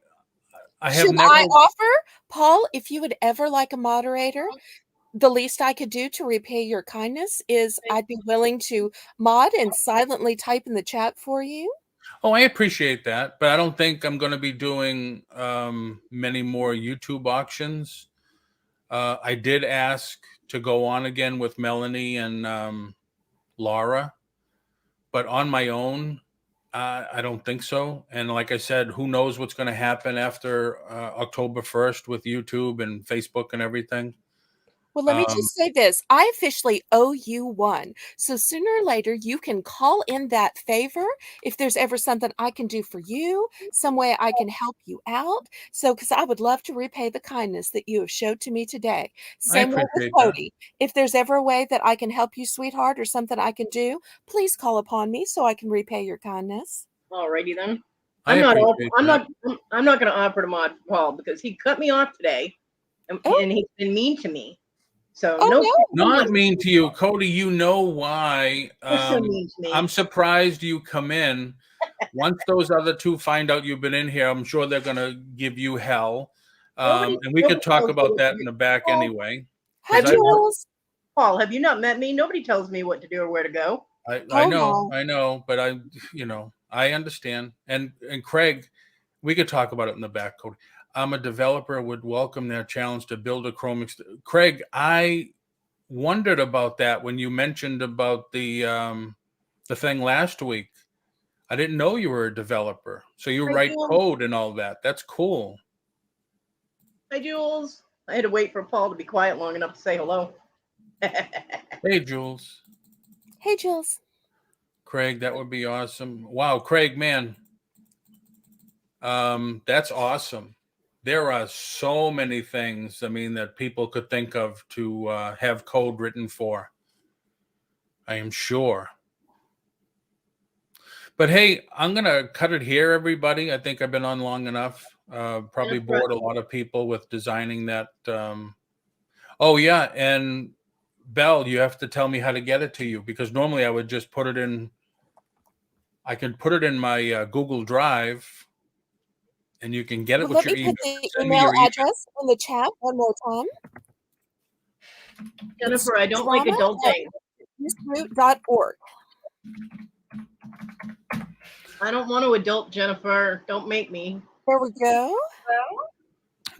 have Should never. I offer, Paul, if you would ever like a moderator, the least I could do to repay your kindness is I'd be willing to mod and silently type in the chat for you. Oh, I appreciate that, but I don't think I'm going to be doing many more YouTube auctions. I did ask to go on again with Melanie and Laura, but on my own, I don't think so. And like I said, who knows what's going to happen after October 1st with YouTube and Facebook and everything. Well, let me Um, just say this. I officially owe you one. So sooner or later, you can call in that favor if there's ever something I can do for you, some way I can help you out. So, because I would love to repay the kindness that you have showed to me today. I Same way with appreciate that. Cody. If there's ever a way that I can help you, sweetheart, or something I can do, please call upon me so I can repay your kindness. Alrighty then. I I'm not. appreciate I'm that. not. I'm not going to offer to mod Paul because he cut me off today, and, Oh. and he's been mean to me. So Oh, no. no. Not mean to you, Cody. You know why? You're so mean to me. I'm surprised you come in. Once those other two find out you've been in here, I'm sure they're going to give you hell. And we could talk about that in the back anyway. Hi, Jules. Paul, have you not met me? Nobody tells me what to do or where to go. I know, but I understand. And Craig, we could talk about it in the back, Cody. I'm a developer, would welcome their challenge to build a Chrome. Craig, I wondered about that when you mentioned about the thing last week. I didn't know you were a developer, so you write code and all that. That's cool. Hi, Jules. I had to wait for Paul to be quiet long enough to say hello. Hey, Jules. Hey, Jules. Craig, that would be awesome. Wow, Craig, man. That's awesome. There are so many things, that people could think of to have code written for. I am sure. But hey, I'm going to cut it here, everybody. I think I've been on long enough. Probably bored a lot of people with designing that. Oh, yeah. And Belle, you have to tell me how to get it to you, because normally I would just put it in. I can put it in my Google Drive, and you can get it with your email. Let me put the email address in the chat one more time. Jennifer, I don't like adulting. .org. I don't want to adult, Jennifer. Don't make me. There we go.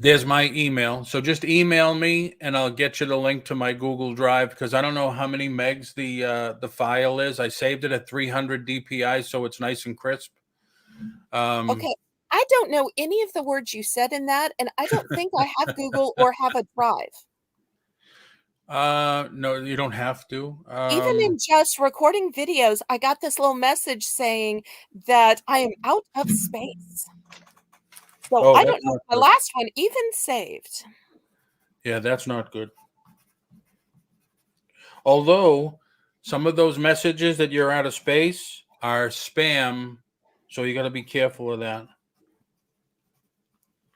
There's my email. So just email me and I'll get you the link to my Google Drive, because I don't know how many megs the file is. I saved it at 300 DPI, so it's nice and crisp. Okay. I don't know any of the words you said in that, and I don't think I have Google or have a Drive. No, you don't have to. Even in just recording videos, I got this little message saying that I am out of space. So I don't know if my last one even saved. Yeah, that's not good. Although some of those messages that you're out of space are spam, so you got to be careful of that.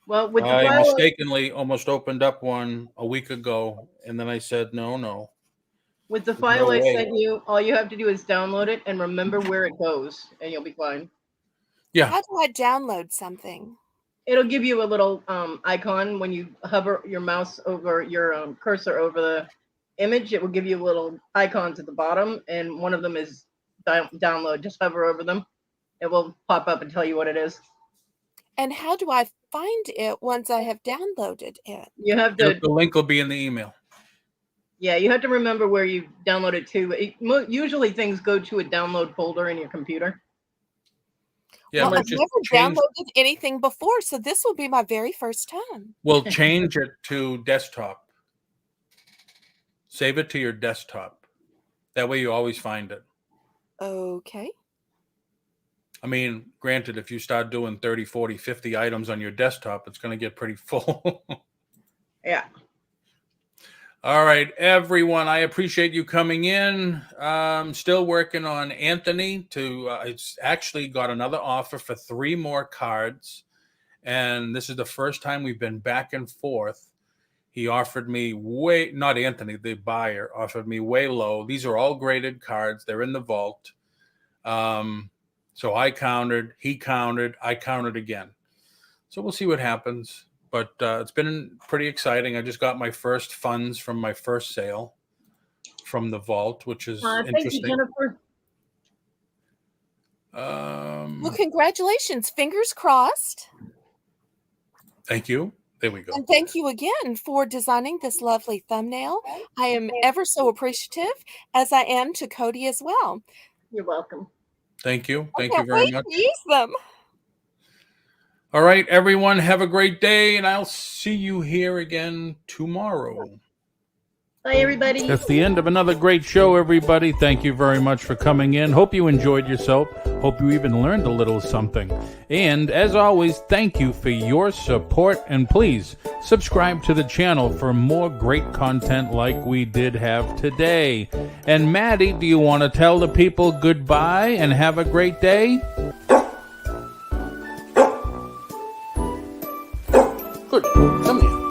Well, with the I mistakenly almost opened up one a week ago, and then I said, no. With the file I sent you, all you have to do is download it and remember where it goes, and you'll be fine. Yeah. How do I download something? It'll give you a little icon when you hover your mouse over your cursor over the image. It will give you little icons at the bottom, and one of them is download. Just hover over them. It will pop up and tell you what it is. And how do I find it once I have downloaded it? You have to. The link will be in the email. Yeah, you have to remember where you download it to. Usually things go to a download folder in your computer. Yeah, well, I've never downloaded anything before, so this will be my very first time. Well, change it to desktop. Save it to your desktop. That way you always find it. Okay. Granted, if you start doing 30, 40, 50 items on your desktop, it's going to get pretty full. Yeah. All right, everyone. I appreciate you coming in. Still working on Anthony to. It's actually got another offer for 3 more cards, And this is the first time we've been back and forth. He offered me not Anthony, the buyer, offered me way low. These are all graded cards. They're in the vault. So I countered, he countered, I countered again. So we'll see what happens. But it's been pretty exciting. I just got my first funds from my first sale from the vault, which is interesting. Thank you, Jennifer. Well, congratulations. Fingers crossed. Thank you. There we go. And thank you again for designing this lovely thumbnail. I am ever so appreciative, as I am to Cody as well. You're welcome. Thank you. Thank I you can't very wait much. to use them. All right, everyone, have a great day, and I'll see you here again tomorrow. Bye, everybody. That's the end of another great show, everybody. Thank you very much for coming in. Hope you enjoyed yourself. Hope you even learned a little something. And as always, thank you for your support. And please subscribe to the channel for more great content like we did have today. And Maddie, do you want to tell the people goodbye and have a great day? Good. Come here.